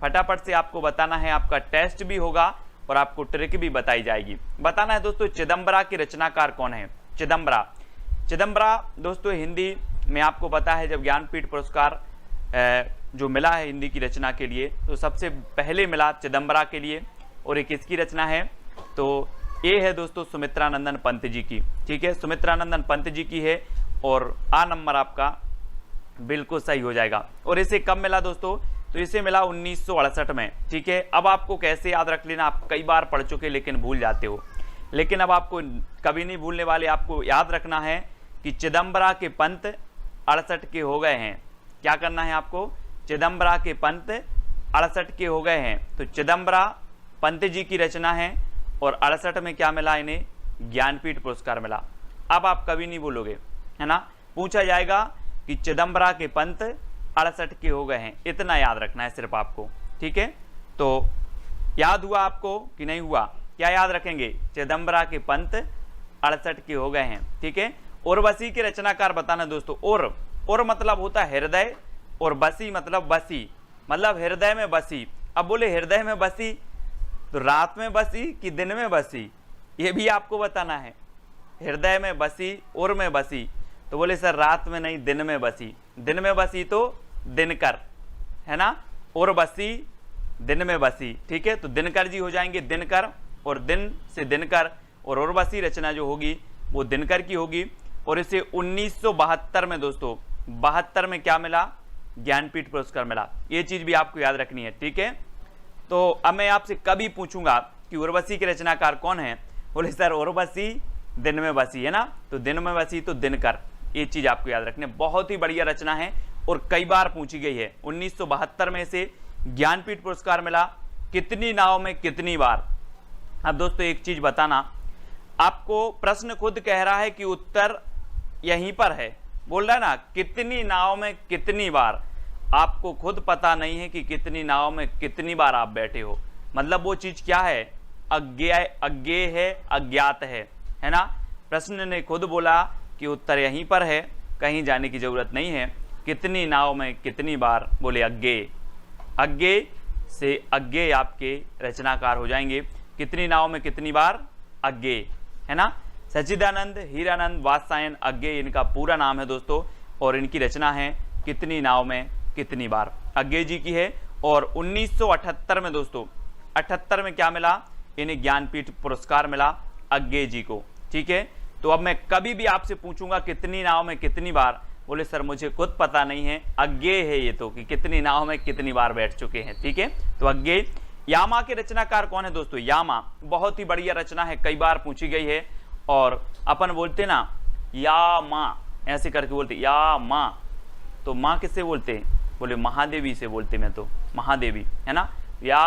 फटाफट से आपको बताना है, आपका टेस्ट भी होगा और आपको ट्रिक भी बताई जाएगी। बताना है दोस्तों चिदम्बरा के रचनाकार कौन है। चिदम्बरा दोस्तों हिंदी में आपको पता है जब ज्ञानपीठ पुरस्कार जो मिला है हिंदी की रचना के लिए तो सबसे पहले मिला चिदम्बरा के लिए। और एक किसकी रचना है तो ये है दोस्तों सुमित्रानंदन पंत जी की। ठीक है, सुमित्रानंदन पंत जी की है और आ नंबर आपका बिल्कुल सही हो जाएगा। और इसे कब मिला दोस्तों तो इसे मिला 1968 में। ठीक है, अब आपको कैसे याद रख लेना, आप कई बार पढ़ चुके लेकिन भूल जाते हो, लेकिन अब आपको कभी नहीं भूलने वाले, आपको याद रखना है कि चिदम्बरा के पंत 68 के हो गए हैं। क्या करना है आपको, चिदम्बरा के पंत 68 के हो गए हैं। तो चिदम्बरा पंत जी की रचना है और 68 में क्या मिला इन्हें, ज्ञानपीठ पुरस्कार मिला। अब आप कभी नहीं बोलोगे, है ना, पूछा जाएगा कि चिदम्बरा के पंत 68 के हो गए हैं, इतना याद रखना है सिर्फ आपको। ठीक है, तो याद हुआ आपको कि नहीं हुआ, क्या याद रखेंगे, चिदम्बरा के पंत 68 के हो गए हैं। ठीक है, उर्वशी के रचनाकार बताना दोस्तों। और मतलब होता है हृदय और बसी मतलब बसी, मतलब हृदय में बसी। अब बोले हृदय में बसी तो रात में बसी कि दिन में बसी, ये भी आपको बताना है। हृदय में बसी और में बसी तो बोले सर रात में नहीं दिन में बसी। दिन में बसी तो दिनकर, है ना, और बसी दिन में बसी। ठीक है, तो दिनकर जी हो जाएंगे दिनकर, और दिन से दिनकर, और उर्वशी रचना जो होगी वो दिनकर की होगी। और इसे 1972 में दोस्तों 72 में क्या मिला, ज्ञानपीठ पुरस्कार मिला। ये चीज भी आपको याद रखनी है। ठीक है, तो अब मैं आपसे कभी पूछूंगा कि उर्वशी के रचनाकार कौन है, बोले सर उर्वशी दिन में बसी, है ना, तो दिन में बसी तो दिनकर। ये चीज आपको याद रखनी है, बहुत ही बढ़िया रचना है और कई बार पूछी गई है। 1972 में से ज्ञानपीठ पुरस्कार मिला, कितनी नाव में कितनी बार। अब दोस्तों एक चीज बताना, आपको प्रश्न खुद कह रहा है कि उत्तर यहीं पर है, बोल रहा है ना, कितनी नाव में कितनी बार। आपको खुद पता नहीं है कि कितनी नाव में कितनी बार आप बैठे हो, मतलब वो चीज क्या है, अज्ञेय है, अज्ञात है ना। प्रश्न ने खुद बोला कि उत्तर यहीं पर है, कहीं जाने की जरूरत नहीं है। कितनी नाव में कितनी बार, बोले अज्ञेय। अज्ञेय से अज्ञेय आपके रचनाकार हो जाएंगे। कितनी नाव में कितनी बार, अज्ञेय, है ना। सच्चिदानंद हीरानंद वात्सायन अज्ञेय इनका पूरा नाम है दोस्तों, और इनकी रचना है कितनी नाव में कितनी बार, अज्ञेय जी की है। और 1978 में दोस्तों 78 में क्या मिला, इन्हें ज्ञानपीठ पुरस्कार मिला अज्ञेय जी को। ठीक है, तो अब मैं कभी भी आपसे पूछूंगा कितनी नाव में कितनी बार, बोले सर मुझे खुद पता नहीं है, अज्ञेय है ये तो, कि कितनी नाव में कितनी बार बैठ चुके हैं। ठीक है, तो अज्ञेय। यामा के रचनाकार कौन है दोस्तों, यामा बहुत ही बढ़िया रचना है, कई बार पूछी गई है। और अपन बोलते ना या माँ, ऐसे करके बोलते या माँ, तो माँ किससे बोलते हैं, बोले महादेवी से बोलते, मैं तो महादेवी, है ना। या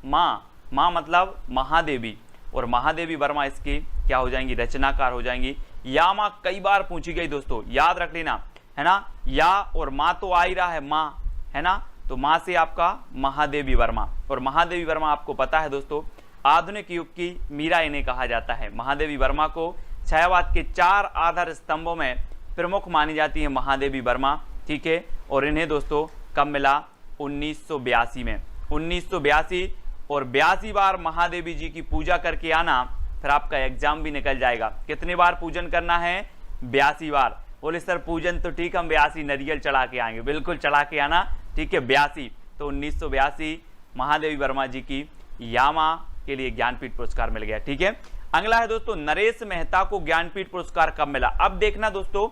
माँ, माँ मतलब महादेवी, और महादेवी वर्मा इसके क्या हो जाएंगी, रचनाकार हो जाएंगी। या माँ कई बार पूछी गई दोस्तों, याद रख लेना, है ना। या और माँ तो आ ही रहा है, माँ, है ना, तो माँ से आपका महादेवी वर्मा। और महादेवी वर्मा आपको पता है दोस्तों, आधुनिक युग की मीरा इन्हें कहा जाता है। महादेवी वर्मा को छायावाद के 4 आधार स्तंभों में प्रमुख मानी जाती है महादेवी वर्मा। ठीक है, और इन्हें दोस्तों कब मिला, 1982 में। 1982 और 82 बार महादेवी जी की पूजा करके आना, फिर आपका एग्जाम भी निकल जाएगा। कितने बार पूजन करना है, 82 बार। बोले सर पूजन तो ठीक, हम 82 नारियल चढ़ा के आएंगे, बिल्कुल चढ़ा के आना। ठीक है, 82, तो 1982 महादेवी वर्मा जी की यामा के लिए ज्ञानपीठ पुरस्कार मिल गया। ठीक है, अगला है दोस्तों नरेश मेहता को ज्ञानपीठ पुरस्कार कब मिला। अब देखना दोस्तों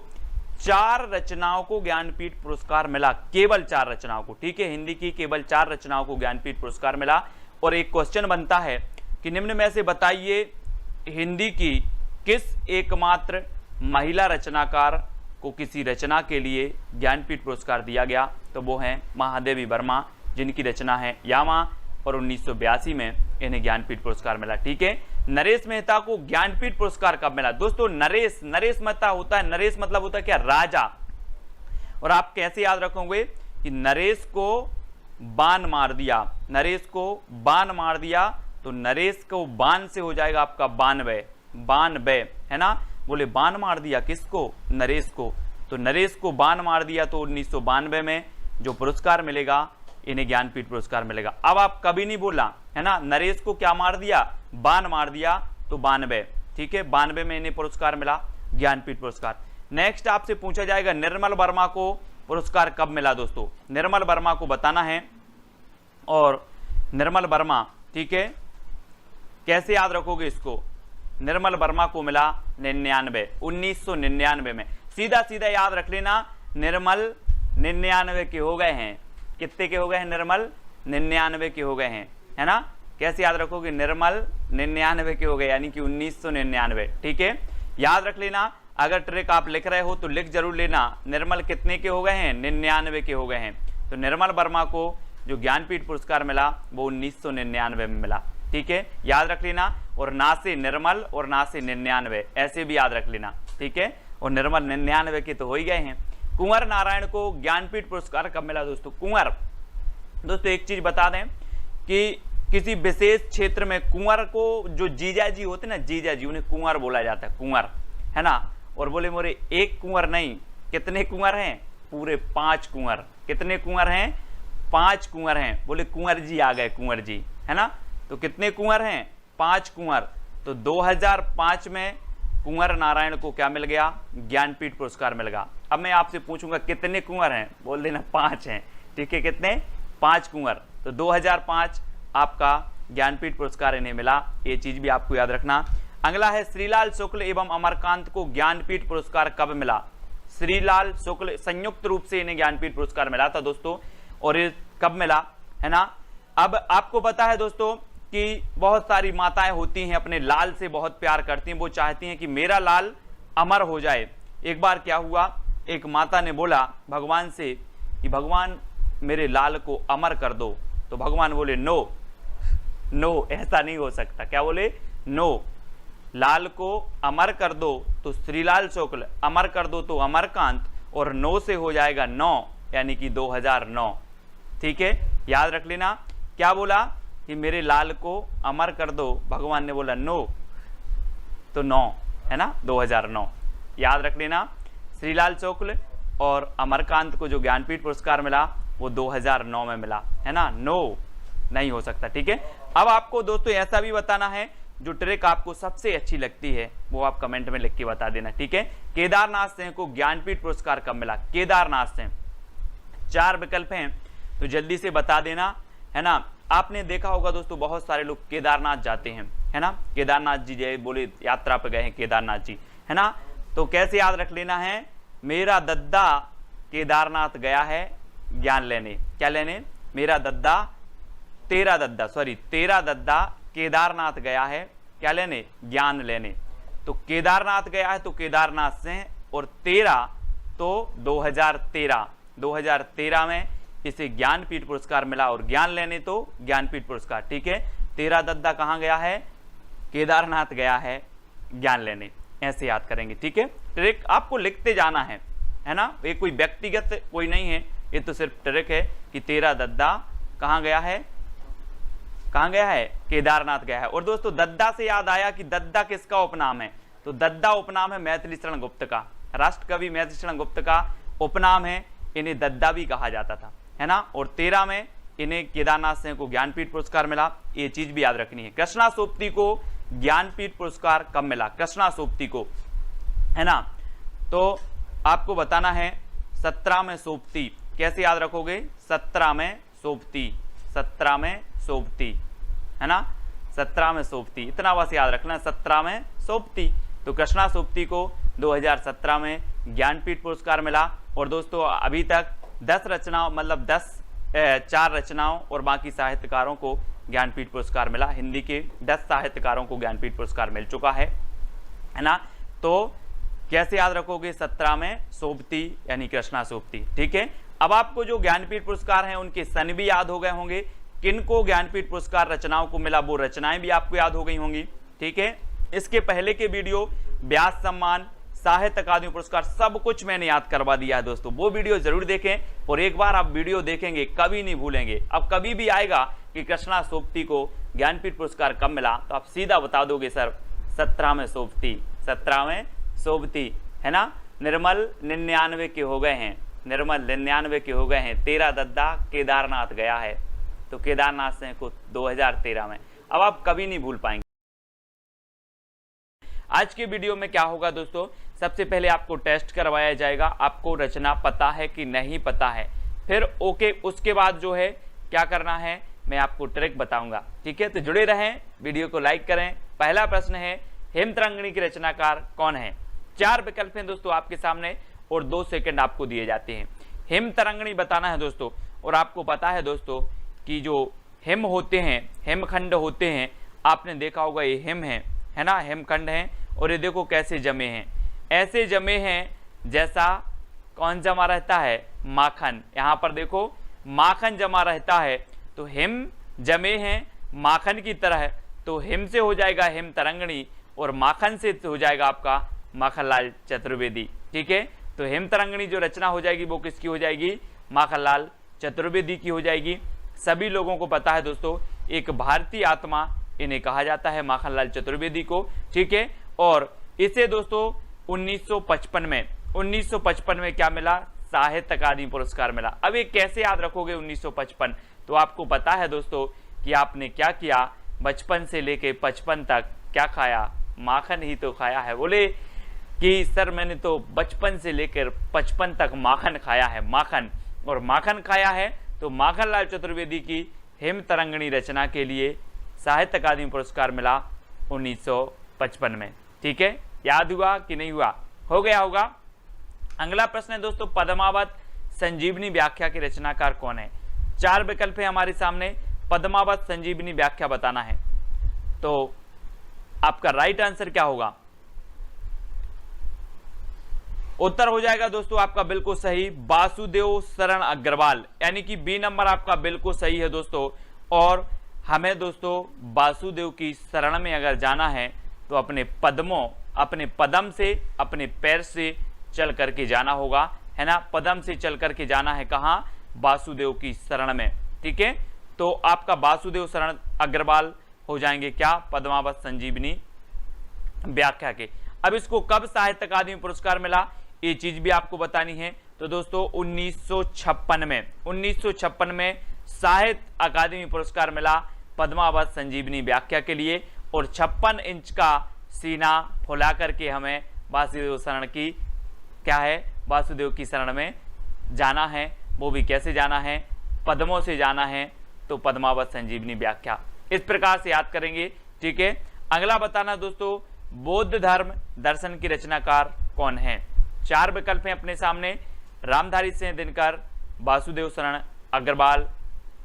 4 रचनाओं को ज्ञानपीठ पुरस्कार मिला, केवल 4 रचनाओं को। ठीक है, हिंदी की केवल 4 रचनाओं को ज्ञानपीठ पुरस्कार मिला। और एक क्वेश्चन बनता है कि निम्न में से बताइए हिंदी की किस एकमात्र महिला रचनाकार को किसी रचना के लिए ज्ञानपीठ पुरस्कार दिया गया, तो वो है महादेवी वर्मा, जिनकी रचना है यामा, और 1982 में इन्हें ज्ञानपीठ पुरस्कार मिला। ठीक है, नरेश मेहता को ज्ञानपीठ पुरस्कार कब मिला दोस्तों, नरेश मेहता होता है, नरेश मतलब होता है क्या, राजा। और आप कैसे याद रखोगे कि नरेश को बाण मार दिया, नरेश को बाण मार दिया, तो नरेश को बाण से हो जाएगा आपका 92, है ना। बोले बाण मार दिया किसको, नरेश को, तो नरेश को बाण मार दिया, तो 1992 में जो पुरस्कार मिलेगा इन्हें ज्ञानपीठ पुरस्कार मिलेगा। अब आप कभी नहीं बोला है ना, नरेश को क्या मार दिया, बाण मार दिया, तो 92, ठीक है, 92 में इन्हें पुरस्कार मिला ज्ञानपीठ पुरस्कार। नेक्स्ट आपसे पूछा जाएगा निर्मल वर्मा को पुरस्कार कब मिला दोस्तों, निर्मल वर्मा को बताना है। और निर्मल वर्मा, ठीक है, कैसे याद रखोगे इसको, निर्मल वर्मा को मिला 1999 में। सीधा सीधा याद रख लेना, निर्मल 99 के हो गए हैं, कितने के हो गए हैं, निर्मल 99 के हो गए हैं, है ना। कैसे याद रखोगे, निर्मल 99 के हो गए, यानी कि 1999, ठीक है, याद रख लेना। अगर ट्रिक आप लिख रहे हो तो लिख जरूर लेना, निर्मल कितने के हो गए हैं, 99 के हो गए हैं। तो निर्मल वर्मा को जो ज्ञानपीठ पुरस्कार मिला वो 1999 में मिला, ठीक है, याद रख लेना। और ना से निर्मल और ना से 99, ऐसे भी याद रख लेना, ठीक है। और निर्मल 99 के तो हो ही गए हैं। कुंवर नारायण को ज्ञानपीठ पुरस्कार कब मिला दोस्तों, कुंवर, दोस्तों एक चीज बता दें कि किसी विशेष क्षेत्र में कुंवर को जो जीजा जी होते ना, जीजा जी, उन्हें कुंवर बोला जाता है, कुंवर, है ना। और बोले मोरे एक कुंवर नहीं, कितने कुंवर हैं, पूरे 5 कुंवर। कितने कुंवर हैं, 5 कुंवर हैं। बोले कुंवर जी आ गए, कुंवर जी, है ना। तो कितने कुंवर हैं, 5 कुंवर। तो 2005 में कुंवर नारायण को क्या मिल गया, ज्ञानपीठ पुरस्कार मिल गया। अब मैं आपसे पूछूंगा कितने कुंवर हैं, बोल देना 5 हैं, ठीक है, कितने, 5 कुंवर। तो 2005 आपका ज्ञानपीठ पुरस्कार इन्हें मिला, ये चीज भी आपको याद रखना। अगला है श्रीलाल शुक्ल एवं अमरकांत को ज्ञानपीठ पुरस्कार कब मिला, श्रीलाल शुक्ल संयुक्त रूप से इन्हें ज्ञानपीठ पुरस्कार मिला था दोस्तों, और ये कब मिला, है ना। अब आपको पता है दोस्तों कि बहुत सारी माताएं होती हैं, अपने लाल से बहुत प्यार करती हैं, वो चाहती हैं कि मेरा लाल अमर हो जाए। एक बार क्या हुआ, एक माता ने बोला भगवान से कि भगवान मेरे लाल को अमर कर दो। तो भगवान बोले नो, नो, ऐसा नहीं हो सकता। क्या बोले, नो, लाल को अमर कर दो तो श्रीलाल शुक्ल, अमर कर दो तो अमरकांत, और 9 से हो जाएगा 9, यानी कि 2009, ठीक है, याद रख लेना। क्या बोला कि मेरे लाल को अमर कर दो, भगवान ने बोला नो, तो 9, है ना, 2009, याद रख लेना। श्रीलाल शुक्ल और अमरकांत को जो ज्ञानपीठ पुरस्कार मिला वो 2009 में मिला, है ना, नो नहीं हो सकता, ठीक है। अब आपको दोस्तों ऐसा भी बताना है, जो ट्रिक आपको सबसे अच्छी लगती है वो आप कमेंट में लिख के बता देना, ठीक है। केदारनाथ सिंह को ज्ञानपीठ पुरस्कार कब मिला, केदारनाथ सिंह, 4 विकल्प हैं तो जल्दी से बता देना, है ना। आपने देखा होगा दोस्तों बहुत सारे लोग केदारनाथ जाते हैं, है ना, केदारनाथ जी जय बोले यात्रा पे गए हैं केदारनाथ जी, है ना। तो कैसे याद रख लेना है, मेरा दद्दा केदारनाथ गया है ज्ञान लेने, क्या लेने, मेरा दद्दा, तेरा दद्दा केदारनाथ गया है क्या लेने, ज्ञान लेने। तो केदारनाथ गया है तो केदारनाथ सिंह, और 13 तो 2013 में इसे ज्ञानपीठ पुरस्कार मिला, और ज्ञान लेने तो ज्ञानपीठ पुरस्कार, ठीक है। तेरा दद्दा कहाँ गया है, केदारनाथ गया है ज्ञान लेने, ऐसे याद करेंगे, ठीक है। ट्रिक आपको लिखते जाना है ना, ये कोई व्यक्तिगत कोई नहीं है, ये तो सिर्फ ट्रिक है कि तेरा दद्दा कहाँ गया है, कहाँ गया है, केदारनाथ गया है। और दोस्तों दद्दा से याद आया कि दद्दा किसका उपनाम है, तो दद्दा उपनाम है मैथिली शरण गुप्त का, राष्ट्रकवि मैथिली शरण गुप्त का उपनाम है, इन्हें दद्दा भी कहा जाता था, है ना। और 13 में इन्हें केदारनाथ सिंह को ज्ञानपीठ पुरस्कार मिला, ये चीज भी याद रखनी है। कृष्णा सोपती को ज्ञानपीठ पुरस्कार कब मिला, कृष्णा सोपती को, है ना। तो आपको बताना है 17 में सोपती, कैसे याद रखोगे, 17 में सोपती, 17 में सोपती, है ना, 17 में सोपती, इतना बस याद रखना, 17 में सोपती। तो कृष्णा सोपती को 2017 में ज्ञानपीठ पुरस्कार मिला। और दोस्तों अभी तक 10 रचनाओं, मतलब 4 रचनाओं और बाकी साहित्यकारों को ज्ञानपीठ पुरस्कार मिला, हिंदी के 10 साहित्यकारों को ज्ञानपीठ पुरस्कार मिल चुका है ना। तो कैसे याद रखोगे, 17 में सोपती यानी कृष्णा सोपती, ठीक है। अब आपको जो ज्ञानपीठ पुरस्कार हैं उनके सन भी याद हो गए होंगे, किनको ज्ञानपीठ पुरस्कार रचनाओं को मिला वो रचनाएं भी आपको याद हो गई होंगी, ठीक है। इसके पहले के वीडियो व्यास सम्मान, साहित्य अकादमी पुरस्कार सब कुछ मैंने याद करवा दिया है दोस्तों, वो वीडियो जरूर देखें, और एक बार आप वीडियो देखेंगे कभी नहीं भूलेंगे। अब कभी भी आएगा कि कृष्णा सोपती को ज्ञानपीठ पुरस्कार कब मिला, तो आप सीधा बता दोगे सर 17 में सोपती, 17 में सोपती, है ना। निर्मल 99 के हो गए हैं, निर्मल 99 के हो गए हैं, 13 दद्दा केदारनाथ गया है, तो केदारनाथ से को 2013 में। अब आप कभी नहीं भूल पाएंगे। आज के वीडियो में क्या होगा दोस्तों, सबसे पहले आपको टेस्ट करवाया जाएगा, आपको रचना पता है कि नहीं पता है, फिर ओके, उसके बाद जो है क्या करना है मैं आपको ट्रिक बताऊंगा, ठीक है। तो जुड़े रहें, वीडियो को लाइक करें। पहला प्रश्न है, हेमतरंगिणी की रचनाकार कौन है? 4 विकल्प हैं दोस्तों आपके सामने और 2 सेकंड आपको दिए जाते हैं। हेमतरंगिणी बताना है दोस्तों, और आपको पता है दोस्तों कि जो हिम होते हैं, हिमखंड होते हैं, आपने देखा होगा ये हिम है ना, हिमखंड हैं, और ये देखो कैसे जमे हैं, ऐसे जमे हैं जैसा कौन जमा रहता है? माखन। यहाँ पर देखो माखन जमा रहता है, तो हिम जमे हैं माखन की तरह, तो हिम से हो जाएगा हेमतरंगिणी और माखन से हो जाएगा आपका माखनलाल चतुर्वेदी, ठीक है। तो हेमतरंगिणी जो रचना हो जाएगी वो किसकी हो जाएगी? माखनलाल चतुर्वेदी की हो जाएगी। सभी लोगों को पता है दोस्तों, एक भारतीय आत्मा इन्हें कहा जाता है, माखनलाल चतुर्वेदी को, ठीक है। और इसे दोस्तों 1955 में क्या मिला? साहित्य अकादमी पुरस्कार मिला। अब ये कैसे याद रखोगे 1955? तो आपको पता है दोस्तों कि आपने क्या किया, बचपन से लेके 55 तक क्या खाया? माखन ही तो खाया है। बोले कि सर मैंने तो बचपन से लेकर 55 तक माखन खाया है, माखन, और माखन खाया है, तो माखनलाल चतुर्वेदी की हेमतरंगिणी रचना के लिए साहित्य अकादमी पुरस्कार मिला 1955 में, ठीक है। याद हुआ कि नहीं हुआ? हो गया होगा। अगला प्रश्न है दोस्तों, पद्मावत संजीवनी व्याख्या के रचनाकार कौन है? 4 विकल्प है हमारे सामने, पद्मावत संजीवनी व्याख्या बताना है, तो आपका राइट आंसर क्या होगा? उत्तर हो जाएगा दोस्तों आपका बिल्कुल सही, वासुदेव शरण अग्रवाल, यानी कि बी नंबर आपका बिल्कुल सही है दोस्तों। और हमें दोस्तों वासुदेव की शरण में अगर जाना है तो अपने पद्मों, अपने पदम से, अपने पैर से चल करके जाना होगा, है ना। पदम से चल करके जाना है कहाँ? वासुदेव की शरण में, ठीक है। तो आपका वासुदेव शरण अग्रवाल हो जाएंगे क्या? पद्मावत संजीवनी व्याख्या के। अब इसको कब साहित्य अकादमी पुरस्कार मिला, ये चीज भी आपको बतानी है। तो दोस्तों 1956 में साहित्य अकादमी पुरस्कार मिला पद्मावत संजीवनी व्याख्या के लिए, और 56 इंच का सीना फुला करके हमें वासुदेव शरण की क्या है, वासुदेव की शरण में जाना है। वो भी कैसे जाना है? पद्मों से जाना है, तो पद्मावत संजीवनी व्याख्या, इस प्रकार से याद करेंगे, ठीक है। अगला बताना दोस्तों, बौद्ध धर्म दर्शन की रचनाकार कौन है? 4 विकल्प हैं अपने सामने, रामधारी सिंह दिनकर, वासुदेव शरण अग्रवाल,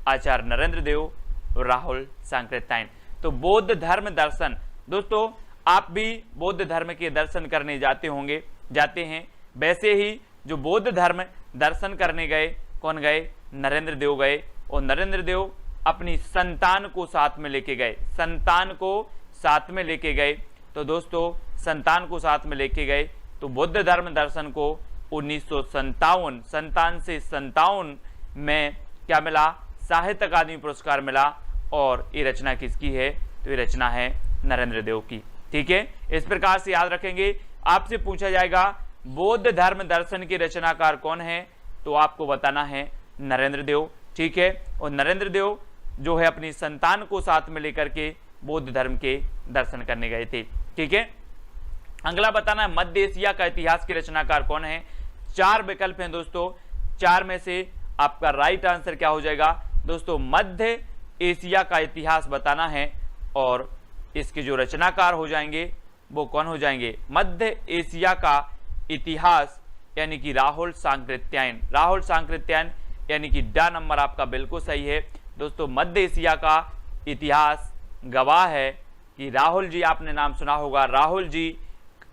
आचार्य नरेंद्र देव, राहुल सांकृत्यायन। तो बौद्ध धर्म दर्शन, दोस्तों आप भी बौद्ध धर्म के दर्शन करने जाते होंगे, जाते हैं। वैसे ही जो बौद्ध धर्म दर्शन करने गए, कौन गए? नरेंद्र देव गए, और नरेंद्र देव अपनी संतान को साथ में लेके गए, संतान को साथ में लेके गए। तो दोस्तों संतान को साथ में लेके गए, तो बौद्ध धर्म दर्शन को 1957 में क्या मिला? साहित्य अकादमी पुरस्कार मिला। और ये रचना किसकी है? तो ये रचना है नरेंद्र देव की, ठीक है। इस प्रकार से याद रखेंगे। आपसे पूछा जाएगा बौद्ध धर्म दर्शन के रचनाकार कौन है, तो आपको बताना है नरेंद्र देव, ठीक है। और नरेंद्र देव जो है अपनी संतान को साथ में लेकर के बौद्ध धर्म के दर्शन करने गए थे, ठीक है। अगला बताना है मध्य एशिया का इतिहास के रचनाकार कौन है? 4 विकल्प हैं दोस्तों, 4 में से आपका राइट आंसर क्या हो जाएगा? दोस्तों मध्य एशिया का इतिहास बताना है, और इसके जो रचनाकार हो जाएंगे वो कौन हो जाएंगे? मध्य एशिया का इतिहास यानी कि राहुल सांकृत्यायन, राहुल सांकृत्यायन, यानी कि डा नंबर आपका बिल्कुल सही है दोस्तों। मध्य एशिया का इतिहास गवाह है कि राहुल जी, आपने नाम सुना होगा, राहुल जी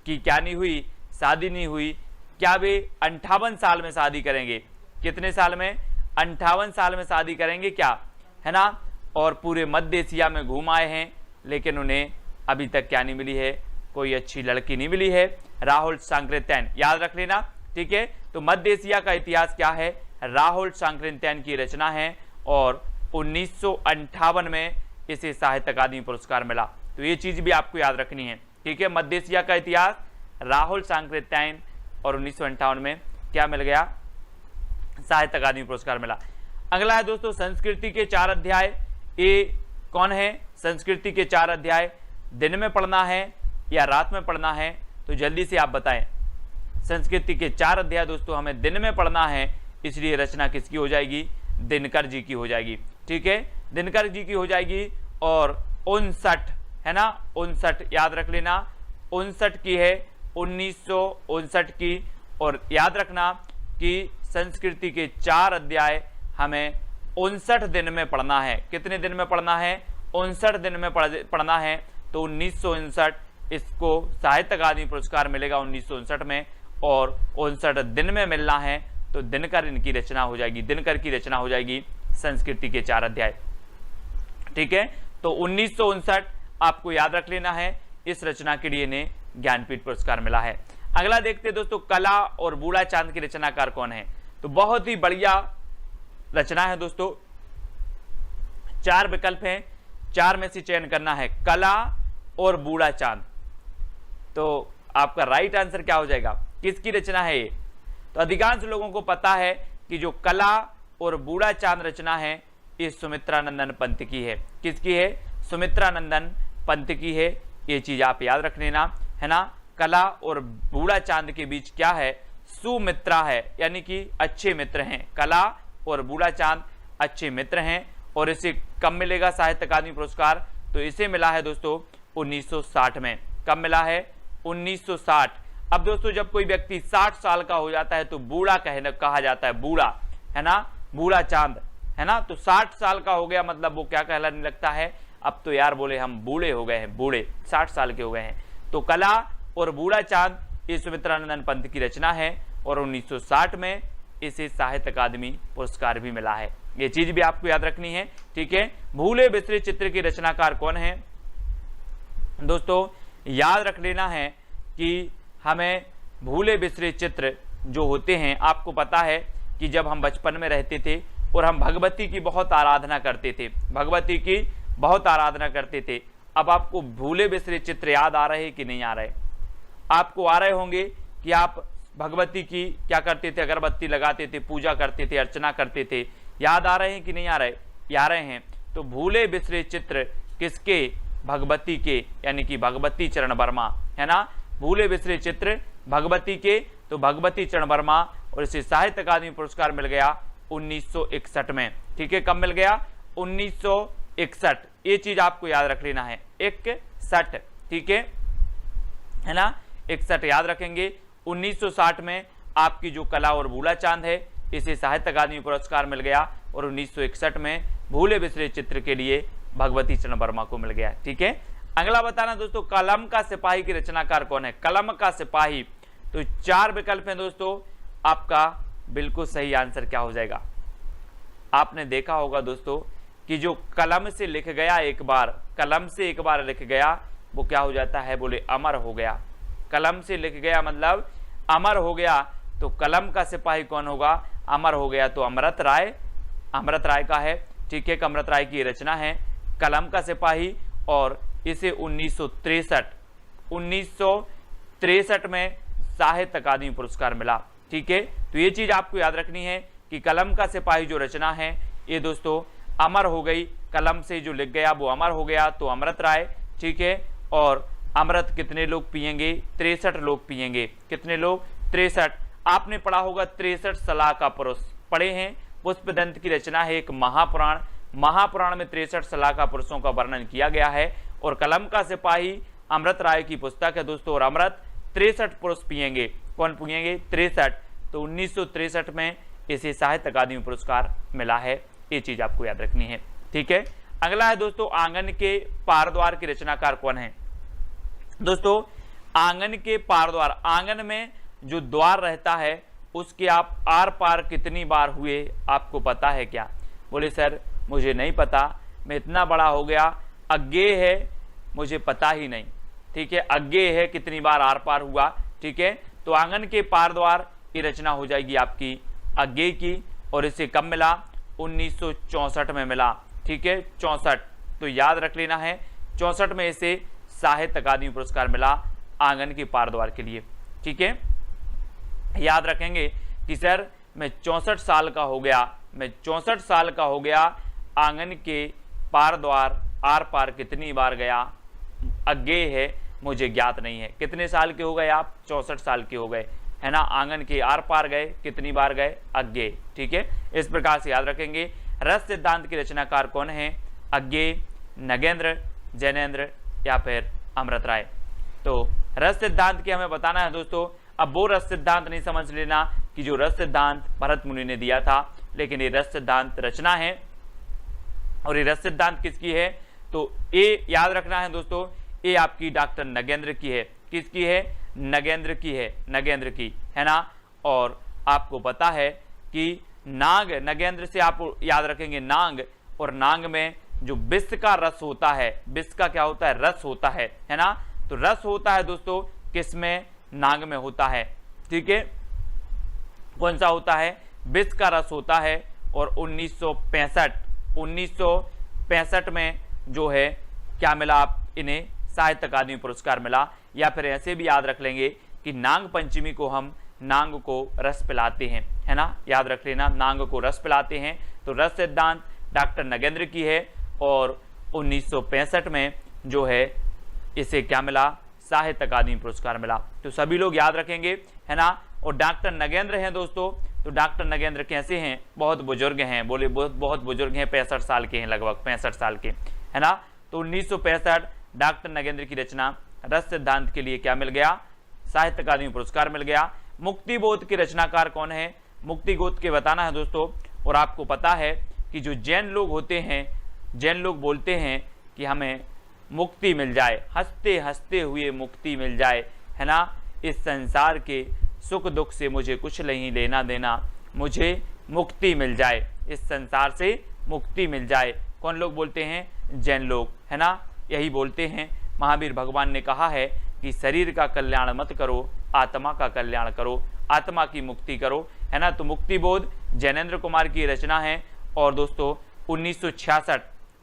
की क्या नहीं हुई? शादी नहीं हुई। क्या वे 58 साल में शादी करेंगे? कितने साल में? 58 साल में शादी करेंगे क्या, है ना। और पूरे मध्य एशिया में घूम आए हैं, लेकिन उन्हें अभी तक क्या नहीं मिली है? कोई अच्छी लड़की नहीं मिली है। राहुल सांकृत्यायन, याद रख लेना, ठीक है। तो मध्य एशिया का इतिहास क्या है? राहुल सांकृत्यायन की रचना है, और 1958 में इसे साहित्य अकादमी पुरस्कार मिला। तो ये चीज भी आपको याद रखनी है, ठीक है। मध्य एशिया का इतिहास, राहुल सांकृत्यायन, और 1958 में क्या मिल गया? साहित्य अकादमी पुरस्कार मिला। अगला है दोस्तों संस्कृति के 4 अध्याय, ये कौन है? संस्कृति के 4 अध्याय दिन में पढ़ना है या रात में पढ़ना है? तो जल्दी से आप बताएं। संस्कृति के 4 अध्याय दोस्तों हमें दिन में पढ़ना है, इसलिए रचना किसकी हो जाएगी? दिनकर जी की हो जाएगी। ठीक है, दिनकर जी की हो जाएगी। और 59 है ना, 59 याद रख लेना, 59 की है, 1959 की। और याद रखना कि संस्कृति के 4 अध्याय हमें 59 दिन में पढ़ना है। कितने दिन में पढ़ना है? 59 दिन में पढ़ना है। तो 1959 इसको साहित्य अकादमी पुरस्कार मिलेगा 1959 में, और 59 दिन में मिलना है। तो दिनकर इनकी रचना हो जाएगी, दिनकर की रचना हो जाएगी संस्कृति के 4 अध्याय। ठीक है, तो 1959 आपको याद रख लेना है। इस रचना के लिए इन्हें ज्ञानपीठ पुरस्कार मिला है। अगला देखते हैं दोस्तों, कला और बूढ़ा चांद की रचनाकार कौन है? तो बहुत ही बढ़िया रचना है दोस्तों। 4 विकल्प हैं, 4 में से चयन करना है, कला और बूढ़ा चांद। तो आपका राइट आंसर क्या हो जाएगा? किसकी रचना है ये? तो अधिकांश लोगों को पता है कि जो कला और बूढ़ा चांद रचना है ये सुमित्रानंदन पंत की है। किसकी है? सुमित्रानंदन पंत की है। ये चीज आप याद रख लेना, है ना। कला और बूढ़ा चांद के बीच क्या है? सुमित्रा है, यानी कि अच्छे मित्र हैं। कला और बूढ़ा चांद अच्छे मित्र हैं। और इसे कब मिलेगा साहित्य अकादमी पुरस्कार? तो इसे मिला है दोस्तों 1960 में। कब मिला है? 1960। अब दोस्तों जब कोई व्यक्ति 60 साल का हो जाता है तो बूढ़ा कहा जाता है, बूढ़ा, है ना, बूढ़ा चांद, है ना। तो 60 साल का हो गया मतलब वो क्या कहलाने लगता है? अब तो यार बोले हम बूढ़े हो गए हैं, बूढ़े 60 साल के हो गए हैं। तो कला और बूढ़ा चांद ये सुमित्रानंदन पंत की रचना है और 1960 में इसे साहित्य अकादमी पुरस्कार भी मिला है। ये चीज भी आपको याद रखनी है। ठीक है, भूले बिसरे चित्र की रचनाकार कौन है? दोस्तों याद रख लेना है कि हमें भूले बिसरे चित्र जो होते हैं, आपको पता है कि जब हम बचपन में रहते थे और हम भगवती की बहुत आराधना करते थे, भगवती की बहुत आराधना करते थे। अब आपको भूले बिसरे चित्र याद आ रहे कि नहीं आ रहे? आपको आ रहे होंगे कि आप भगवती की क्या करते थे? अगरबत्ती लगाते थे, पूजा करते थे, अर्चना करते थे। याद आ रहे हैं कि नहीं आ रहे? आ रहे हैं। तो भूले बिसरे चित्र किसके? भगवती के, यानी कि भगवती चरण वर्मा, है ना। भूले बिसरे चित्र भगवती के, तो भगवती चरण वर्मा। और इसे साहित्य अकादमी पुरस्कार मिल गया 1961 में। ठीक है, कब मिल गया? 1961। ये चीज आपको याद रख लेना है, 61। ठीक है ना, 61 याद रखेंगे। 1960 में आपकी जो कला और बूढ़ा चांद है इसे साहित्य अकादमी पुरस्कार मिल गया और 1961 में भूले बिसरे चित्र के लिए भगवती चरण वर्मा को मिल गया। ठीक है, अगला बताना दोस्तों, कलम का सिपाही की रचनाकार कौन है? कलम का सिपाही। तो 4 विकल्प हैं दोस्तों, आपका बिल्कुल सही आंसर क्या हो जाएगा? आपने देखा होगा दोस्तों कि जो कलम से लिख गया एक बार, कलम से एक बार लिख गया वो क्या हो जाता है? बोले अमर हो गया। कलम से लिख गया मतलब अमर हो गया। तो कलम का सिपाही कौन होगा? अमर हो गया तो अमृत राय, अमृत राय का है। ठीक है, अमृत राय की रचना है कलम का सिपाही और इसे 1963 में साहित्य अकादमी पुरस्कार मिला। ठीक है, तो ये चीज आपको याद रखनी है कि कलम का सिपाही जो रचना है ये दोस्तों अमर हो गई। कलम से जो लिख गया वो अमर हो गया तो अमृत राय। ठीक है, और अमृत कितने लोग पिएंगे? 63 लोग पिएंगे। कितने लोग? 63। आपने पढ़ा होगा 63 सलाह का पुरुष, पढ़े हैं। पुष्पदंत की रचना है एक महापुराण, महापुराण में 63 सलाह का पुरुषों का वर्णन किया गया है। और कलम का सिपाही अमृत राय की पुस्तक है दोस्तों। और अमृत 63 पुरुष पिएंगे। कौन पिएंगे? 63। तो 1963 में इसे साहित्य अकादमी पुरस्कार मिला है। ये चीज आपको याद रखनी है। ठीक है, अगला है दोस्तों, आंगन के पारद्वार की रचनाकार कौन है? दोस्तों आंगन के पारद्वार, आंगन में जो द्वार रहता है उसके आप आर पार कितनी बार हुए आपको पता है क्या? बोले सर मुझे नहीं पता, मैं इतना बड़ा हो गया, अज्ञेय है, मुझे पता ही नहीं। ठीक है, अज्ञेय है कितनी बार आर पार हुआ। ठीक है, तो आंगन के पारद्वार की रचना हो जाएगी आपकी अज्ञेय की। और इसे कब मिला? 1964 में मिला। ठीक है, 64। तो याद रख लेना है 64 में इसे साहित्य अकादमी पुरस्कार मिला आंगन के पारद्वार के लिए। ठीक है, याद रखेंगे कि सर मैं 64 साल का हो गया, मैं 64 साल का हो गया, आंगन के पार द्वार आर पार कितनी बार गया, अज्ञेय है मुझे ज्ञात नहीं है। कितने साल के हो गए आप? 64 साल के हो गए, है ना। आंगन के आर पार गए, कितनी बार गए? अज्ञेय। ठीक है, इस प्रकार से याद रखेंगे। रस सिद्धांत के रचनाकार कौन है? अज्ञेय, नगेंद्र, जैनेन्द्र या फिर अमृत राय। तो रस सिद्धांत की हमें बताना है दोस्तों। अब वो रस सिद्धांत नहीं समझ लेना कि जो रस सिद्धांत भरत मुनि ने दिया था, लेकिन ये रस सिद्धांत रचना है। और ये रस सिद्धांत किसकी है? तो ए याद रखना है दोस्तों, ये आपकी डॉक्टर नगेंद्र की है। किसकी है? नगेंद्र की है, नगेंद्र की, है ना। और आपको पता है कि नाग, नगेंद्र से आप याद रखेंगे नाग, और नाग में जो विष का रस होता है, विष का क्या होता है? रस होता है ना। तो रस होता है दोस्तों किसमें? नाग में होता है। ठीक है, कौन सा होता है? विष का रस होता है। और 1965 में जो है क्या मिला आप इन्हें? साहित्य अकादमी पुरस्कार मिला। या फिर ऐसे भी याद रख लेंगे कि नाग पंचमी को हम नांग को रस पिलाते हैं, है ना। याद रख लेना, नांग को रस पिलाते हैं। तो रस सिद्धांत डॉक्टर नगेंद्र की है। और 1965 में जो है इसे क्या मिला? साहित्य अकादमी पुरस्कार मिला। तो सभी लोग याद रखेंगे, है ना। और डॉक्टर नगेंद्र हैं दोस्तों, तो डॉक्टर नगेंद्र कैसे हैं? बहुत बुजुर्ग हैं, बोले बहुत बुजुर्ग हैं, 65 साल के हैं, लगभग 65 साल के, है ना। तो 1965 डॉक्टर नगेंद्र की रचना रस सिद्धांत के लिए क्या मिल गया? साहित्य अकादमी पुरस्कार मिल गया। मुक्तिबोध के रचनाकार कौन है? मुक्तिबोध के बताना है दोस्तों। और आपको पता है कि जो जैन लोग होते हैं, जैन लोग बोलते हैं कि हमें मुक्ति मिल जाए, हंसते हंसते हुए मुक्ति मिल जाए, है ना। इस संसार के सुख दुख से मुझे कुछ नहीं लेना देना, मुझे मुक्ति मिल जाए, इस संसार से मुक्ति मिल जाए। कौन लोग बोलते हैं? जैन लोग, है ना, यही बोलते हैं। महावीर भगवान ने कहा है कि शरीर का कल्याण मत करो, आत्मा का कल्याण करो, आत्मा की मुक्ति करो, है ना। तो मुक्तिबोध जैनेन्द्र कुमार की रचना है। और दोस्तों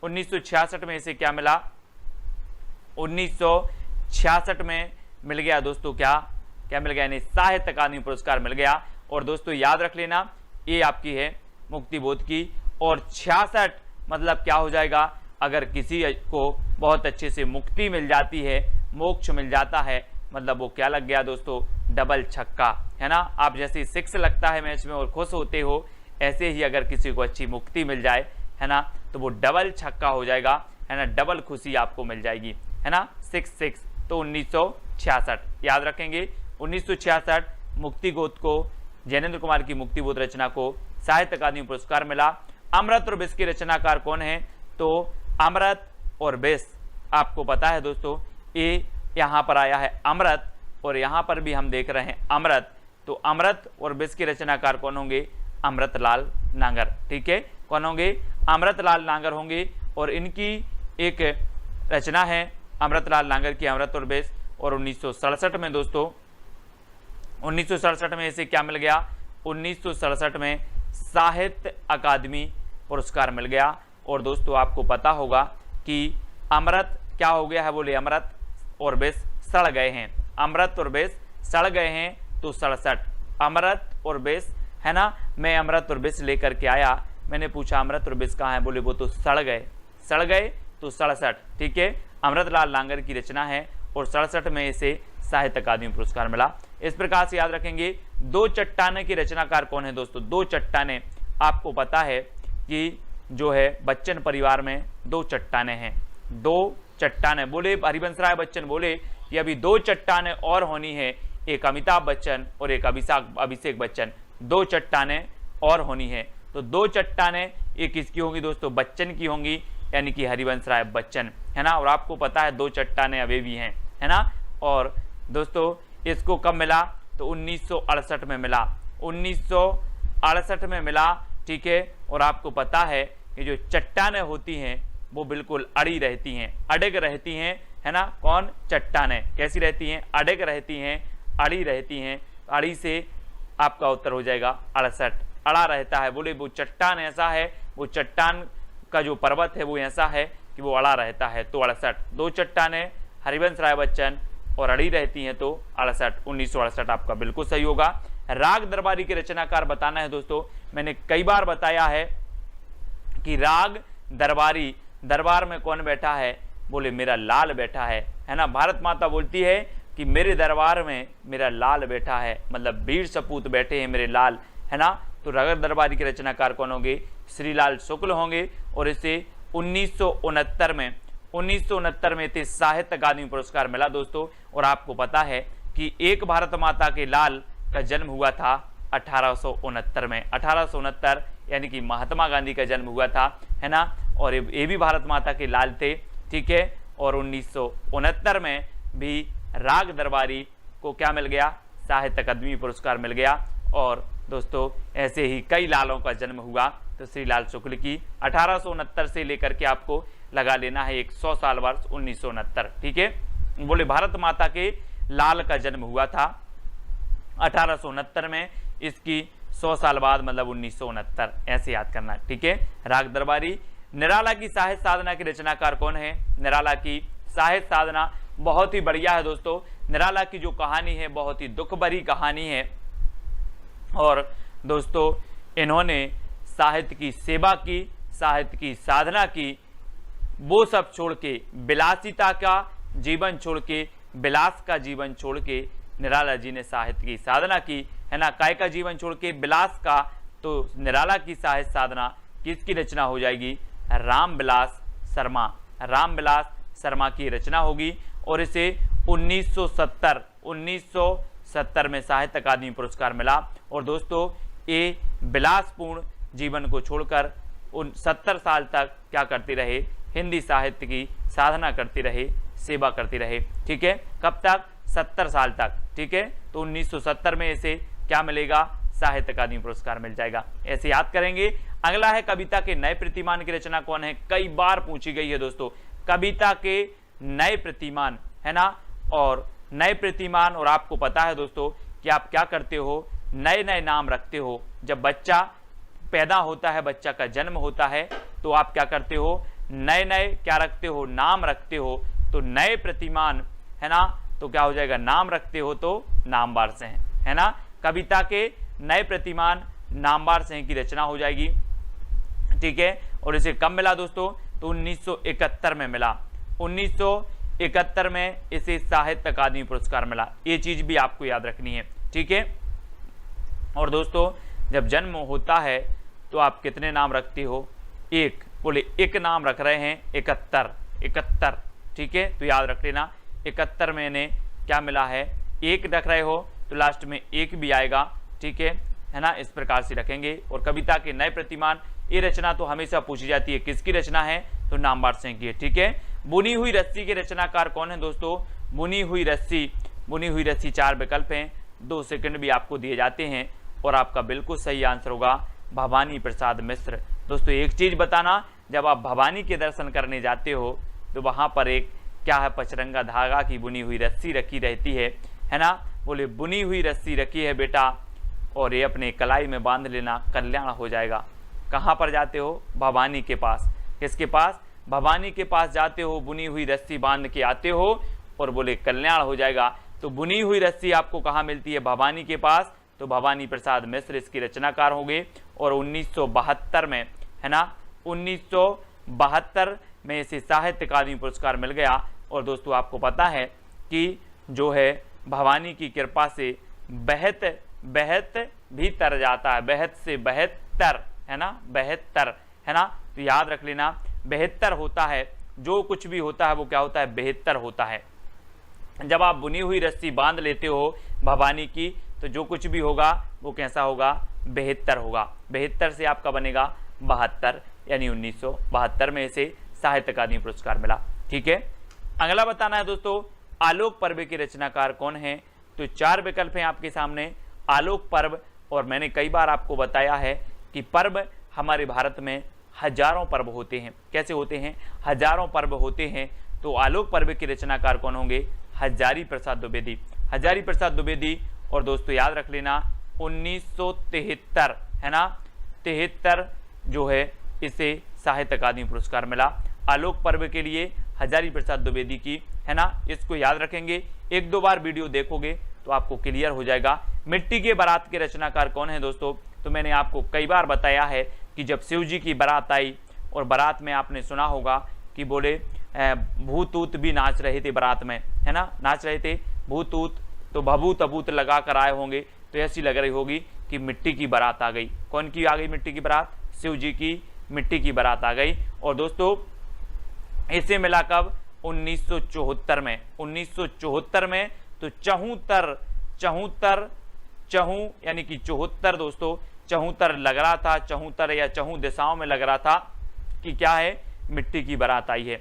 1966 में इसे क्या मिला? 1966 में मिल गया दोस्तों, क्या मिल गया? यानी साहित्य अकादमी पुरस्कार मिल गया। और दोस्तों याद रख लेना, ये आपकी है मुक्तिबोध की। और 66 मतलब क्या हो जाएगा? अगर किसी को बहुत अच्छे से मुक्ति मिल जाती है, मोक्ष मिल जाता है, मतलब वो क्या लग गया दोस्तों? डबल छक्का, है ना। आप जैसे 6 लगता है मैच में और खुश होते हो, ऐसे ही अगर किसी को अच्छी मुक्ति मिल जाए, है ना, तो वो डबल छक्का हो जाएगा, है ना, डबल खुशी आपको मिल जाएगी, है ना। 6 तो 1966 याद रखेंगे। 1966 मुक्तिबोध को, जैनेन्द्र कुमार की मुक्तिबोध रचना को साहित्य अकादमी पुरस्कार मिला। अमृत और विष के रचनाकार कौन है? तो अमृत और विष, आपको पता है दोस्तों, ये यहाँ पर आया है अमृत, और यहाँ पर भी हम देख रहे हैं अमृत। तो अमृत और विष के रचनाकार कौन होंगे? अमृतलाल नांगर। ठीक है, कौन होंगे? अमृतलाल नांगर होंगे। और इनकी एक रचना है अमृतलाल नांगर की, अमृत और विष। और 1967 में दोस्तों, 1967 में इसे क्या मिल गया? 1967 में साहित्य अकादमी पुरस्कार मिल गया। और दोस्तों आपको पता होगा कि अमृत क्या हो गया है? बोले अमृत और विष सड़ गए हैं, अमृत और विष सड़ गए हैं, तो 67 अमृत और विष, है ना। मैं अमृत और विष लेकर के आया, मैंने पूछा अमृत और विष कहाँ है? बोले वो तो सड़ गए, सड़ गए, तो 67। ठीक है, अमृतलाल नांगर की रचना है। और 67 में इसे साहित्य अकादमी पुरस्कार मिला। इस प्रकार से याद रखेंगे। दो चट्टाने के रचनाकार कौन है दोस्तों? दो चट्टाने, आपको पता है कि जो है बच्चन परिवार में दो चट्टाने हैं, दो चट्टाने। बोले हरिवंश राय बच्चन बोले कि अभी दो चट्टाने और होनी है, एक अमिताभ बच्चन और एक अभिषेक बच्चन, दो चट्टाने और होनी है। तो दो चट्टाने ये किसकी होंगी दोस्तों? बच्चन की होंगी, यानी कि हरिवंश राय बच्चन, है ना। और आपको पता है दो चट्टाने अभी भी हैं, है ना। और दोस्तों इसको कब मिला? तो 1968 में मिला, 1968 में मिला। ठीक है, और आपको पता है कि जो चट्टाने होती हैं वो बिल्कुल अड़ी रहती हैं, अड़ग रहती हैं, है ना। कौन? चट्टाने कैसी रहती हैं? अड़ग रहती हैं, अड़ी रहती हैं। अड़ी से आपका उत्तर हो जाएगा 68, अड़ा रहता है। बोले वो चट्टान ऐसा है, वो चट्टान का जो पर्वत है वो ऐसा है कि वो अड़ा रहता है, तो 68। दो चट्टाने हरिवंश राय बच्चन और अड़ी रहती हैं, तो 68, 1968 आपका बिल्कुल सही होगा। राग दरबारी के रचनाकार बताना है दोस्तों। मैंने कई बार बताया है कि राग दरबारी, दरबार में कौन बैठा है, बोले मेरा लाल बैठा है ना। भारत माता बोलती है कि मेरे दरबार में मेरा लाल बैठा है, मतलब वीर सपूत बैठे हैं मेरे लाल, है ना। तो राग दरबारी के रचनाकार कौन होंगे, श्रीलाल शुक्ल होंगे। और इसे 1969 में इसे साहित्य अकादमी पुरस्कार मिला दोस्तों। और आपको पता है कि एक भारत माता के लाल का जन्म हुआ था 1869 में, 1869 यानी कि महात्मा गांधी का जन्म हुआ था, है ना। और ये भी भारत माता के लाल थे, ठीक है। और 1969 में भी राग दरबारी को क्या मिल गया, साहित्य अकादमी पुरस्कार मिल गया। और दोस्तों ऐसे ही कई लालों का जन्म हुआ। तो श्रीलाल शुक्ल की 1869 से लेकर के आपको लगा लेना है 100 साल वर्ष 1969, ठीक है। बोले भारत माता के लाल का जन्म हुआ था 1869 में, इसकी 100 साल बाद मतलब 1969, ऐसे याद करना, ठीक है। राग दरबारी। निराला की साहित्य साधना के रचनाकार कौन है, निराला की साहित्य साधना बहुत ही बढ़िया है दोस्तों। निराला की जो कहानी है बहुत ही दुख भरी कहानी है। और दोस्तों इन्होंने साहित्य की सेवा की, साहित्य की साधना की, वो सब छोड़ के, विलासिता का जीवन छोड़ के, विलास का जीवन छोड़ के निराला जी ने साहित्य की साधना की, है ना। काय का जीवन छोड़ के विलास का, तो निराला की साहित्य साधना किसकी रचना हो जाएगी, रामविलास शर्मा, रामविलास शर्मा की रचना होगी। और इसे 1970 में साहित्य अकादमी पुरस्कार मिला। और दोस्तों ये विलासपूर्ण जीवन को छोड़कर 70 साल तक क्या करते रहे, हिंदी साहित्य की साधना करते रहे, सेवा करती रहे, ठीक है। कब तक, 70 साल तक, ठीक है। तो 1970 में इसे क्या मिलेगा, साहित्य अकादमी पुरस्कार मिल जाएगा, ऐसे याद करेंगे। अगला है कविता के नए प्रतिमान की रचना कौन है, कई बार पूछी गई है दोस्तों, कविता के नए प्रतिमान, है ना। और नए प्रतिमान, और आपको पता है दोस्तों कि आप क्या करते हो, नए नए नाम रखते हो। जब बच्चा पैदा होता है, बच्चा का जन्म होता है, तो आप क्या करते हो, नए नए क्या रखते हो, नाम रखते हो। तो नए प्रतिमान, है ना, तो क्या हो जाएगा, नाम रखते हो तो नामवार से है ना। कविता के नए प्रतिमान नामवार से की रचना हो जाएगी, ठीक है। और इसे कब मिला दोस्तों, तो 1971 में मिला, 1971 में इसे साहित्य अकादमी पुरस्कार मिला। ये चीज भी आपको याद रखनी है, ठीक है। और दोस्तों जब जन्म होता है तो आप कितने नाम रखते हो, एक, बोले एक नाम रख रहे हैं, 71, ठीक है। तो याद रख लेना 71 में इन्हें क्या मिला है, एक रख रहे हो तो लास्ट में एक भी आएगा, ठीक है ना। इस प्रकार से रखेंगे। और कविता के नए प्रतिमान, ये रचना तो हमेशा पूछी जाती है, किसकी रचना है, तो नामवार से की है, ठीक है। बुनी हुई रस्सी के रचनाकार कौन है दोस्तों, बुनी हुई रस्सी, बुनी हुई रस्सी 4 विकल्प हैं, 2 सेकंड भी आपको दिए जाते हैं। और आपका बिल्कुल सही आंसर होगा भवानी प्रसाद मिश्र। दोस्तों एक चीज बताना, जब आप भवानी के दर्शन करने जाते हो तो वहां पर एक क्या है, पचरंगा धागा की बुनी हुई रस्सी रखी रहती है ना। बोले बुनी हुई रस्सी रखी है बेटा, और ये अपने कलाई में बांध लेना, कल्याण हो जाएगा। कहाँ पर जाते हो, भवानी के पास, किसके पास, भवानी के पास जाते हो, बुनी हुई रस्सी बांध के आते हो और बोले कल्याण हो जाएगा। तो बुनी हुई रस्सी आपको कहाँ मिलती है, भवानी के पास, तो भवानी प्रसाद मिश्र इसकी रचनाकार होंगे। और 1972 में, है ना, 1972 में इसे साहित्य अकादमी पुरस्कार मिल गया। और दोस्तों आपको पता है कि जो है भवानी की कृपा से बहत भी तर जाता है, बहत से बहत्तर, है ना, बहत्तर, है ना। तो याद रख लेना, बेहतर होता है, जो कुछ भी होता है वो क्या होता है, बेहतर होता है। जब आप बुनी हुई रस्सी बांध लेते हो भवानी की, तो जो कुछ भी होगा वो कैसा होगा, बेहतर होगा। बेहतर से आपका बनेगा 72, यानी 1972 में इसे साहित्य अकादमी पुरस्कार मिला, ठीक है। अगला बताना है दोस्तों, आलोक पर्व के रचनाकार कौन है, तो 4 विकल्प हैं आपके सामने, आलोक पर्व। और मैंने कई बार आपको बताया है कि पर्व हमारे भारत में हजारों पर्व होते हैं, कैसे होते हैं, हजारों पर्व होते हैं। तो आलोक पर्व के रचनाकार कौन होंगे, हजारी प्रसाद द्विवेदी, हजारी प्रसाद द्विवेदी। और दोस्तों याद रख लेना 1973, है ना, 73 जो है इसे साहित्य अकादमी पुरस्कार मिला आलोक पर्व के लिए, हजारी प्रसाद द्विवेदी की, है ना। इसको याद रखेंगे, 1-2 बार वीडियो देखोगे तो आपको क्लियर हो जाएगा। मिट्टी के बारात के रचनाकार कौन है दोस्तों? तो मैंने आपको कई बार बताया है कि जब शिव जी की बारात आई और बारात में आपने सुना होगा कि बोले भूत ऊत भी नाच रहे थे बारात में, है ना, नाच रहे थे भूत ऊत, तो भभूत अभूत लगा कर आए होंगे, तो ऐसी लग रही होगी कि मिट्टी की बारात आ गई। कौन की आ गई मिट्टी की बारात? शिव जी की मिट्टी की बारात आ गई। और दोस्तों इसे मिला कब? 1974 में। 1974 में तो चहूं यानी कि 74 दोस्तों, 74 लग रहा था, 74 या चहूं दिशाओं में लग रहा था कि क्या है, मिट्टी की बारात आई है,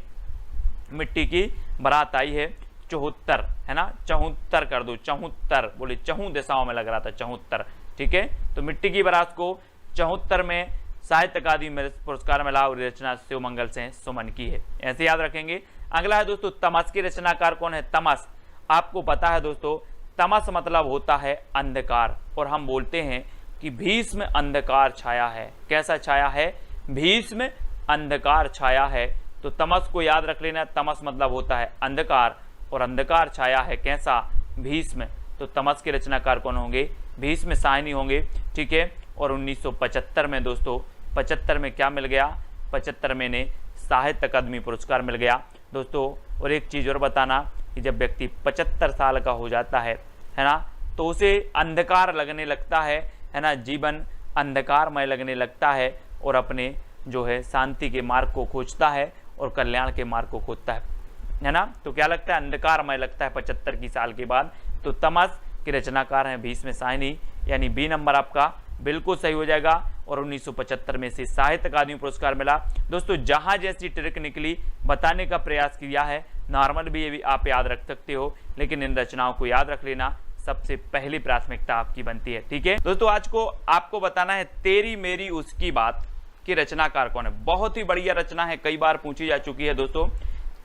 मिट्टी की बारात आई है। 74 है ना, 74 कर दो, 74 बोले, चहूं दिशाओं में लग रहा था 74, ठीक है। तो मिट्टी की बारात को 74 में साहित्य अकादमी पुरस्कार मिला और रचना शिवमंगल से सुमन की है, ऐसे याद रखेंगे। अगला है दोस्तों तमस के रचनाकार कौन है? तमस, आपको पता है दोस्तों, तमस मतलब होता है अंधकार, और हम बोलते हैं कि भीष्म अंधकार छाया है। कैसा छाया है? भीष्म अंधकार छाया है। तो तमस को याद रख लेना, तमस मतलब होता है अंधकार, और अंधकार छाया है कैसा? भीष्म। तो तमस के रचनाकार कौन होंगे? भीष्म साहनी होंगे, ठीक है। और 1975 में दोस्तों, 75 में क्या मिल गया? 75 में ने साहित्य अकादमी पुरस्कार मिल गया दोस्तों। और एक चीज़ और बताना कि जब व्यक्ति 75 साल का हो जाता है ना, तो उसे अंधकार लगने लगता है ना, जीवन अंधकारमय लगने लगता है, और अपने जो है शांति के मार्ग को खोजता है और कल्याण के मार्ग को खोजता है ना। तो क्या लगता है? अंधकारमय लगता है 75 की साल के बाद। तो तमस के रचनाकार हैं भीष्म साहनी, यानी बी नंबर आपका बिल्कुल सही हो जाएगा। और 1975 में से साहित्य अकादमी पुरस्कार मिला दोस्तों। जहां जैसी ट्रिक निकली बताने का प्रयास किया है, नॉर्मल भी ये भी आप याद रख सकते हो, लेकिन इन रचनाओं को याद रख लेना सबसे पहली प्राथमिकता आपकी बनती है, ठीक है दोस्तों। आज को आपको बताना है तेरी मेरी उसकी बात की रचनाकार कौन है। बहुत ही बढ़िया रचना है, कई बार पूछी जा चुकी है दोस्तों।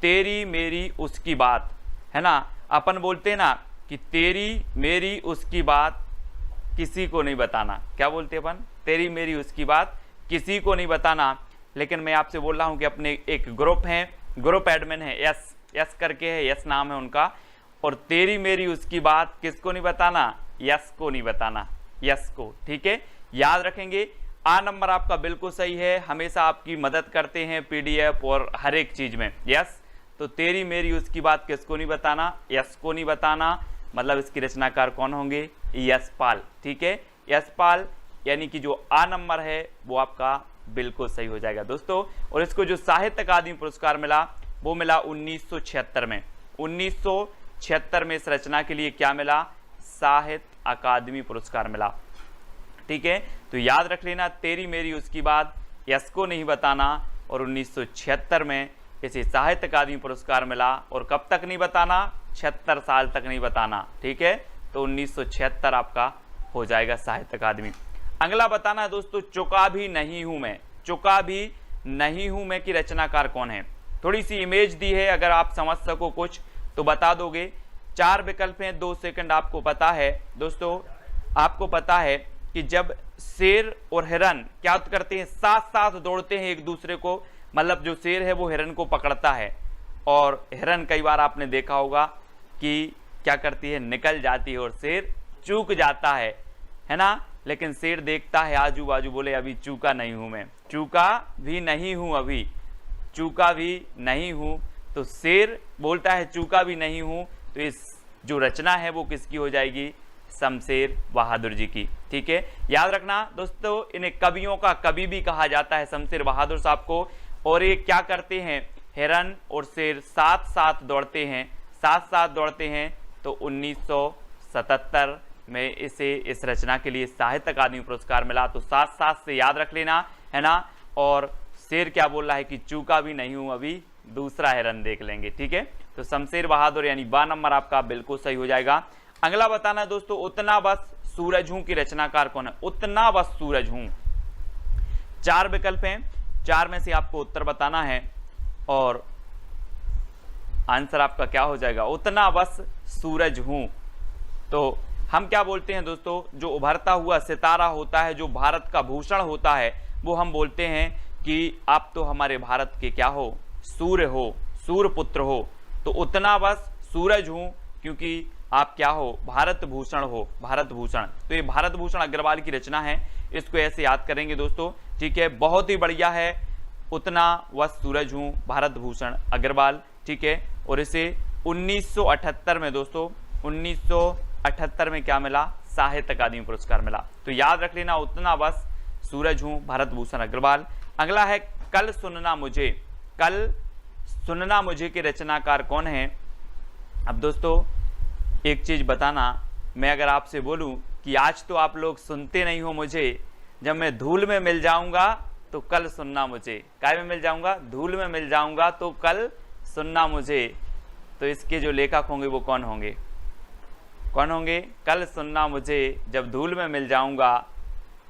तेरी मेरी उसकी बात, है ना, अपन बोलते हैं ना कि तेरी मेरी उसकी बात किसी को नहीं बताना। क्या बोलते हैं अपन? तेरी मेरी उसकी बात किसी को नहीं बताना। लेकिन मैं आपसे बोल रहा हूं कि अपने एक ग्रुप है, ग्रुप एडमिन है, यस करके है, यस नाम है उनका, और तेरी मेरी उसकी बात किसको नहीं बताना? यस को नहीं बताना, यस को, ठीक है, याद रखेंगे। आ नंबर आपका बिल्कुल सही है, हमेशा आपकी मदद करते हैं पीडीएफ और हर एक चीज में, यस। तो तेरी मेरी उसकी बात किसको नहीं बताना? यस को नहीं बताना। मतलब इसकी रचनाकार कौन होंगे? यशपाल, ठीक है, यशपाल, यानी कि जो आ नंबर है वो आपका बिल्कुल सही हो जाएगा दोस्तों। और इसको जो साहित्य अकादमी पुरस्कार मिला वो मिला 1976 में। 1976 में इस रचना के लिए क्या मिला? साहित्य अकादमी पुरस्कार मिला, ठीक है। तो याद रख लेना, तेरी मेरी उसकी बात यस को नहीं बताना, और 1976 में इसे साहित्य अकादमी पुरस्कार मिला। और कब तक नहीं बताना? 76 साल तक नहीं बताना, ठीक है। तो 1976 आपका हो जाएगा साहित्य अकादमी। अगला बताना है दोस्तों, चुका भी नहीं हूं मैं, चुका भी नहीं हूं मैं की रचनाकार कौन है। थोड़ी सी इमेज दी है, अगर आप समझ सको कुछ तो बता दोगे। 4 विकल्प हैं, 2 सेकंड। आपको पता है दोस्तों, आपको पता है कि जब शेर और हिरन क्या करते हैं? साथ साथ दौड़ते हैं एक दूसरे को, मतलब जो शेर है वो हिरन को पकड़ता है, और हिरन कई बार आपने देखा होगा कि क्या करती है? निकल जाती है, और शेर चूक जाता है ना। लेकिन शेर देखता है आजू बाजू, बोले अभी चूका नहीं हूं मैं, चूका भी नहीं हूं, अभी चूका भी नहीं हूं। तो शेर बोलता है चूका भी नहीं हूं। तो इस जो रचना है वो किसकी हो जाएगी? शमशेर बहादुर जी की, ठीक है। याद रखना दोस्तों, इन्हें कवियों का कवि भी कहा जाता है, शमशेर बहादुर साहब को। और ये क्या करते हैं? हिरन और शेर साथ साथ दौड़ते हैं, साथ साथ दौड़ते हैं। तो 1977 में इसे इस रचना के लिए साहित्य अकादमी पुरस्कार मिला। तो साथ साथ से याद रख लेना, है ना। और शेर क्या बोल रहा है कि चूका भी नहीं हूं, अभी दूसरा हिरन देख लेंगे, ठीक है। तो शमशेर बहादुर यानी बा नंबर आपका बिल्कुल सही हो जाएगा। अगला बताना दोस्तों, उतना बस सूरज हूं की रचनाकार कौन है? उतना बस सूरज हूं। 4 विकल्प हैं, 4 में से आपको उत्तर बताना है, और आंसर आपका क्या हो जाएगा? उतना बस सूरज हूं। तो हम क्या बोलते हैं दोस्तों, जो उभरता हुआ सितारा होता है, जो भारत का भूषण होता है, वो हम बोलते हैं कि आप तो हमारे भारत के क्या हो? सूर्य हो, सूर्य पुत्र हो। तो उतना बस सूरज हूं, क्योंकि आप क्या हो, भारत भूषण हो, भारत भूषण। तो ये भारत भूषण अग्रवाल की रचना है, इसको ऐसे याद करेंगे दोस्तों, ठीक है। बहुत ही बढ़िया है, उतना वह सूरज हूं, भारत भूषण अग्रवाल, ठीक है। और इसे 1978 में दोस्तों, 1978 में क्या मिला, साहित्य अकादमी पुरस्कार मिला। तो याद रख लेना, उतना बस सूरज हूं, भारत भूषण अग्रवाल। अगला है कल सुनना मुझे, कल सुनना मुझे के रचनाकार कौन है। अब दोस्तों एक चीज बताना, मैं अगर आपसे बोलूं कि आज तो आप लोग सुनते नहीं हो मुझे, जब मैं धूल में मिल जाऊंगा तो कल सुनना मुझे। काय में मिल जाऊंगा, धूल में मिल जाऊंगा तो कल सुनना मुझे। तो इसके जो लेखक होंगे वो कौन होंगे, कौन होंगे, कल सुनना मुझे जब धूल में मिल जाऊंगा,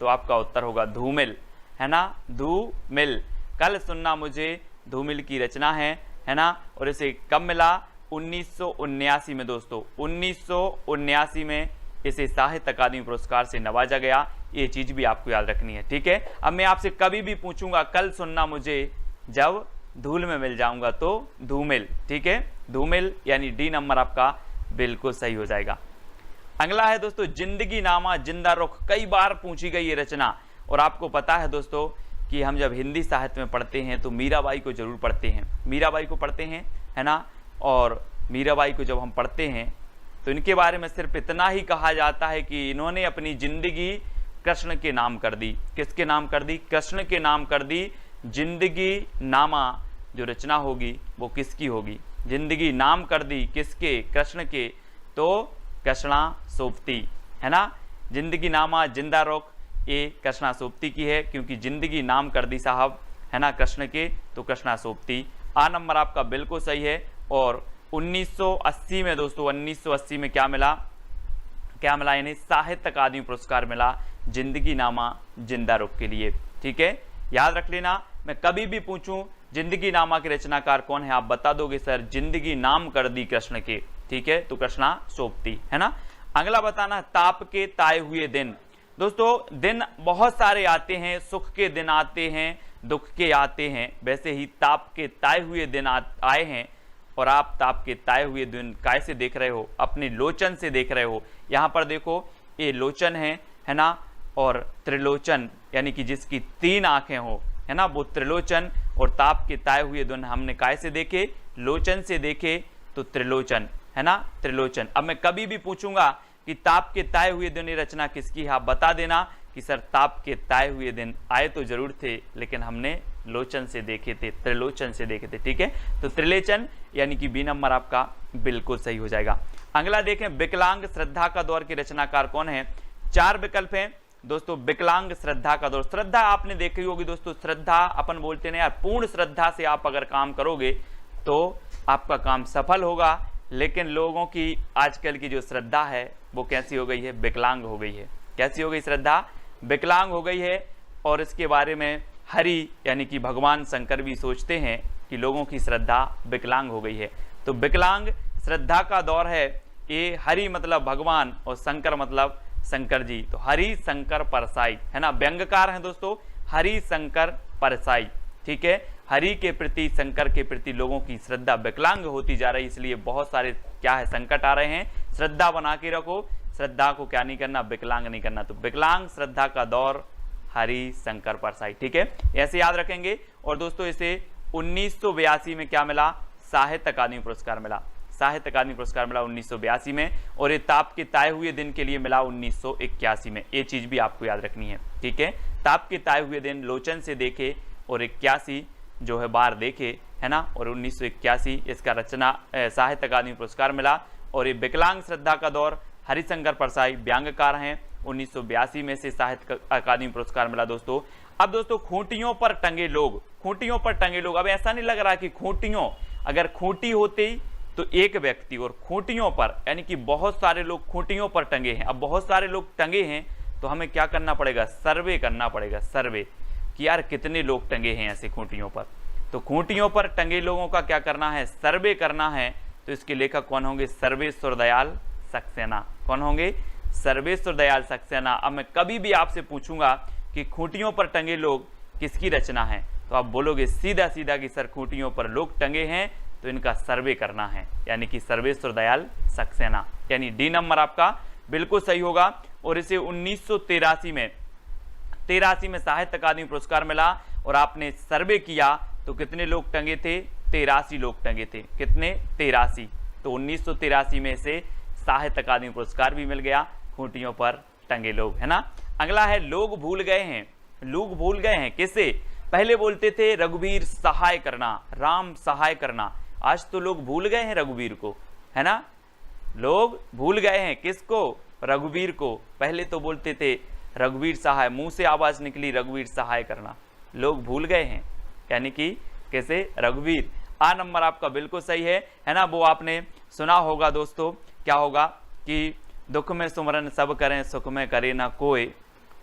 तो आपका उत्तर होगा धूमिल, है ना, धूमिल। कल सुनना मुझे धूमिल की रचना है ना। और इसे कब मिला, 1979 में दोस्तों, 1979 में इसे साहित्य अकादमी पुरस्कार से नवाजा गया। ये चीज भी आपको याद रखनी है, ठीक है। अब मैं आपसे कभी भी पूछूंगा कल सुनना मुझे जब धूल में मिल जाऊंगा, तो धूमिल, ठीक है, धूमिल, यानी डी नंबर आपका बिल्कुल सही हो जाएगा। अगला है दोस्तों जिंदगी नामा जिंदा रुख, कई बार पूछी गई ये रचना। और आपको पता है दोस्तों कि हम जब हिंदी साहित्य में पढ़ते हैं तो मीराबाई को जरूर पढ़ते हैं, मीराबाई को पढ़ते हैं, है ना। और मीराबाई को जब हम पढ़ते हैं तो इनके बारे में सिर्फ इतना ही कहा जाता है कि इन्होंने अपनी जिंदगी कृष्ण के नाम कर दी। किसके नाम कर दी, कृष्ण के नाम कर दी। जिंदगी नामा जो रचना होगी वो किसकी होगी, जिंदगी नाम कर दी किसके, कृष्ण के, तो कृष्णा सोबती, है ना। जिंदगी नामा जिंदा रुख ये कृष्णा सोबती की है, क्योंकि जिंदगी नाम कर दी साहब, है ना, कृष्ण के, तो कृष्णा सोबती। आ नंबर आपका बिल्कुल सही है। और 1980 में दोस्तों, 1980 में क्या मिला, क्या मिला, यानी साहित्य अकादमी पुरस्कार मिला जिंदगी नामा जिंदा रुख के लिए, ठीक है। याद रख लेना, मैं कभी भी पूछूं जिंदगी नामा के रचनाकार कौन है, आप बता दोगे सर जिंदगी नाम कर दी कृष्ण के, ठीक है, तो कृष्णा सोबती, है ना। अगला बताना ताप के ताए हुए दिन। दोस्तों दिन बहुत सारे आते हैं, सुख के दिन आते हैं, दुख के आते हैं, वैसे ही ताप के ताए हुए दिन आए हैं। और आप ताप के ताए हुए दिन कैसे देख रहे हो, अपने लोचन से देख रहे हो। यहाँ पर देखो ये लोचन है ना, और त्रिलोचन यानी कि जिसकी 3 आंखें हो, है ना, वो त्रिलोचन। और ताप के ताए हुए दिन हमने कैसे देखे, लोचन से देखे, तो त्रिलोचन, है ना, त्रिलोचन। अब मैं कभी भी पूछूंगा कि ताप के ताए हुए दिन ये रचना किसकी है, आप बता देना कि सर ताप के ताए हुए दिन आए तो जरूर थे, लेकिन हमने लोचन से देखे थे, त्रिलोचन से देखे थे, ठीक है। तो त्रिलोचन यानी कि बी नंबर आपका बिल्कुल सही हो जाएगा। अगला देखें विकलांग श्रद्धा का दौर के रचनाकार कौन है। 4 विकल्प हैं दोस्तों। विकलांग श्रद्धा का दौर, श्रद्धा आपने देखी होगी दोस्तों, श्रद्धा अपन बोलते ना यार, पूर्ण श्रद्धा से आप अगर काम करोगे तो आपका काम सफल होगा। लेकिन लोगों की आजकल की जो श्रद्धा है वो कैसी हो गई है, विकलांग हो गई है। कैसी हो गई श्रद्धा, विकलांग हो गई है। और इसके बारे में हरि यानी कि भगवान शंकर भी सोचते हैं कि लोगों की श्रद्धा विकलांग हो गई है। तो विकलांग श्रद्धा का दौर है ये। हरि मतलब भगवान और शंकर मतलब शंकर जी, तो हरि शंकर परसाई, है ना, व्यंग्यकार हैं दोस्तों, हरि शंकर परसाई, ठीक है। हरि के प्रति, शंकर के प्रति लोगों की श्रद्धा विकलांग होती जा रही है, इसलिए बहुत सारे क्या है संकट आ रहे हैं। श्रद्धा बना के रखो, श्रद्धा को क्या नहीं करना, विकलांग नहीं करना। तो विकलांग श्रद्धा का दौर हरि शंकर परसाई, ठीक है, ऐसे याद रखेंगे। और दोस्तों इसे 1982 में क्या मिला, साहित्य अकादमी पुरस्कार मिला, साहित्य अकादमी पुरस्कार मिला 1982 में। और ये ताप के ताए हुए दिन के लिए मिला 1981 में। ये चीज भी आपको याद रखनी है, ठीक है। ताप के ताए हुए दिन लोचन से देखे और 81 जो है बार देखे, है ना। और 1981 इसका रचना साहित्य अकादमी पुरस्कार मिला। और ये विकलांग श्रद्धा का दौर हरिशंकर परसाई व्यंग्यकार हैं, 1982 में से साहित्य अकादमी पुरस्कार मिला दोस्तों। अब दोस्तों खूंटियों पर टंगे लोग, खूंटियों पर टंगे लोग, अब ऐसा नहीं लग रहा कि खूंटियों, अगर खूंटी होती तो एक व्यक्ति, और खूंटियों पर यानी कि बहुत सारे लोग खूंटियों पर टंगे हैं। अब बहुत सारे लोग टंगे हैं तो हमें क्या करना पड़ेगा, सर्वे करना पड़ेगा, सर्वे कि यार कितने लोग टंगे हैं ऐसे खूंटियों पर। तो खूंटियों पर टंगे लोगों का क्या करना है, सर्वे करना है। तो इसके लेखक कौन होंगे, सर्वेश्वर दयाल सक्सेना। कौन होंगे, सर्वेश्वर दयाल सक्सेना। अब मैं कभी भी आपसे पूछूंगा कि खूंटियों पर टंगे लोग किसकी रचना है, तो आप बोलोगे सीधा सीधा कि सर खूंटियों पर लोग टंगे हैं तो इनका सर्वे करना है, यानी कि सर्वेश्वर दयाल सक्सेना, यानी डी नंबर आपका बिल्कुल सही होगा। और इसे 1983 में साहित्य अकादमी पुरस्कार मिला। और आपने सर्वे किया तो कितने लोग टंगे थे? 83 लोग टंगे थे। कितने? 83। तो 1983 में से साहित्य अकादमी पुरस्कार भी मिल गया, खूंटियों पर टंगे लोग, है ना। अगला है लोग भूल गए हैं। लोग भूल गए हैं किसे? पहले बोलते थे रघुवीर सहाय करना, राम सहाय करना, आज तो लोग भूल गए हैं रघुवीर को, है ना। लोग भूल गए हैं किसको? रघुवीर को। पहले तो बोलते थे रघुवीर सहाय, मुंह से आवाज निकली रघुवीर सहाय करना, लोग भूल गए हैं, यानी कि कैसे? रघुवीर। आ नंबर आपका बिल्कुल सही है ना। वो आपने सुना होगा दोस्तों, क्या होगा कि दुख में सुमरन सब करें, सुख में करे ना कोई,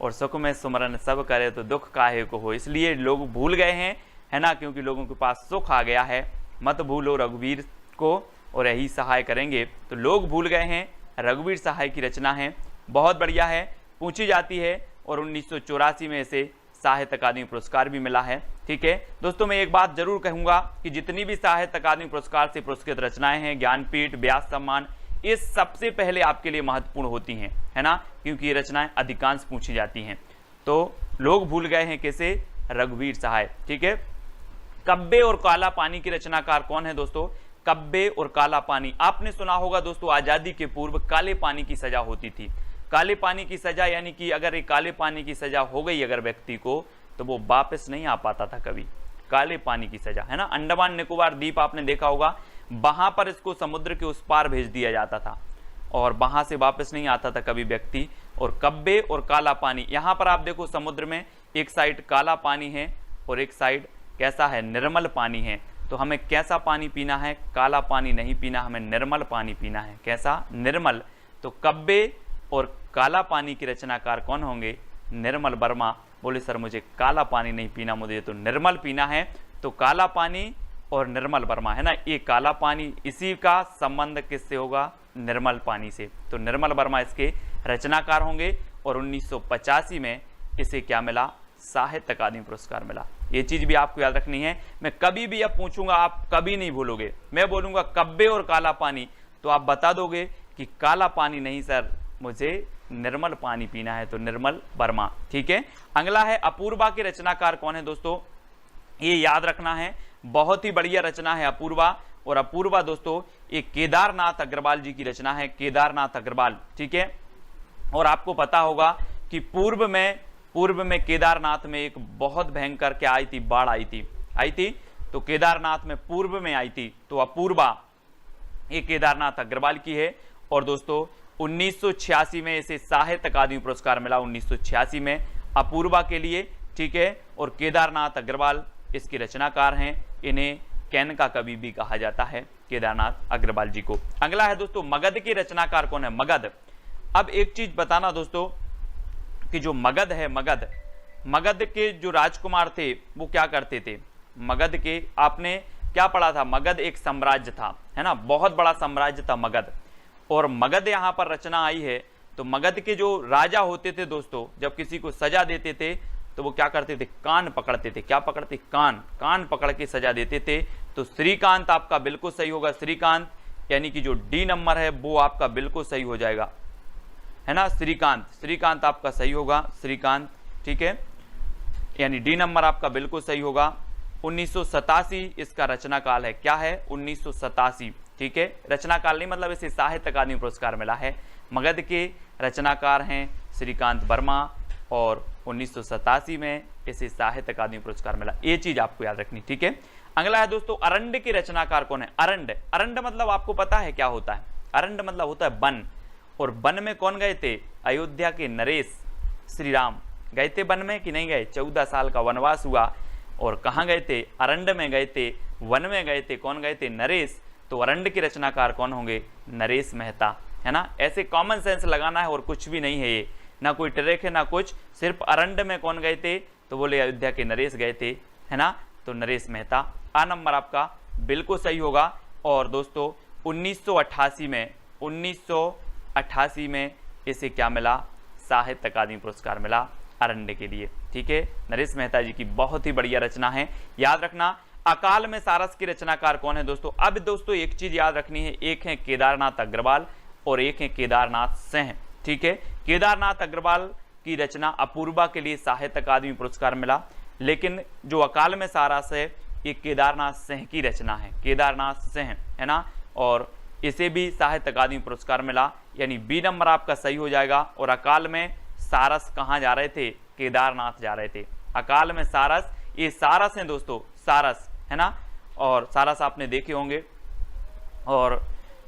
और सुख में सुमरन सब करे तो दुख काहे को हो। इसलिए लोग भूल गए हैं, है ना, क्योंकि लोगों के पास सुख आ गया है। मत भूलो रघुवीर को और यही सहाय करेंगे। तो लोग भूल गए हैं रघुवीर सहाय की रचना है, बहुत बढ़िया है, पूछी जाती है। और 1984 में इसे साहित्य अकादमी पुरस्कार भी मिला है। ठीक है दोस्तों, मैं एक बात जरूर कहूंगा कि जितनी भी साहित्य अकादमी पुरस्कार से पुरस्कृत रचनाएं हैं, ज्ञानपीठ, व्यास सम्मान, ये सबसे पहले आपके लिए महत्वपूर्ण होती हैं, है ना, क्योंकि ये रचनाएं अधिकांश पूछी जाती हैं। तो लोग भूल गए हैं कैसे? रघुवीर सहाय। ठीक है। कब्बे और काला पानी की रचनाकार कौन है दोस्तों? कब्बे और काला पानी आपने सुना होगा दोस्तों, आजादी के पूर्व काले पानी की सजा होती थी। काले पानी की सजा यानी कि अगर एक काले पानी की सजा हो गई अगर व्यक्ति को, तो वो वापस नहीं आ पाता था कभी। काले पानी की सजा, है ना। अंडमान निकोबार द्वीप आपने देखा होगा, वहां पर इसको समुद्र के उस पार भेज दिया जाता था और वहां से वापस नहीं आता था कभी व्यक्ति। और कब्बे और काला पानी, यहां पर आप देखो समुद्र में एक साइड काला पानी है और एक साइड कैसा है? निर्मल पानी है। तो हमें कैसा पानी पीना है? काला पानी नहीं पीना, हमें निर्मल पानी पीना है। कैसा? निर्मल। तो कब्बे और काला पानी की रचनाकार कौन होंगे? निर्मल वर्मा। बोले सर मुझे काला पानी नहीं पीना, मुझे तो निर्मल पीना है। तो काला पानी और निर्मल वर्मा, है ना, ये काला पानी, इसी का संबंध किससे होगा? निर्मल पानी से। तो निर्मल वर्मा इसके रचनाकार होंगे। और 1985 में इसे क्या मिला? साहित्य अकादमी पुरस्कार मिला। ये चीज भी आपको याद रखनी है। मैं कभी भी अब पूछूंगा, आप कभी नहीं भूलोगे। मैं बोलूंगा कब्बे और काला पानी, तो आप बता दोगे कि काला पानी नहीं सर, मुझे निर्मल पानी पीना है। तो निर्मल वर्मा। ठीक है। अगला है अपूर्वा के रचनाकार कौन है दोस्तों? ये याद रखना है, बहुत ही बढ़िया रचना है अपूर्वा। और अपूर्वा दोस्तों ये केदारनाथ अग्रवाल जी की रचना है, केदारनाथ अग्रवाल। ठीक है। और आपको पता होगा कि पूर्व में केदारनाथ में एक बहुत भयंकर क्या आई थी? बाढ़ आई थी। तो केदारनाथ में पूर्व में आई थी। तो अपूर्वा ये केदारनाथ अग्रवाल की है। और दोस्तों 1986 में इसे साहित्य अकादमी पुरस्कार मिला, 1986 में अपूर्वा के लिए। ठीक है। और केदारनाथ अग्रवाल इसके रचनाकार हैं। इन्हें कैन का कवि भी कहा जाता है, केदारनाथ अग्रवाल जी को। अगला है दोस्तों मगध के रचनाकार कौन है? मगध। अब एक चीज बताना दोस्तों कि जो मगध है, मगध के जो राजकुमार थे वो क्या करते थे? मगध के आपने क्या पढ़ा था? मगध एक साम्राज्य था, है ना, बहुत बड़ा साम्राज्य था मगध। और मगध यहाँ पर रचना आई है। तो मगध के जो राजा होते थे दोस्तों, जब किसी को सजा देते थे तो वो क्या करते थे? कान पकड़ते थे। क्या पकड़ते? कान पकड़ के सजा देते थे। तो श्रीकांत आपका बिल्कुल सही होगा। श्रीकांत यानी कि जो डी नंबर है वो आपका बिल्कुल सही हो जाएगा, है ना। श्रीकांत आपका सही होगा, श्रीकांत। ठीक है, यानी डी नंबर आपका बिल्कुल सही होगा। 1987 इसका रचना काल है। क्या है? 1987। ठीक है, रचना काल नहीं मतलब इसे साहित्य अकादमी पुरस्कार मिला है। मगध के रचनाकार हैं श्रीकांत वर्मा और 1987 में इसे साहित्य अकादमी पुरस्कार मिला। ये चीज आपको याद रखनी। ठीक है। अगला है दोस्तों अरंड के रचनाकार कौन है? अरंड मतलब आपको पता है क्या होता है? अरंड मतलब होता है वन। और वन में कौन गए थे? अयोध्या के नरेश श्री राम गए थे वन में कि नहीं गए? 14 साल का वनवास हुआ और कहाँ गए थे? अरंड में गए थे, वन में गए थे। कौन गए थे? नरेश। तो अरंड के रचनाकार कौन होंगे? नरेश मेहता, है ना। ऐसे कॉमन सेंस लगाना है और कुछ भी नहीं है ये, ना कोई ट्रैक है ना कुछ, सिर्फ अरंड में कौन गए थे? तो बोले अयोध्या के नरेश गए थे, है ना। तो नरेश मेहता। आ नंबर आपका बिल्कुल सही होगा। और दोस्तों 1988 में इसे क्या मिला? साहित्य अकादमी पुरस्कार मिला अरंड के लिए। ठीक है, नरेश मेहता जी की बहुत ही बढ़िया रचना है, याद रखना। अकाल में सारस की रचनाकार कौन है दोस्तों? अब दोस्तों एक चीज याद रखनी है, एक है केदारनाथ अग्रवाल और एक है केदारनाथ सिंह। ठीक है, केदारनाथ अग्रवाल की रचना अपूर्वा के लिए साहित्य अकादमी पुरस्कार मिला, लेकिन जो अकाल में सारस है ये केदारनाथ सिंह की रचना है, केदारनाथ सिंह, है ना, और इसे भी साहित्य अकादमी पुरस्कार मिला, यानी बी नंबर आपका सही हो जाएगा। और अकाल में सारस कहाँ जा रहे थे? केदारनाथ जा रहे थे। अकाल में सारस, ये सारस हैं दोस्तों, सारस, है ना, और सारस आपने देखे होंगे। और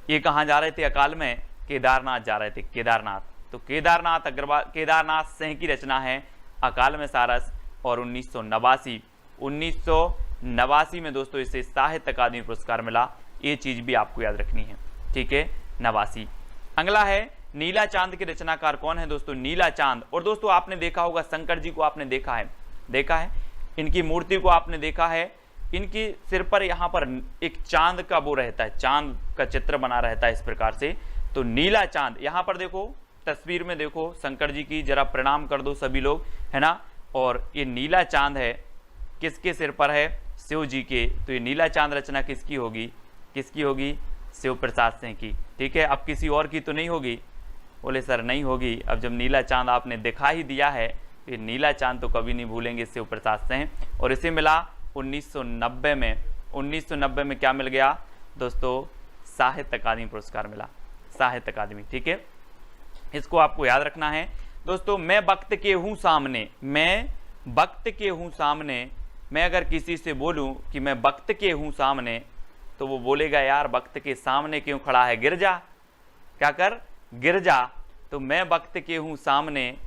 ये कहाँ जा रहे थे अकाल में? केदारनाथ जा रहे थे, केदारनाथ। तो केदारनाथ अग्रवाल, केदारनाथ सिंह की रचना है अकाल में सारस। और 1989 में दोस्तों इसे साहित्य अकादमी पुरस्कार मिला, ये चीज भी आपको याद रखनी है। ठीक है, 89। अगला है नीला चांद के रचनाकार कौन है दोस्तों? नीला चांद। और दोस्तों आपने देखा होगा शंकर जी को, आपने देखा है, इनकी मूर्ति को आपने देखा है, इनकी सिर पर यहाँ पर एक चांद का वो रहता है, चांद का चित्र बना रहता है इस प्रकार से। तो नीला चांद, यहाँ पर देखो तस्वीर में देखो शंकर जी की, जरा प्रणाम कर दो सभी लोग, है ना। और ये नीला चांद है, किसके सिर पर है? शिव जी के। तो ये नीला चांद रचना किसकी होगी? किसकी होगी? शिव प्रसाद सिंह की। ठीक है, अब किसी और की तो नहीं होगी? बोले सर नहीं होगी। अब जब नीला चांद आपने दिखा ही दिया है, ये नीला चांद तो कभी नहीं भूलेंगे शिव प्रसाद सिंह। और इसे मिला 1990 में। 1990 में क्या मिल गया दोस्तों? साहित्य अकादमी पुरस्कार मिला, साहित्य अकादमी। ठीक है, इसको आपको याद रखना है दोस्तों। मैं वक्त के हूं सामने, मैं वक्त के हूं सामने, मैं अगर किसी से बोलूं कि मैं वक्त के हूं सामने, तो वो बोलेगा यार वक्त के सामने क्यों खड़ा है, गिर जा, क्या कर, गिर जा। तो मैं वक्त के हूं सामने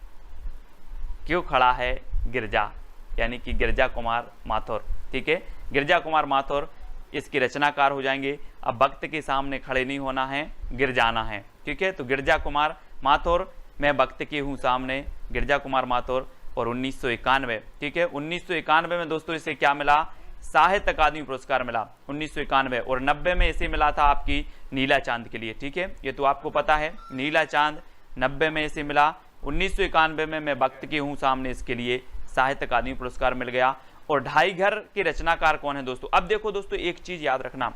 क्यों खड़ा है, गिर जा, यानी कि गिरजा कुमार माथुर। ठीक है, गिरजा कुमार माथुर इसके रचनाकार हो जाएंगे। अब वक्त के सामने खड़े नहीं होना है, गिर जाना है। ठीक है, तो गिरजा कुमार माथुर, मैं वक्त के हूँ सामने, गिरजा कुमार माथुर। और 1991, ठीक है, 1991 में दोस्तों इसे क्या मिला? साहित्य अकादमी पुरस्कार मिला 1991। और 90 में इसे मिला था आपकी नीला चांद के लिए। ठीक है, ये तो आपको पता है, नीला चांद 90 में इसे मिला। 1991 में मैं वक्त के हूँ सामने, इसके लिए साहित्य अकादमी पुरस्कार मिल गया। और ढाई घर के रचनाकार कौन है दोस्तों? अब देखो दोस्तों एक चीज याद रखना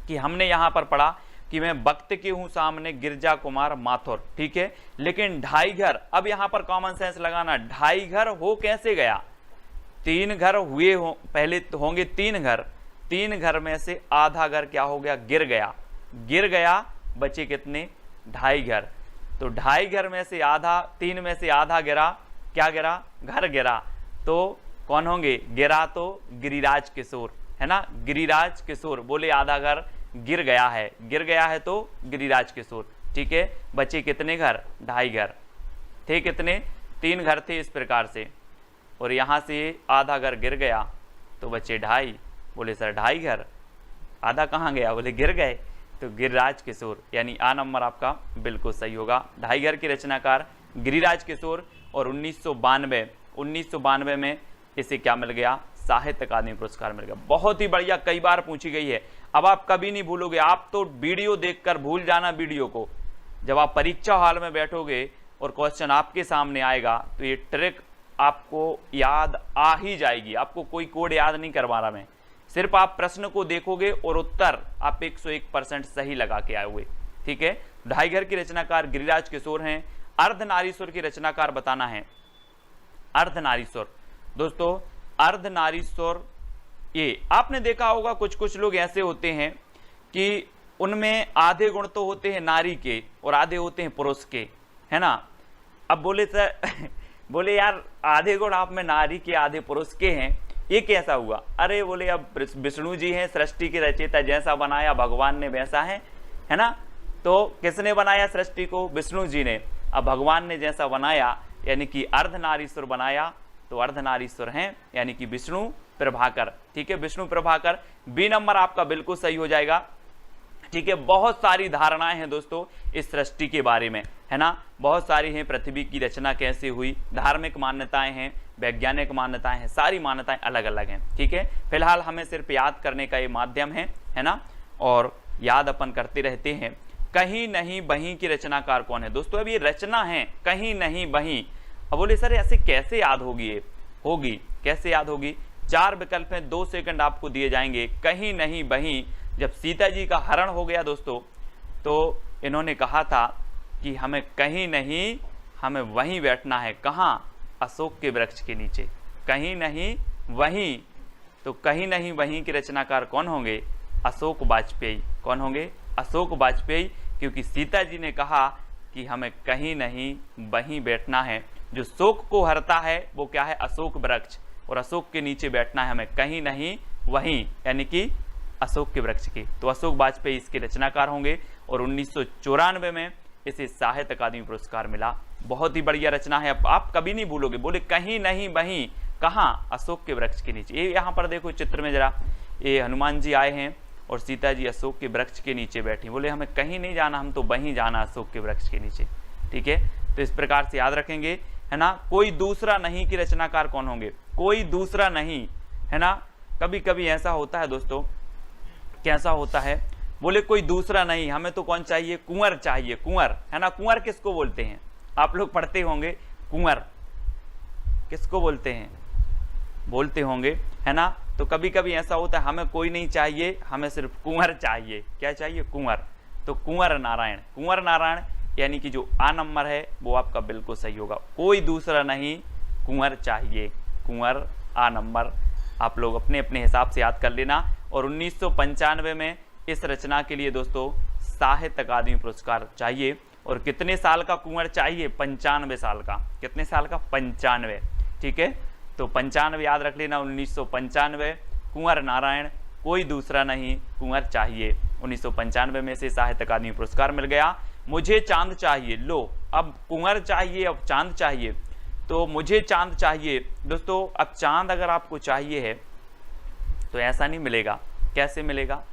कि हमने यहां पर पढ़ा कि मैं वक्त के हूं सामने, गिरजा कुमार माथुर। ठीक है, लेकिन ढाई घर, अब यहां पर कॉमन सेंस लगाना, ढाई घर हो कैसे गया? 3 घर हुए हो, पहले तो होंगे 3 घर, 3 घर में से आधा घर क्या हो गया? गिर गया, गिर गया, बचे कितने? ढाई घर। तो ढाई घर में से आधा, 3 में से आधा गिरा, क्या गिरा? घर गिरा। तो कौन होंगे? गिरा तो गिरिराज किशोर, है ना, गिरिराज किशोर। बोले आधा घर गिर गया है, गिर गया है तो गिरिराज किशोर। ठीक है, बचे कितने घर? ढाई घर। थे कितने? 3 घर थे इस प्रकार से, और यहां से आधा घर गिर गया तो बचे ढाई। बोले सर ढाई घर, आधा कहाँ गया? बोले गिर गए, तो गिरिराज किशोर, यानी आ नंबर आपका बिल्कुल सही होगा। ढाई घर के रचनाकार गिरिराज किशोर। और 1992 में इसे क्या मिल गया? साहित्य अकादमी पुरस्कार मिल गया। बहुत ही बढ़िया, कई बार पूछी गई है। अब आप कभी नहीं भूलोगे, आप तो वीडियो देखकर भूल जाना वीडियो को। जब आप परीक्षा हॉल में बैठोगे और क्वेश्चन आपके सामने आएगा तो ये ट्रिक आपको याद आ ही जाएगी। आपको कोई कोड याद नहीं करवा रहा मैं, सिर्फ आप प्रश्न को देखोगे और उत्तर आप 101% सही लगा के आए हुए। ठीक है, ढाई घर की रचनाकार गिरिराज किशोर हैं। अर्धनारीश्वर की रचनाकार बताना है। अर्धनारीश्वर दोस्तों, अर्धनारीश्वर, ये आपने देखा होगा कुछ कुछ लोग ऐसे होते हैं कि उनमें आधे गुण तो होते हैं नारी के और आधे होते हैं पुरुष के, है ना। अब बोले सर बोले यार आधे गुण आप में नारी के आधे पुरुष के हैं, ये कैसा हुआ? अरे बोले अब विष्णु जी हैं सृष्टि के रचयिता, जैसा बनाया भगवान ने वैसा है ना। तो किसने बनाया सृष्टि को? विष्णु जी ने। अब भगवान ने जैसा बनाया यानी कि अर्धनारीश्वर बनाया, तो अर्धनारीश्वर हैं यानी कि विष्णु प्रभाकर। ठीक है, विष्णु प्रभाकर। बी नंबर आपका बिल्कुल सही हो जाएगा। ठीक है, बहुत सारी धारणाएं हैं दोस्तों इस सृष्टि के बारे में, है ना, बहुत सारी हैं। पृथ्वी की रचना कैसे हुई, धार्मिक मान्यताएं हैं, वैज्ञानिक मान्यताएं हैं, सारी मान्यताएं अलग अलग हैं। ठीक है, फिलहाल हमें सिर्फ याद करने का ये माध्यम है ना, और याद अपन करते रहते हैं। कहीं नहीं बहीं की रचनाकार कौन है दोस्तों? अब ये रचना है कहीं नहीं बहीं। अब बोले सर ऐसे कैसे याद होगी? ये होगी कैसे याद होगी? 4 विकल्प हैं, 2 सेकंड आपको दिए जाएंगे। कहीं नहीं वहीं जब सीता जी का हरण हो गया दोस्तों, तो इन्होंने कहा था कि हमें कहीं नहीं, हमें वहीं बैठना है। कहाँ? अशोक के वृक्ष के नीचे। कहीं नहीं वहीं, तो कहीं नहीं वहीं के रचनाकार कौन होंगे? अशोक वाजपेयी। कौन होंगे? अशोक वाजपेयी, क्योंकि सीता जी ने कहा कि हमें कहीं नहीं वहीं बैठना है। जो शोक को हरता है वो क्या है? अशोक वृक्ष, और अशोक के नीचे बैठना है हमें कहीं नहीं वहीं, यानी कि अशोक के वृक्ष की। तो अशोक वाजपेयी इसके रचनाकार होंगे और 1994 में इसे साहित्य अकादमी पुरस्कार मिला। बहुत ही बढ़िया रचना है, आप कभी नहीं भूलोगे। बोले कहीं नहीं वहीं, कहाँ? अशोक के वृक्ष के नीचे। ये यहाँ पर देखो चित्र में जरा, ये हनुमान जी आए हैं और सीता जी अशोक के वृक्ष के नीचे बैठी। बोले हमें कहीं नहीं जाना, हम तो वहीं जाना, अशोक के वृक्ष के नीचे। ठीक है, तो इस प्रकार से याद रखेंगे, है ना। कोई दूसरा नहीं की रचनाकार कौन होंगे? कोई दूसरा नहीं, है ना। कभी कभी ऐसा होता है दोस्तों, कैसा होता है? बोले कोई दूसरा नहीं, हमें तो कौन चाहिए? कुंवर चाहिए। कुंवर, है ना। कुंवर किसको बोलते हैं? आप लोग पढ़ते होंगे, कुंवर किसको बोलते हैं? बोलते होंगे, है ना। तो कभी कभी ऐसा होता है, हमें कोई नहीं चाहिए, हमें सिर्फ कुंवर चाहिए। क्या चाहिए? कुंवर। तो कुंवर नारायण, कुंवर नारायण, यानी कि जो आ नंबर है वो आपका बिल्कुल सही होगा। कोई दूसरा नहीं, कुंवर चाहिए। कुंवर आ नंबर आप लोग अपने अपने हिसाब से याद कर लेना। और 1995 में इस रचना के लिए दोस्तों साहित्य अकादमी पुरस्कार चाहिए। और कितने साल का कुंवर चाहिए? 95 साल का। कितने साल का? 95। ठीक है, तो 95 याद रख लेना। 1995, कुंवर नारायण, कोई दूसरा नहीं, कुंवर चाहिए। 1995 में से साहित्य अकादमी पुरस्कार मिल गया। मुझे चांद चाहिए, लो अब कुंवर चाहिए, अब चांद चाहिए। तो मुझे चांद चाहिए दोस्तों। अब चांद अगर आपको चाहिए है तो ऐसा नहीं मिलेगा। कैसे मिलेगा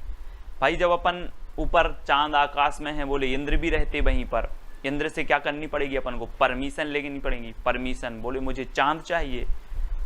भाई? जब अपन ऊपर चांद आकाश में है, बोले इंद्र भी रहते वहीं पर, इंद्र से क्या करनी पड़ेगी? अपन को परमिशन लेनी पड़ेगी। परमिशन, बोले मुझे चांद चाहिए।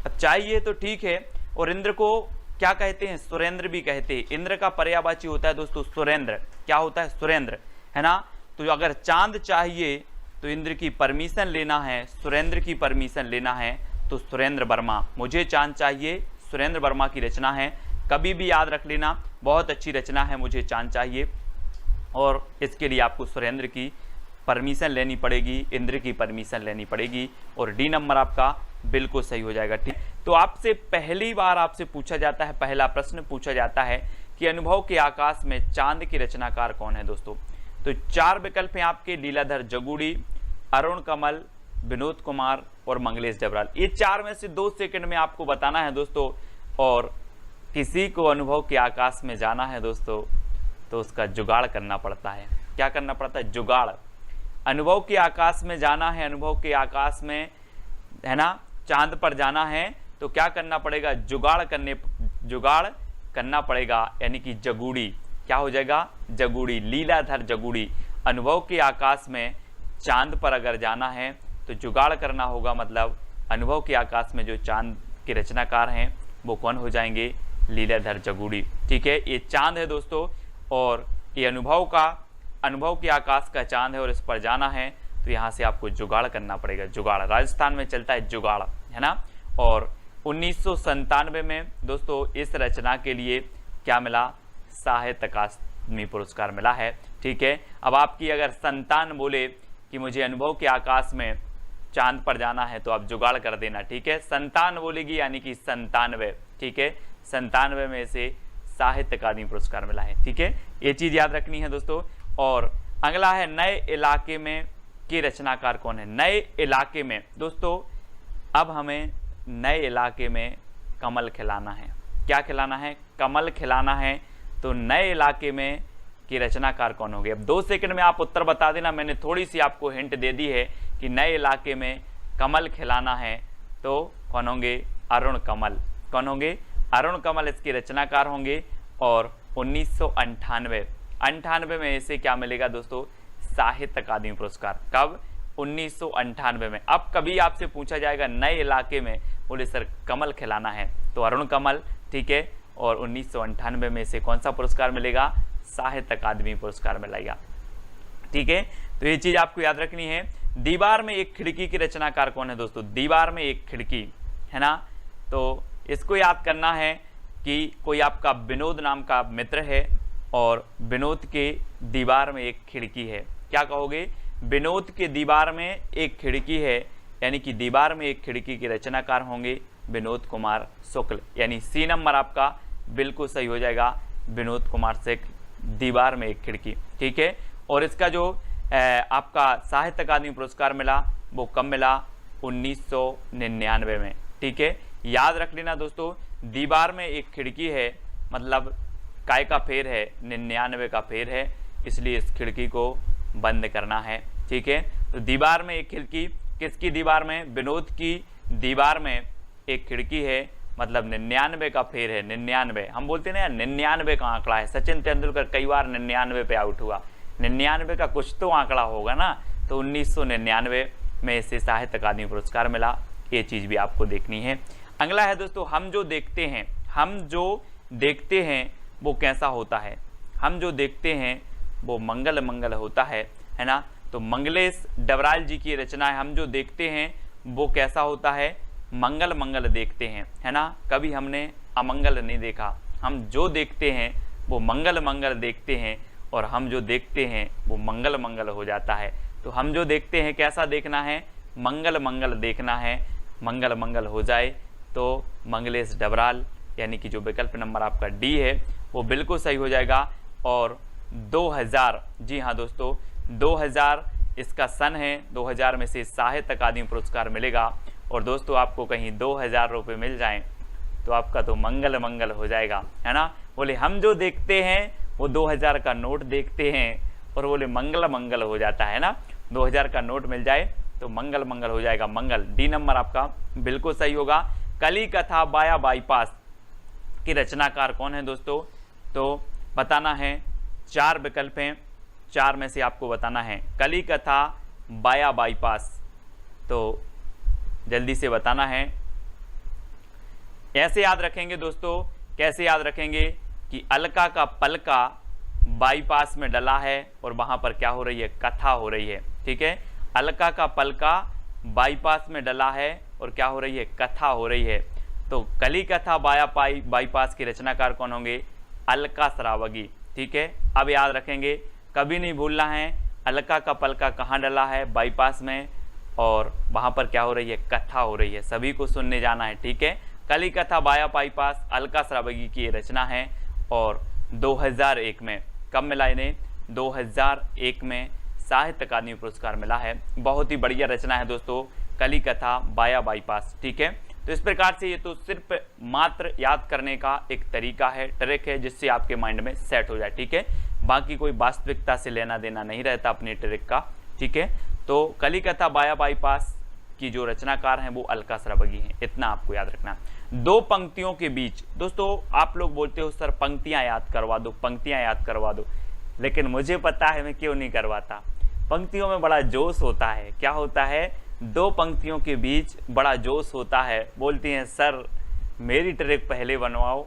अब चाहिए तो ठीक है, और इंद्र को क्या कहते हैं? सुरेंद्र भी कहते हैं। इंद्र का पर्यायवाची होता है दोस्तों सुरेंद्र। क्या होता है? सुरेंद्र, है ना। तो अगर चांद चाहिए तो इंद्र की परमिशन लेना है, सुरेंद्र की परमिशन लेना है, तो सुरेंद्र वर्मा। मुझे चांद चाहिए, सुरेंद्र वर्मा की रचना है। कभी भी याद रख लेना, बहुत अच्छी रचना है, मुझे चांद चाहिए। और इसके लिए आपको सुरेंद्र की परमिशन लेनी पड़ेगी, इंद्र की परमिशन लेनी पड़ेगी, और डी नंबर आपका बिल्कुल सही हो जाएगा। ठीक, तो आपसे पहली बार आपसे पूछा जाता है, पहला प्रश्न पूछा जाता है कि अनुभव के आकाश में चांद की रचनाकार कौन है दोस्तों। तो 4 विकल्प हैं आपके, लीलाधर जगूड़ी, अरुण कमल, विनोद कुमार और मंगलेश डबराल। ये 4 में से 2 सेकंड में आपको बताना है दोस्तों। और किसी को अनुभव के आकाश में जाना है दोस्तों, तो उसका जुगाड़ करना पड़ता है। क्या करना पड़ता है? जुगाड़। अनुभव के आकाश में जाना है, अनुभव के आकाश में, है ना, चांद पर जाना है, तो क्या करना पड़ेगा? जुगाड़ करना पड़ेगा, यानी कि जगूड़ी। क्या हो जाएगा? जगूड़ी, लीलाधर जगूड़ी। अनुभव के आकाश में चांद पर अगर जाना है तो जुगाड़ करना होगा, मतलब अनुभव के आकाश में जो चांद के रचनाकार हैं वो कौन हो जाएंगे? लीलाधर जगूड़ी। ठीक है, ये चांद है दोस्तों, और ये अनुभव के आकाश का चांद है, और इस पर जाना है तो यहाँ से आपको जुगाड़ करना पड़ेगा। जुगाड़, राजस्थान में चलता है जुगाड़, है ना। और 1997 में दोस्तों इस रचना के लिए क्या मिला? साहित्य अकादमी पुरस्कार मिला है। ठीक है, अब आपकी अगर संतान बोले कि मुझे अनुभव के आकाश में चांद पर जाना है, तो आप जुगाड़ कर देना। ठीक है, संतान बोलेगी यानी कि 97। ठीक है, 97 में से साहित्य अकादमी पुरस्कार मिला है। ठीक है, ये चीज याद रखनी है दोस्तों। और अगला है नए इलाके में के रचनाकार कौन है? नए इलाके में दोस्तों, अब हमें नए इलाके में कमल खिलाना है। क्या खिलाना है? कमल खिलाना है। तो नए इलाके में की रचनाकार कौन होंगे? अब 2 सेकंड में आप उत्तर बता देना। मैंने थोड़ी सी आपको हिंट दे दी है कि नए इलाके में कमल खिलाना है, तो कौन होंगे? अरुण कमल। कौन होंगे? अरुण कमल इसके रचनाकार होंगे। और 1998 में इसे क्या मिलेगा दोस्तों? साहित्य अकादमी पुरस्कार। कब? 1998 में। अब कभी आपसे पूछा जाएगा नए इलाके में, बोले सर कमल खिलाना है, तो अरुण कमल। ठीक है, और 1998 में से कौन सा पुरस्कार मिलेगा? साहित्य अकादमी पुरस्कार मिलेगा। ठीक है, तो ये चीज आपको याद रखनी है। दीवार में एक खिड़की की रचनाकार कौन है दोस्तों? दीवार में एक खिड़की, है ना। तो इसको याद करना है कि कोई आपका विनोद नाम का मित्र है और विनोद के दीवार में एक खिड़की है। क्या कहोगे? विनोद के दीवार में एक खिड़की है, यानी कि दीवार में एक खिड़की के रचनाकार होंगे विनोद कुमार शुक्ल, यानी सी नंबर आपका बिल्कुल सही हो जाएगा, विनोद कुमार शुक्ल, दीवार में एक खिड़की। ठीक है। और इसका जो आपका साहित्य अकादमी पुरस्कार मिला वो कब मिला? 1999 में। ठीक है, याद रख लेना दोस्तों, दीवार में एक खिड़की है मतलब काय का फेर है, 99 का फेर है, इसलिए इस खिड़की को बंद करना है। ठीक है, तो दीवार में एक खिड़की, किसकी दीवार में? विनोद की दीवार में एक खिड़की है, मतलब 99 का फेर है। 99 हम बोलते हैं ना, 99 का आंकड़ा है। सचिन तेंदुलकर कई बार 99 पे आउट हुआ, 99 का कुछ तो आंकड़ा होगा ना, तो 1999 में इसे साहित्य अकादमी पुरस्कार मिला। ये चीज़ भी आपको देखनी है। अगला है दोस्तों, हम जो देखते हैं वो कैसा होता है? हम जो देखते हैं वो मंगल मंगल होता है ना। तो मंगलेश डबराल जी की रचना है, हम जो देखते हैं वो कैसा होता है? मंगल मंगल देखते हैं, है ना। कभी हमने अमंगल नहीं देखा, हम जो देखते हैं वो मंगल मंगल देखते हैं, और हम जो देखते हैं वो मंगल मंगल हो जाता है। तो हम जो देखते हैं कैसा देखना है? मंगल मंगल देखना है। मंगल मंगल हो जाए तो मंगलेश डबराल, यानी कि जो विकल्प नंबर आपका डी है वो बिल्कुल सही हो जाएगा। और 2000, जी हाँ दोस्तों, 2000 इसका सन है, 2000 में से साहित्य अकादमी पुरस्कार मिलेगा। और दोस्तों आपको कहीं 2000 रुपये मिल जाएं तो आपका तो मंगल मंगल हो जाएगा, है ना। बोले हम जो देखते हैं वो 2000 का नोट देखते हैं, और बोले मंगल मंगल हो जाता है ना। 2000 का नोट मिल जाए तो मंगल मंगल हो जाएगा, मंगल। डी नंबर आपका बिल्कुल सही होगा। कली कथा बाया बाईपास की रचनाकार कौन है दोस्तों? तो बताना है, 4 विकल्प हैं, 4 में से आपको बताना है। कली कथा बाया बाईपास, तो जल्दी से बताना है। ऐसे याद रखेंगे दोस्तों, कैसे याद रखेंगे कि अलका का पलका बाईपास में डला है और वहां पर क्या हो रही है? कथा हो रही है। ठीक है, अलका का पलका बाईपास में डला है और क्या हो रही है? कथा हो रही है। तो कली कथा बाईपास के रचनाकार कौन होंगे? अलका श्रावगी। ठीक है, अब याद रखेंगे, कभी नहीं भूलना है अलका का पलका कहाँ डला है? बाईपास में, और वहां पर क्या हो रही है? कथा हो रही है। सभी को सुनने जाना है। ठीक है, कली कथा बाया बाईपास अलका श्रावगी की रचना है, और 2001 में कब मिला इन्हें? 2001 में साहित्य अकादमी पुरस्कार मिला है। बहुत ही बढ़िया रचना है दोस्तों, कली कथा बाया बाईपास। ठीक है, तो इस प्रकार से ये तो सिर्फ मात्र याद करने का एक तरीका है, ट्रिक है, जिससे आपके माइंड में सेट हो जाए। ठीक है, बाकी कोई वास्तविकता से लेना देना नहीं रहता अपनी ट्रिक का। ठीक है, तो कली कथा बाया बाईपास की जो रचनाकार हैं वो अलका श्रावगी हैं, इतना आपको याद रखना। 2 पंक्तियों के बीच, दोस्तों आप लोग बोलते हो सर पंक्तियां याद करवा दो, पंक्तियां याद करवा दो, लेकिन मुझे पता है मैं क्यों नहीं करवाता। पंक्तियों में बड़ा जोश होता है। क्या होता है? 2 पंक्तियों के बीच बड़ा जोश होता है। बोलती हैं सर मेरी ट्रिक पहले बनवाओ,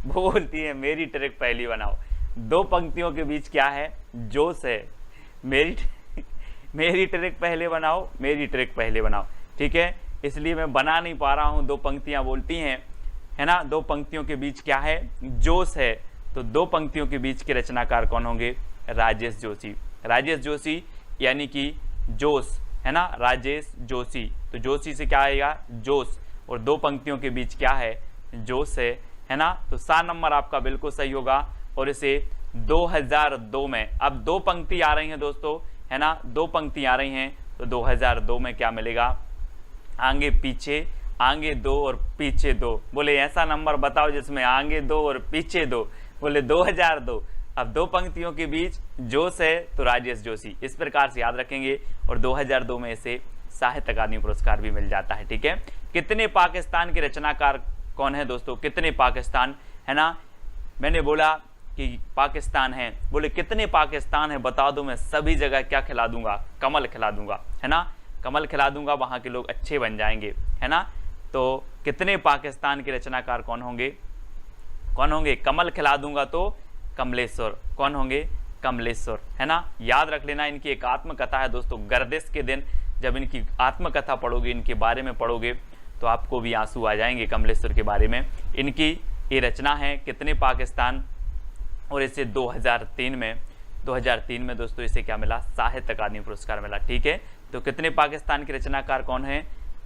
बोलती है मेरी ट्रिक पहली बनाओ। 2 पंक्तियों के बीच क्या है? जोश है। मेरी ट्रिक पहले बनाओ, मेरी ट्रिक पहले बनाओ। ठीक है, इसलिए मैं बना नहीं पा रहा हूँ। 2 पंक्तियां बोलती हैं, है ना। 2 पंक्तियों के बीच क्या है? जोश है। तो 2 पंक्तियों के बीच के रचनाकार कौन होंगे? राजेश जोशी। राजेश जोशी यानी कि जोश, है ना, राजेश जोशी। तो जोशी से क्या आएगा? जोश। और 2 पंक्तियों के बीच क्या है? जोश है ना। तो 7 नंबर आपका बिल्कुल सही होगा। और इसे 2002 में, अब 2 पंक्ति आ रही हैं दोस्तों, है ना, 2 पंक्ति आ रही हैं, तो 2002 में क्या मिलेगा? आगे पीछे, आगे 2 और पीछे 2। बोले ऐसा नंबर बताओ जिसमें आगे 2 और पीछे 2। बोले 2002। अब 2 पंक्तियों के बीच जोश है तो राजेश जोशी, इस प्रकार से याद रखेंगे। और 2002 में इसे साहित्य अकादमी पुरस्कार भी मिल जाता है। ठीक है, कितने पाकिस्तान के रचनाकार कौन है दोस्तों? कितने पाकिस्तान, है ना। मैंने बोला कि पाकिस्तान है, बोले कितने पाकिस्तान है बता दो, मैं सभी जगह क्या खिला दूंगा? कमल खिला दूंगा, है ना। कमल खिला दूंगा, वहां के लोग अच्छे बन जाएंगे, है ना। तो कितने पाकिस्तान के रचनाकार कौन होंगे? कौन होंगे? कमल खिला दूंगा तो कमलेश्वर। कौन होंगे? कमलेश्वर, है ना। याद रख लेना, इनकी एक आत्मकथा है दोस्तों। गर्दिश के दिन जब इनकी आत्मकथा पढ़ोगे, इनके बारे में पढ़ोगे, तो आपको भी आंसू आ जाएंगे कमलेश्वर के बारे में। इनकी ये रचना है कितने पाकिस्तान, और इसे 2003 में दोस्तों इसे क्या मिला, साहित्य अकादमी पुरस्कार मिला। ठीक है, तो कितने पाकिस्तान के रचनाकार कौन है?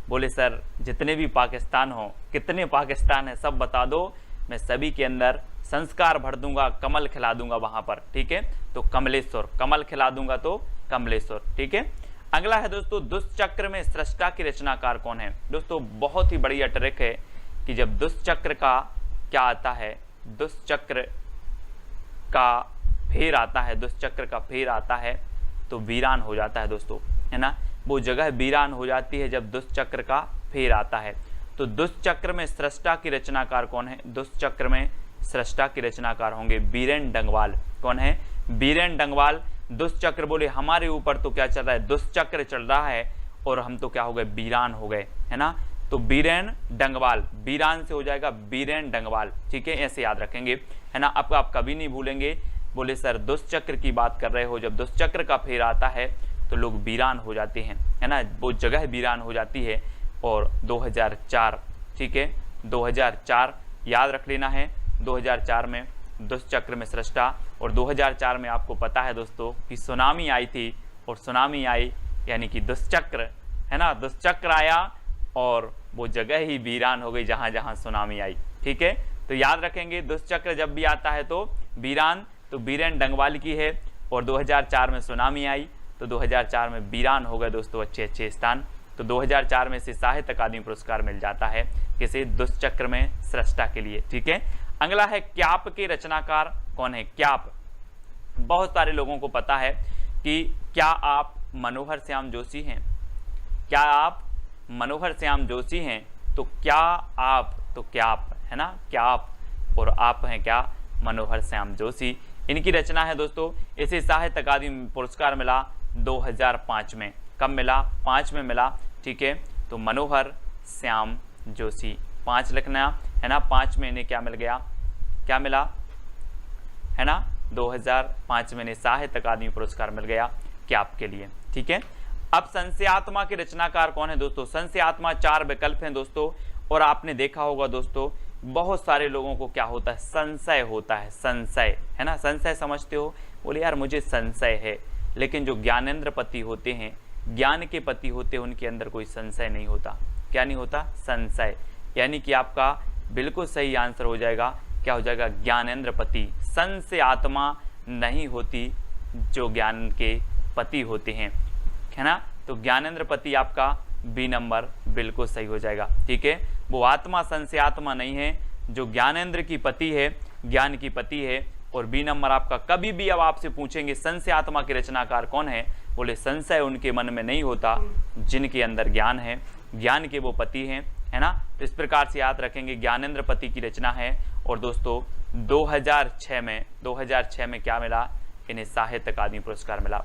बोले सर जितने भी पाकिस्तान हो, कितने पाकिस्तान है सब बता दो, मैं सभी के अंदर संस्कार भर दूंगा, कमल खिला दूंगा वहां पर। ठीक है, तो कमलेश्वर, कमल खिला दूंगा तो कमलेश्वर। ठीक है, अगला है दोस्तों दुष्चक्र में सृष्टा की रचनाकार कौन है? दोस्तों बहुत ही बढ़िया ट्रिक है कि जब दुष्चक्र का क्या आता है, दुष्चक्र का फेर आता है, दुष्चक्र का फेर आता है तो वीरान हो जाता है दोस्तों, है ना, वो जगह वीरान हो जाती है जब दुष्चक्र का फेर आता है। तो दुष्चक्र में सृष्टा की रचनाकार कौन है? दुष्चक्र में सृष्टा की रचनाकार होंगे बीरेन डंगवाल। कौन है? बीरेन डंगवाल। दुष्चक्र बोले हमारे ऊपर तो क्या चल रहा है, दुष्चक्र चल रहा है और हम तो क्या हो गए, वीरान हो गए, है ना। तो बीरेन डंगवाल, वीरान से हो जाएगा बीरेन डंगवाल। ठीक है, ऐसे याद रखेंगे, है ना। अब आप कभी नहीं भूलेंगे। बोले सर दुष्चक्र की बात कर रहे हो, जब दुष्चक्र का फेर आता है तो लोग वीरान हो जाते हैं, है ना, वो जगह वीरान हो जाती है। और 2004, ठीक है, 2004 याद रख लेना है। 2004 में दुष्चक्र में सृष्टा, और 2004 में आपको पता है दोस्तों कि सुनामी आई थी, और सुनामी आई यानी कि दुष्चक्र, है ना, दुष्चक्र आया और वो जगह ही वीरान हो गई जहां जहां सुनामी आई। ठीक है, तो याद रखेंगे दुष्चक्र जब भी आता है तो वीरान, तो बीरेन डंगवाल की है। और 2004 में सुनामी आई तो 2004 में वीरान हो गए दोस्तों अच्छे अच्छे स्थान। तो 2004 में से साहित्य अकादमी पुरस्कार मिल जाता है किसे, दुष्चक्र में सृष्टा के लिए। ठीक है, अगला है क्याप के रचनाकार कौन है? क्याप, बहुत सारे लोगों को पता है कि क्या आप मनोहर श्याम जोशी हैं? क्या आप मनोहर श्याम जोशी हैं? तो क्या आप, तो क्याप, है ना, क्याप, और आप हैं क्या, मनोहर श्याम जोशी। इनकी रचना है दोस्तों, इसे साहित्य अकादमी पुरस्कार मिला 2005 में। कब मिला? 5 में मिला। ठीक है, तो मनोहर श्याम जोशी, 5 लिखना, है ना। 5 में इन्हें क्या मिल गया, क्या मिला, है ना, 2005 में इन्हें साहित्य अकादमी पुरस्कार मिल गया क्याप के लिए। ठीक है, अब संशयात्मा के रचनाकार कौन है दोस्तों? संशयात्मा 4 विकल्प हैं दोस्तों, और आपने देखा होगा दोस्तों बहुत सारे लोगों को क्या होता है, संशय होता है, संशय, है ना। संशय समझते हो? बोले यार मुझे संशय है, लेकिन जो ज्ञानेंद्र पति होते हैं, ज्ञान के पति होते हैं, उनके अंदर कोई संशय नहीं होता। क्या नहीं होता? संशय। यानी कि आपका बिल्कुल सही आंसर हो जाएगा, क्या हो जाएगा, ज्ञानेंद्र पति। संशय आत्मा नहीं होती जो ज्ञान के पति होते हैं, है ना। तो ज्ञानेंद्र पति आपका बी नंबर बिल्कुल सही हो जाएगा। ठीक है, वो आत्मा संशय आत्मा नहीं है जो ज्ञानेंद्र की पति है, ज्ञान की पति है। और बी नंबर आपका, कभी भी अब आपसे पूछेंगे संशय आत्मा के रचनाकार कौन है, बोले संशय उनके मन में नहीं होता जिनके अंदर ज्ञान है, ज्ञान के वो पति हैं, है ना। तो इस प्रकार से याद रखेंगे, ज्ञानेंद्र पति की रचना है। और दोस्तों 2006 में क्या मिला, इन्हें साहित्य अकादमी पुरस्कार मिला।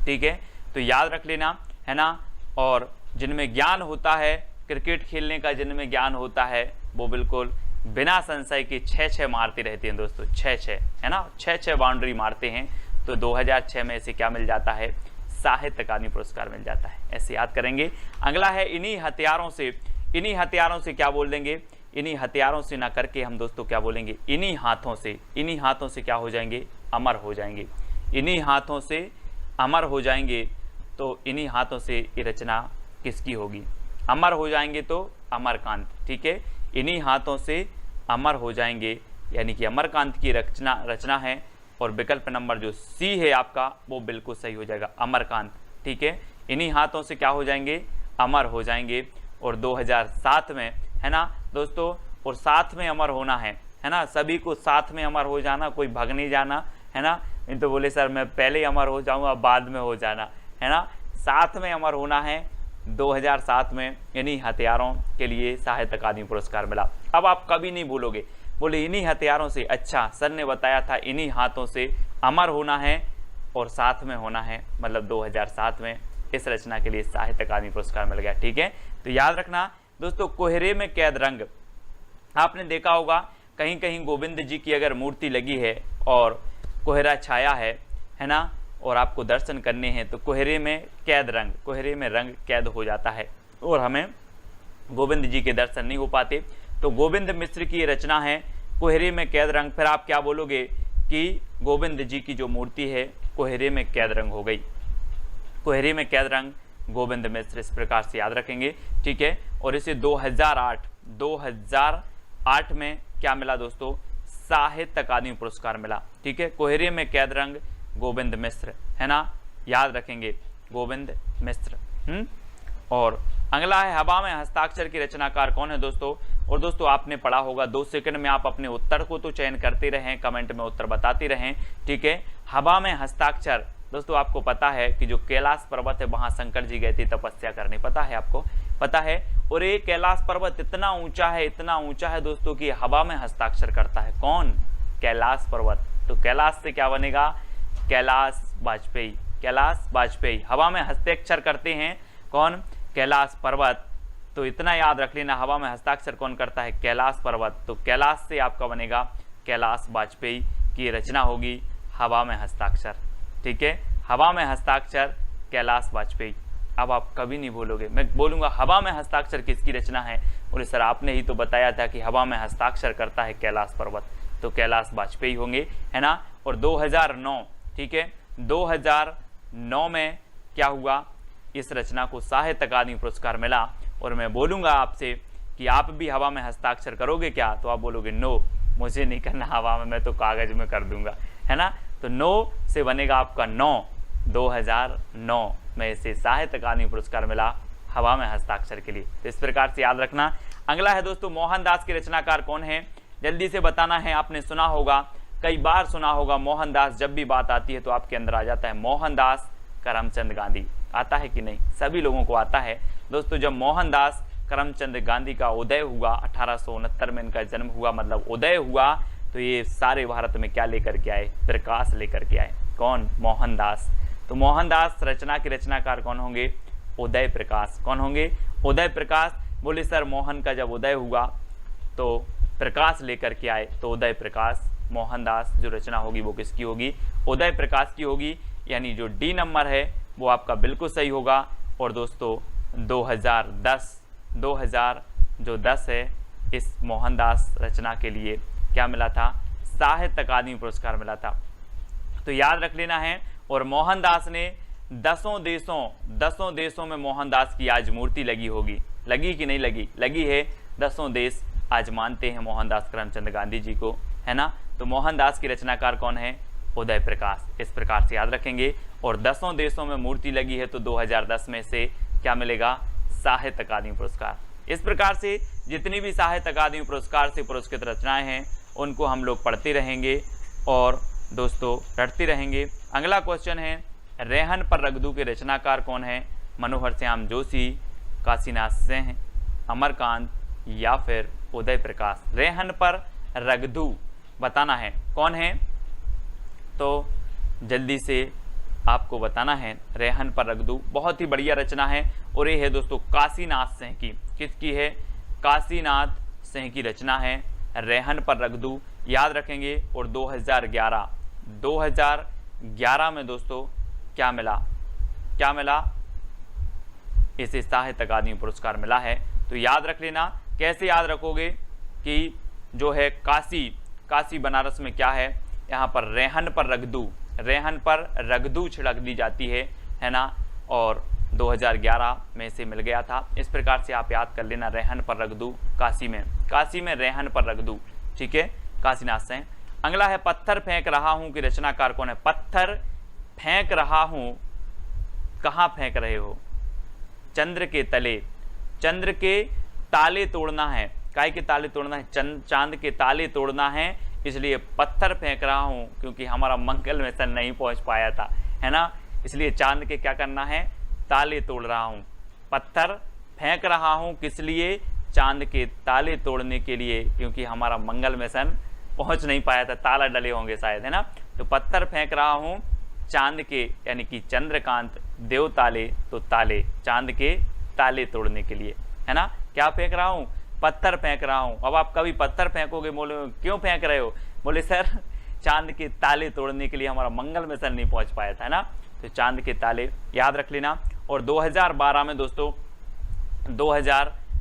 ठीक है, तो याद रख लेना, है ना। और जिनमें ज्ञान होता है, क्रिकेट खेलने का जिनमें ज्ञान होता है, वो बिल्कुल बिना संशय के 6-6 मारते रहते हैं दोस्तों, 6-6, है ना, 6-6 बाउंड्री मारते हैं। तो 2006 में इसे क्या मिल जाता है, साहित्य अकादमी पुरस्कार मिल जाता है। ऐसे याद करेंगे। अगला है इन्हीं हथियारों से, इन्हीं हथियारों से क्या बोल देंगे, इन्हीं हथियारों से ना करके हम दोस्तों क्या बोलेंगे, इन्हीं हाथों से, इन्हीं हाथों से क्या हो जाएंगे, अमर हो जाएंगे। इन्हीं हाथों से अमर हो जाएंगे। तो इन्हीं हाथों से ये रचना किसकी होगी, अमर हो जाएंगे तो अमरकांत। ठीक है, इन्हीं हाथों से अमर हो जाएंगे, यानी कि अमरकांत की रचना है। और विकल्प नंबर जो सी है आपका, वो बिल्कुल सही हो जाएगा, अमरकांत। ठीक है, इन्हीं हाथों से क्या हो जाएंगे, अमर हो जाएंगे। और 2007 में, है ना दोस्तों, और साथ में अमर होना है ना, सभी को साथ में अमर हो जाना, कोई भाग नहीं जाना, है ना। नहीं तो बोले सर मैं पहले अमर हो जाऊंगा बाद में हो जाना, है ना, साथ में अमर होना है। 2007 में इन्हीं हथियारों के लिए साहित्य अकादमी पुरस्कार मिला। अब आप कभी नहीं भूलोगे, बोले इन्हीं हथियारों से, अच्छा सर ने बताया था इन्हीं हाथों से अमर होना है और साथ में होना है, मतलब 2007 में इस रचना के लिए साहित्य अकादमी पुरस्कार मिल गया। ठीक है, तो याद रखना दोस्तों, कोहरे में कैद रंग, आपने देखा होगा कहीं कहीं गोविंद जी की अगर मूर्ति लगी है और कोहरा छाया है ना, और आपको दर्शन करने हैं, तो कोहरे में कैद रंग, कोहरे में रंग कैद हो जाता है और हमें गोविंद जी के दर्शन नहीं हो पाते। तो गोविंद मिश्र की ये रचना है कोहरे में कैद रंग। फिर आप क्या बोलोगे कि गोविंद जी की जो मूर्ति है कोहरे में कैद रंग हो गई, कोहरे में कैद रंग गोविंद मिश्र, इस प्रकार से याद रखेंगे, ठीक है। और इसे 2008 में क्या मिला दोस्तों, साहित्य अकादमी पुरस्कार मिला, ठीक है। कोहरे में कैद रंग गोविंद मिश्र, है ना, याद रखेंगे गोविंद मिश्र। और अगला है हवा में हस्ताक्षर की रचनाकार कौन है दोस्तों। और दोस्तों आपने पढ़ा होगा, 2 सेकंड में आप अपने उत्तर को तो चयन करते रहें, कमेंट में उत्तर बताते रहें, ठीक है। हवा में हस्ताक्षर दोस्तों आपको पता है कि जो कैलाश पर्वत है वहां शंकर जी गए थे तपस्या करने, पता है आपको, पता है। और ये कैलाश पर्वत इतना ऊंचा है, इतना ऊंचा है दोस्तों कि हवा में हस्ताक्षर करता है। कौन, कैलाश पर्वत। तो कैलाश से क्या बनेगा, कैलाश वाजपेयी, कैलाश वाजपेयी। हवा में हस्ताक्षर करते हैं कौन, कैलाश पर्वत। तो इतना याद रख लेना, हवा में हस्ताक्षर कौन करता है, कैलाश पर्वत। तो कैलाश से आपका बनेगा कैलाश वाजपेयी की रचना होगी हवा में हस्ताक्षर, ठीक है। हवा में हस्ताक्षर कैलाश वाजपेयी। अब आप कभी नहीं बोलोगे, मैं बोलूंगा हवा में हस्ताक्षर किसकी रचना है, बोले सर आपने ही तो बताया था कि हवा में हस्ताक्षर करता है कैलाश पर्वत, तो कैलाश वाजपेयी होंगे, है ना। और 2009, ठीक है, 2009 में क्या हुआ, इस रचना को साहित्य अकादमी पुरस्कार मिला। और मैं बोलूंगा आपसे कि आप भी हवा में हस्ताक्षर करोगे क्या, तो आप बोलोगे नो, मुझे नहीं करना हवा में, मैं तो कागज में कर दूंगा, है ना। तो 9 से बनेगा आपका 9, 2009 में इसे साहित्य अकादमी पुरस्कार मिला हवा में हस्ताक्षर के लिए। तो इस प्रकार से याद रखना। अगला है दोस्तों मोहनदास के रचनाकार कौन है, जल्दी से बताना है। आपने सुना होगा, कई बार सुना होगा, मोहनदास जब भी बात आती है तो आपके अंदर आ जाता है मोहनदास करमचंद गांधी। आता है कि नहीं, सभी लोगों को आता है दोस्तों। जब मोहनदास करमचंद गांधी का उदय हुआ, 1869 में इनका जन्म हुआ, मतलब उदय हुआ, तो ये सारे भारत में क्या लेकर के आए, प्रकाश लेकर के आए। कौन, मोहनदास। तो मोहनदास रचना के रचनाकार कौन होंगे, उदय प्रकाश। कौन होंगे, उदय प्रकाश। बोले सर मोहन का जब उदय हुआ तो प्रकाश लेकर के आए, तो उदय प्रकाश। मोहनदास जो रचना होगी वो किसकी होगी, उदय प्रकाश की होगी। यानी जो डी नंबर है वो आपका बिल्कुल सही होगा। और दोस्तों 2010 है, इस मोहनदास रचना के लिए क्या मिला था, साहित्य अकादमी पुरस्कार मिला था। तो याद रख लेना है। और मोहनदास ने 10 देशों में मोहनदास की आज मूर्ति लगी होगी, लगी कि नहीं लगी, लगी है। 10 देश आज मानते हैं मोहनदास करमचंद गांधी जी को, है ना। तो मोहनदास की रचनाकार कौन है, उदय प्रकाश। इस प्रकार से याद रखेंगे। और 10 देशों में मूर्ति लगी है, तो 2010 में से क्या मिलेगा, साहित्य अकादमी पुरस्कार। इस प्रकार से जितनी भी साहित्य अकादमी पुरस्कार से पुरस्कृत रचनाएं हैं उनको हम लोग पढ़ते रहेंगे और दोस्तों रटते रहेंगे। अगला क्वेश्चन है, रेहन पर रगदू के रचनाकार कौन है, मनोहर श्याम जोशी, काशीनाथ सिंह, अमरकांत या फिर उदय प्रकाश। रेहन पर रगदू बताना है कौन है, तो जल्दी से आपको बताना है। रेहन पर रगदू बहुत ही बढ़िया रचना है और ये है दोस्तों काशीनाथ सिंह की। किसकी है, काशीनाथ सिंह की रचना है रेहन पर रगदू, याद रखेंगे। और 2011 में दोस्तों क्या मिला, क्या मिला, इसे साहित्य अकादमी पुरस्कार मिला है। तो याद रख लेना। कैसे याद रखोगे कि जो है काशी बनारस में क्या है, यहाँ पर रेहन पर रगदू छिड़क दी जाती है ना। और 2011 में से मिल गया था। इस प्रकार से आप याद कर लेना, रेहन पर रगदू काशी में रेहन पर रगदू, ठीक है, काशीनाथ सिंह। अगला है पत्थर फेंक रहा हूं की रचनाकार कौन है। पत्थर फेंक रहा हूं, कहां फेंक रहे हो, चंद्र के तले। चंद्र के ताले तोड़ना है, काय के ताले तोड़ना है, चांद के ताले तोड़ना है, इसलिए पत्थर फेंक रहा हूं, क्योंकि हमारा मंगल मिशन नहीं पहुंच पाया था, है ना। इसलिए चांद के क्या करना है, ताले तोड़ रहा हूं। पत्थर फेंक रहा हूं किस लिए, चांद के ताले तोड़ने के लिए, क्योंकि हमारा मंगल मिशन पहुंच नहीं पाया था, ताला डले होंगे शायद, है ना। तो पत्थर फेंक रहा हूं चांद के, यानी कि चंद्रकांत देव ताले, तो ताले चांद के ताले तोड़ने के लिए, है ना। क्या फेंक रहा हूं, पत्थर फेंक रहा हूं। अब आप कभी पत्थर फेंकोगे, बोले क्यों फेंक रहे हो, बोले सर चांद के ताले तोड़ने के लिए, हमारा मंगल मिशन नहीं पहुंच पाया था, है ना। तो चांद के ताले याद रख लेना। और 2012 में दोस्तों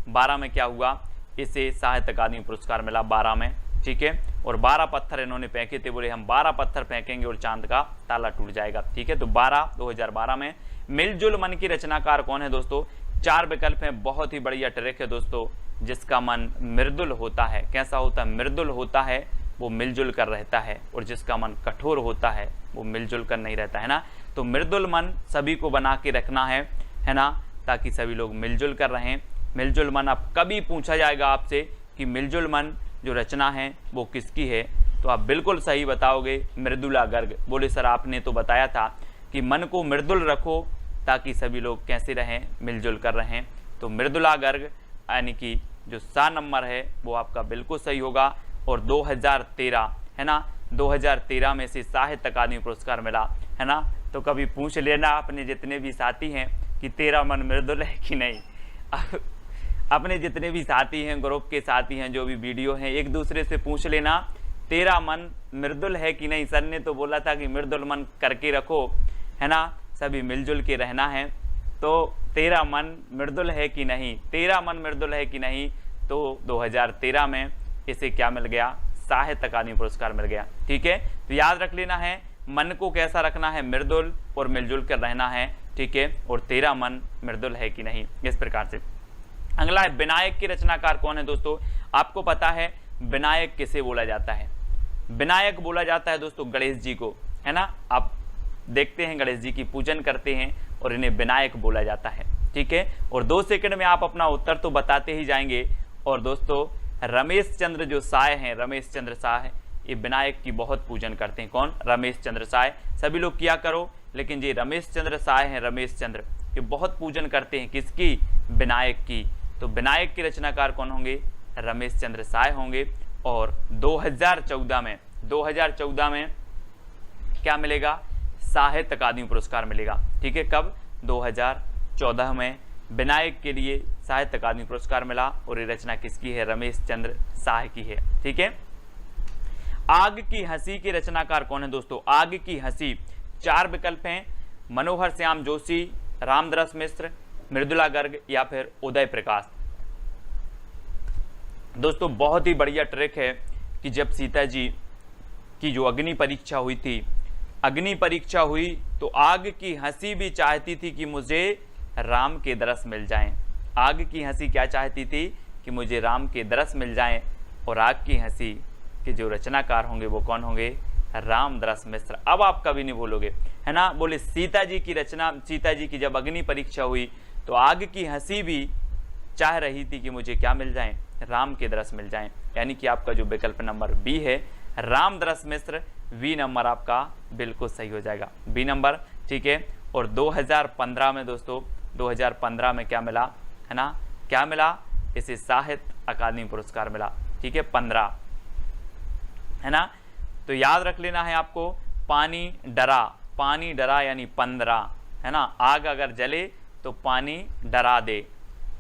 12 में क्या हुआ, इसे साहित्य अकादमी पुरस्कार मिला 12 में, ठीक है। और 12 पत्थर इन्होंने फेंके थे, बोले हम 12 पत्थर फेंकेंगे और चांद का ताला टूट जाएगा, ठीक है। तो 2012 में। मिलजुल मन की रचनाकार कौन है दोस्तों? 4 विकल्प हैं, बहुत ही बढ़िया ट्रिक है दोस्तों। जिसका मन मृदुल होता है, कैसा होता है? मृदुल होता है, वो मिलजुल कर रहता है, और जिसका मन कठोर होता है वो मिलजुल कर नहीं रहता है ना। तो मृदुल मन सभी को बना के रखना है ना, ताकि सभी लोग मिलजुल कर रहें। मिलजुल मन, अब कभी पूछा जाएगा आपसे कि मिलजुल मन जो रचना है वो किसकी है, तो आप बिल्कुल सही बताओगे, मृदुला गर्ग। बोले सर आपने तो बताया था कि मन को मृदुल रखो ताकि सभी लोग कैसे रहें, मिलजुल कर रहें। तो मृदुला गर्ग यानी कि जो सा नंबर है वो आपका बिल्कुल सही होगा। और 2013 है ना, 2013 में से साहित्य अकादमी पुरस्कार मिला है ना। तो कभी पूछ लेना अपने जितने भी साथी हैं कि तेरा मन मृदुल है कि नहीं। अपने जितने भी साथी हैं, ग्रुप के साथी हैं, जो भी वीडियो हैं, एक दूसरे से पूछ लेना तेरा मन मृदुल है कि नहीं। सर ने तो बोला था कि मृदुल मन करके रखो है ना, सभी मिलजुल के रहना है। तो तेरा मन मृदुल है कि नहीं, तेरा मन मृदुल है कि नहीं। तो 2013 में इसे क्या मिल गया? साहित्य अकादमी पुरस्कार मिल गया, ठीक है। तो याद रख लेना है, मन को कैसा रखना है? मृदुल, और मिलजुल कर रहना है, ठीक है। और तेरा मन मृदुल है कि नहीं, इस प्रकार से। अगला है विनायक की रचनाकार कौन है दोस्तों? आपको पता है विनायक किसे बोला जाता है? विनायक बोला जाता है दोस्तों गणेश जी को, है ना। आप देखते हैं गणेश जी की पूजन करते हैं और इन्हें विनायक बोला जाता है, ठीक है। और 2 सेकंड में आप अपना उत्तर तो बताते ही जाएंगे। और दोस्तों रमेश चंद्र जो साय हैं, रमेश चंद्र साय, ये विनायक की बहुत पूजन करते हैं। कौन? रमेश चंद्र साय। सभी लोग किया करो, लेकिन ये रमेश चंद्र साय हैं, रमेश चंद्र, ये बहुत पूजन करते हैं किसकी? विनायक की। तो विनायक के रचनाकार कौन होंगे? रमेश चंद्र साय होंगे। और 2014 में क्या मिलेगा? साहित्य अकादमी पुरस्कार मिलेगा, ठीक है। कब? 2014 में विनायक के लिए साहित्य अकादमी पुरस्कार मिला। और ये रचना किसकी है? रमेश चंद्र साय की है, ठीक है। आग की हंसी के रचनाकार कौन है दोस्तों? आग की हंसी, 4 विकल्प हैं, मनोहर श्याम जोशी, रामदरस मिश्र, मृदुला गर्ग या फिर उदय प्रकाश। दोस्तों बहुत ही बढ़िया ट्रिक है कि जब सीता जी की जो अग्नि परीक्षा हुई थी, अग्नि परीक्षा हुई तो आग की हंसी भी चाहती थी कि मुझे राम के दरस मिल जाएं। आग की हंसी क्या चाहती थी? कि मुझे राम के दरस मिल जाएं। और आग की हंसी के जो रचनाकार होंगे वो कौन होंगे? रामदरस मिश्र। अब आप कभी नहीं भूलोगे, है ना। बोले सीता जी की रचना, सीता जी की जब अग्नि परीक्षा हुई तो आग की हंसी भी चाह रही थी कि मुझे क्या मिल जाएं? राम के दरस मिल जाएं। यानी कि आपका जो विकल्प नंबर बी है, रामदरस मिश्र, बी नंबर आपका बिल्कुल सही हो जाएगा, बी नंबर, ठीक है। और 2015 में दोस्तों, 2015 में क्या मिला, है ना, क्या मिला? इसे साहित्य अकादमी पुरस्कार मिला, ठीक है, 15, है ना। तो याद रख लेना है आपको, पानी डरा यानी 15, है ना। आग अगर जले तो पानी डरा दे,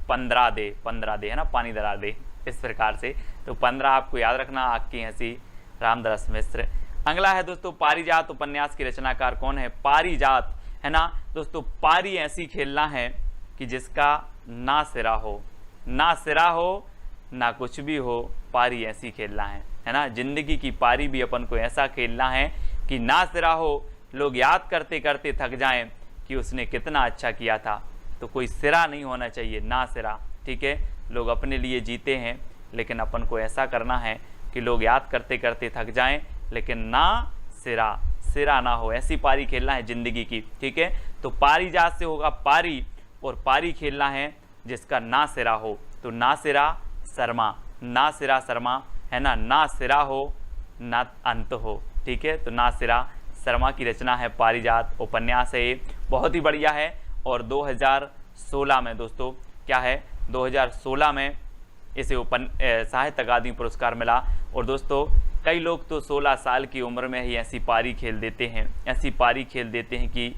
15 दे, है ना, पानी डरा दे, इस प्रकार से। तो 15 आपको याद रखना, आग की हंसी, रामदरस मिश्र। अगला है दोस्तों पारिजात उपन्यास की रचनाकार कौन है? पारिजात, है ना दोस्तों। पारी ऐसी खेलना है कि जिसका ना सिरा हो, ना सिरा हो ना कुछ भी हो, पारी ऐसी खेलना है ना। जिंदगी की पारी भी अपन को ऐसा खेलना है कि ना सिरा हो, लोग याद करते करते थक जाएं कि उसने कितना अच्छा किया था। तो कोई सिरा नहीं होना चाहिए, ना सिरा, ठीक है। लोग अपने लिए जीते हैं, लेकिन अपन को ऐसा करना है कि लोग याद करते करते थक जाएं, लेकिन ना सिरा ना हो, ऐसी पारी खेलना है जिंदगी की, ठीक है। तो पारिजात से होगा पारी, और पारी खेलना है जिसका ना सिरा हो। तो ना सिरा शर्मा, ना सिरा शर्मा, है ना सिरा हो ना अंत हो, ठीक है। तो ना सिरा शर्मा की रचना है पारिजात, उपन्यास है ये, बहुत ही बढ़िया है। और 2016 में दोस्तों क्या है, 2016 में इसे साहित्य अकादमी पुरस्कार मिला। और दोस्तों कई लोग तो 16 साल की उम्र में ही ऐसी पारी खेल देते हैं, ऐसी पारी खेल देते हैं कि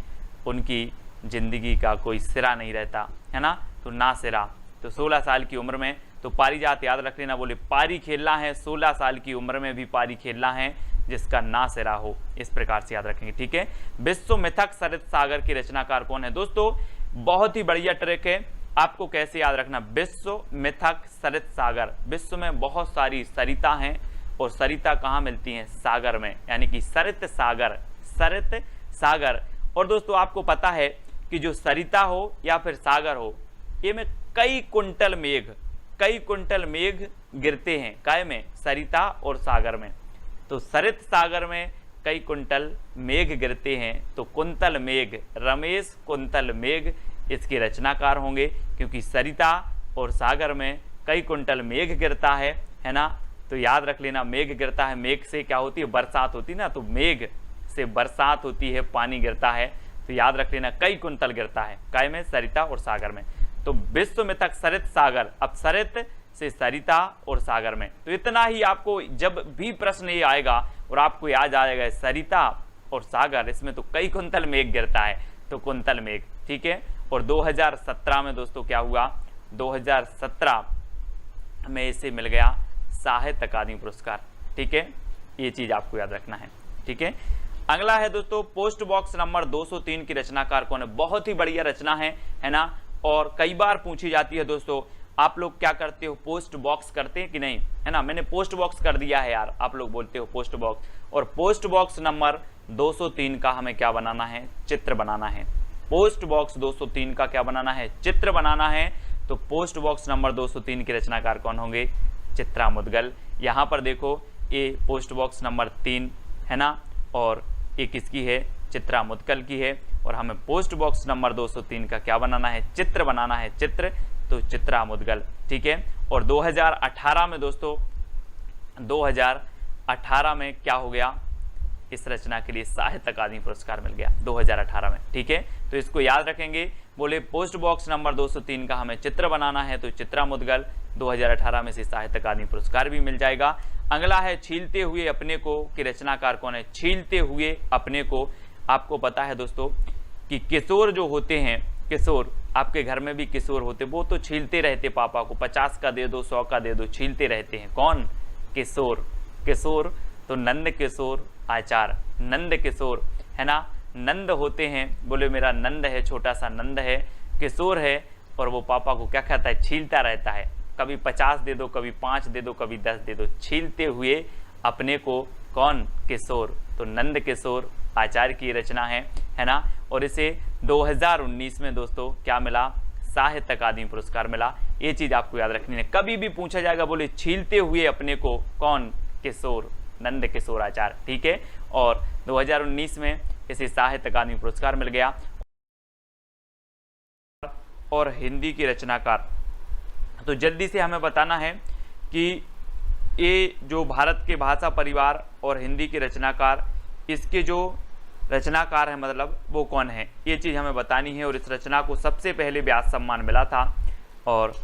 उनकी ज़िंदगी का कोई सिरा नहीं रहता, है ना। तो ना सिरा, तो 16 साल की उम्र में, तो पारिजात याद रख लेना। बोले पारी खेलना है, 16 साल की उम्र में भी पारी खेलना है जिसका ना सिरा हो, इस प्रकार से याद रखेंगे, ठीक है। विश्व मिथक सरित सागर की रचनाकार कौन है? दोस्तों बहुत ही बढ़िया ट्रिक है, आपको कैसे याद रखना, विश्व मिथक सरित सागर, विश्व में बहुत सारी सरिता हैं और सरिता कहाँ मिलती हैं, सागर में, यानी कि सरित सागर, सरित सागर। और दोस्तों आपको पता है कि जो सरिता हो या फिर सागर हो, ये में कई कुंटल मेघ गिरते हैं, काय में, सरिता और सागर में। तो सरित सागर में कई कुंटल मेघ गिरते हैं, तो कुंतल मेघ, रमेश कुंतल मेघ इसके रचनाकार होंगे, क्योंकि सरिता और सागर में कई कुंटल मेघ गिरता है ना। तो याद रख लेना, मेघ गिरता है, मेघ से क्या होती है, बरसात होती है ना, तो मेघ से बरसात होती है, पानी गिरता है, तो याद रख लेना कई कुंतल गिरता है, काय में, सरिता और सागर में। तो विश्व में तक सरित सागर, अब सरित से सरिता और सागर में। तो इतना ही आपको जब भी प्रश्न ये आएगा और आपको याद आ जाएगा सरिता और सागर, इसमें तो कई कुंतल मेघ गिरता है, तो कुंतल मेघ, ठीक है। और 2017 में दोस्तों क्या हुआ, 2017 में इसे मिल गया साहित्य अकादमी पुरस्कार, ठीक है, ये चीज आपको याद रखना है, ठीक है। अगला है दोस्तों पोस्ट बॉक्स नंबर 203 की रचनाकार कौन है, बहुत ही बढ़िया रचना है ना, और कई बार पूछी जाती है दोस्तों। आप लोग क्या करते हो, पोस्ट बॉक्स करते हैं कि नहीं, है ना, मैंने पोस्ट बॉक्स कर दिया है यार, आप लोग बोलते हो पोस्ट बॉक्स, और पोस्ट बॉक्स नंबर 203 का हमें क्या बनाना है, चित्र बनाना है। पोस्ट बॉक्स 203 का क्या बनाना है, चित्र बनाना है। तो पोस्ट बॉक्स नंबर 203 के रचनाकार कौन होंगे, चित्रा मुदगल। यहाँ पर देखो ये पोस्ट बॉक्स नंबर 3 है ना, और ये किसकी है, चित्रा मुदगल की है, और हमें पोस्ट बॉक्स नंबर 203 का क्या बनाना है, चित्र बनाना है, चित्र, तो चित्रा मुदगल, ठीक है। और 2018 में दोस्तों, 2018 में क्या हो गया, इस रचना के लिए साहित्य अकादमी पुरस्कार मिल गया 2018 में, ठीक है। तो इसको याद रखेंगे, बोले पोस्ट बॉक्स नंबर 203 का हमें चित्र बनाना है, तो चित्रा मुदगल 2018 में से साहित्य अकादमी पुरस्कार भी मिल जाएगा। अगला है छीलते हुए अपने को की रचनाकार कौन है, छीलते हुए अपने को। आपको पता है दोस्तों कि किशोर जो होते हैं, किशोर, आपके घर में भी किशोर होते, वो तो छीलते रहते पापा को, 50 का दे दो, 100 का दे दो, छीलते रहते हैं, कौन, किशोर, किशोर। तो नंद किशोर आचार्य, नंद किशोर, है ना, नंद होते हैं, बोले मेरा नंद है, छोटा सा नंद है, किशोर है, और वो पापा को क्या कहता है, छीलता रहता है, कभी 50 दे दो, कभी 5 दे दो, कभी 10 दे दो, छीलते हुए अपने को, कौन, किशोर। तो नंद किशोर आचार्य की रचना है ना, और इसे 2019 में दोस्तों क्या मिला, साहित्य अकादमी पुरस्कार मिला। ये चीज आपको याद रखनी है, कभी भी पूछा जाएगा, बोले छीलते हुए अपने को, कौन, किशोर, नंद किशोर आचार्य, ठीक है। और 2019 में इसे साहित्य अकादमी पुरस्कार मिल गया। और हिंदी की रचनाकार, तो जल्दी से हमें बताना है कि ये जो भारत के भाषा परिवार और हिंदी के रचनाकार, इसके जो रचनाकार है मतलब वो कौन है, ये चीज़ हमें बतानी है। और इस रचना को सबसे पहले व्यास सम्मान मिला था, और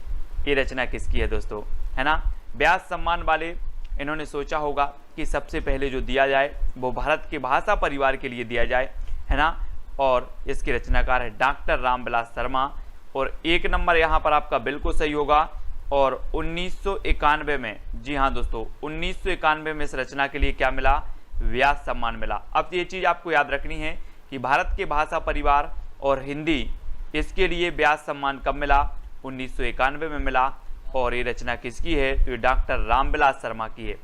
ये रचना किसकी है दोस्तों, है ना, व्यास सम्मान वाले इन्होंने सोचा होगा कि सबसे पहले जो दिया जाए वो भारत के भाषा परिवार के लिए दिया जाए, है ना। और इसके रचनाकार है डॉक्टर रामविलास शर्मा। और 1 नंबर यहाँ पर आपका बिल्कुल सही होगा। और 1991 में, जी हाँ दोस्तों, 1991 में इस रचना के लिए क्या मिला, व्यास सम्मान मिला। अब ये चीज़ आपको याद रखनी है कि भारत के भाषा परिवार और हिंदी, इसके लिए व्यास सम्मान कब मिला, 1991 में मिला। और ये रचना किसकी है, तो ये डॉक्टर रामविलास शर्मा की है,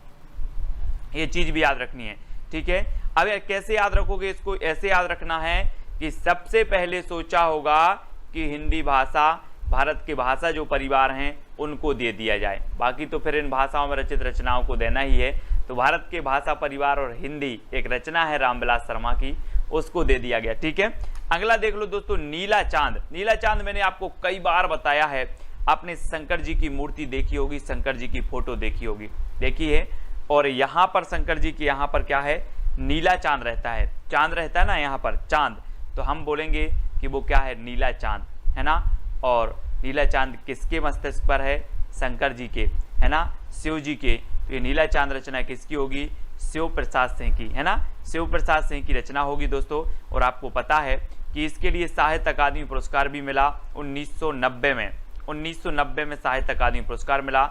ये चीज़ भी याद रखनी है, ठीक है। अब कैसे याद रखोगे इसको, ऐसे याद रखना है कि सबसे पहले सोचा होगा कि हिंदी भाषा, भारत के भाषा जो परिवार हैं उनको दे दिया जाए, बाकी तो फिर इन भाषाओं में रचित रचनाओं को देना ही है। तो भारत के भाषा परिवार और हिंदी एक रचना है रामविलास शर्मा की, उसको दे दिया गया, ठीक है। अगला देख लो दोस्तों, नीला चांद। नीला चांद मैंने आपको कई बार बताया है, आपने शंकर जी की मूर्ति देखी होगी, शंकर जी की फोटो देखी होगी, देखी है। और यहाँ पर शंकर जी की यहाँ पर क्या है, नीला चांद रहता है, चांद रहता है ना यहाँ पर, चांद, तो हम बोलेंगे कि वो क्या है, नीला चांद, है ना। और नीला चांद किसके मस्तिष्क पर है, शंकर जी के, है ना, शिव जी के। तो ये नीला चांद रचना किसकी होगी, शिव प्रसाद सिंह की, है ना, शिव प्रसाद सिंह की रचना होगी दोस्तों। और आपको पता है कि इसके लिए साहित्य अकादमी पुरस्कार भी मिला 1990 में, 1990 में साहित्य अकादमी पुरस्कार मिला।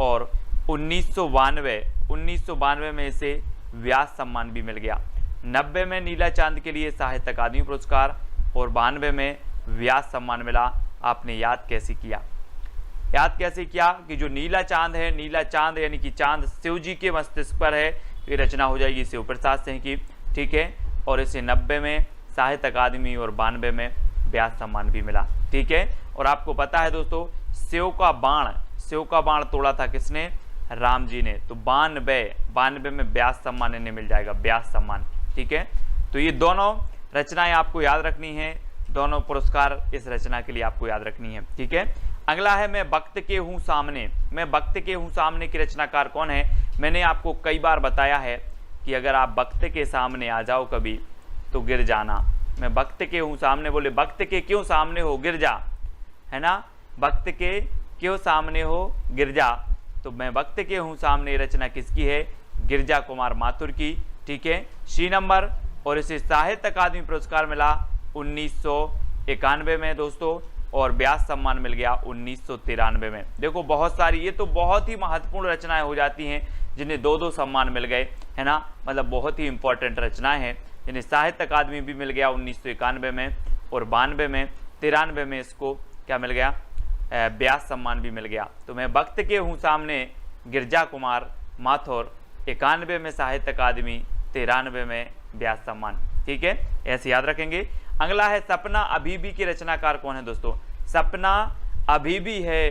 और 1992 में इसे व्यास सम्मान भी मिल गया। 90 में नीला चांद के लिए साहित्य अकादमी पुरस्कार और 92 में व्यास सम्मान मिला। आपने याद कैसे किया? याद कैसे किया कि जो नीला चांद है, नीला चांद यानी कि चांद शिव जी के मस्तिष्क पर है, ये रचना हो जाएगी शिव प्रसाद सिंह की, ठीक है। और इसे 90 में साहित्य अकादमी और 92 में व्यास सम्मान भी मिला, ठीक है। और आपको पता है दोस्तों, शिव का बाण तोड़ा था किसने? राम जी ने। तो 92 में व्यास सम्मान इन्हें मिल जाएगा, व्यास सम्मान, ठीक है। तो ये दोनों रचनाएं आपको याद रखनी है, दोनों पुरस्कार इस रचना के लिए आपको याद रखनी है, ठीक है। अगला है मैं वक्त के हूँ सामने। मैं वक्त के हूँ सामने की रचनाकार कौन है? मैंने आपको कई बार बताया है कि अगर आप वक्त के सामने आ जाओ कभी तो गिर जाना। मैं वक्त के हूँ सामने, बोले वक्त के क्यों सामने हो, गिर जा, है ना। वक्त के क्यों सामने हो, गिर जा। तो मैं वक्त के हूँ सामने रचना किसकी है? गिरजा कुमार माथुर की, ठीक है। C number. और इसे साहित्य अकादमी पुरस्कार मिला 1991 में दोस्तों, और व्यास सम्मान मिल गया 1993 में। देखो बहुत सारी, ये तो बहुत ही महत्वपूर्ण रचनाएं हो जाती हैं जिन्हें 2-2 सम्मान मिल गए, है ना। मतलब बहुत ही इंपॉर्टेंट रचनाएं हैं जिन्हें साहित्य अकादमी भी मिल गया 1991 में, और 92 में, 93 में इसको क्या मिल गया? व्यास सम्मान भी मिल गया। तो मैं वक्त के हूँ सामने गिरजा कुमार माथुर, 91 में साहित्य अकादमी, 93 में व्यास सम्मान, ठीक है। ऐसे याद रखेंगे। अगला है सपना अभी भी की रचनाकार कौन है दोस्तों? सपना अभी भी है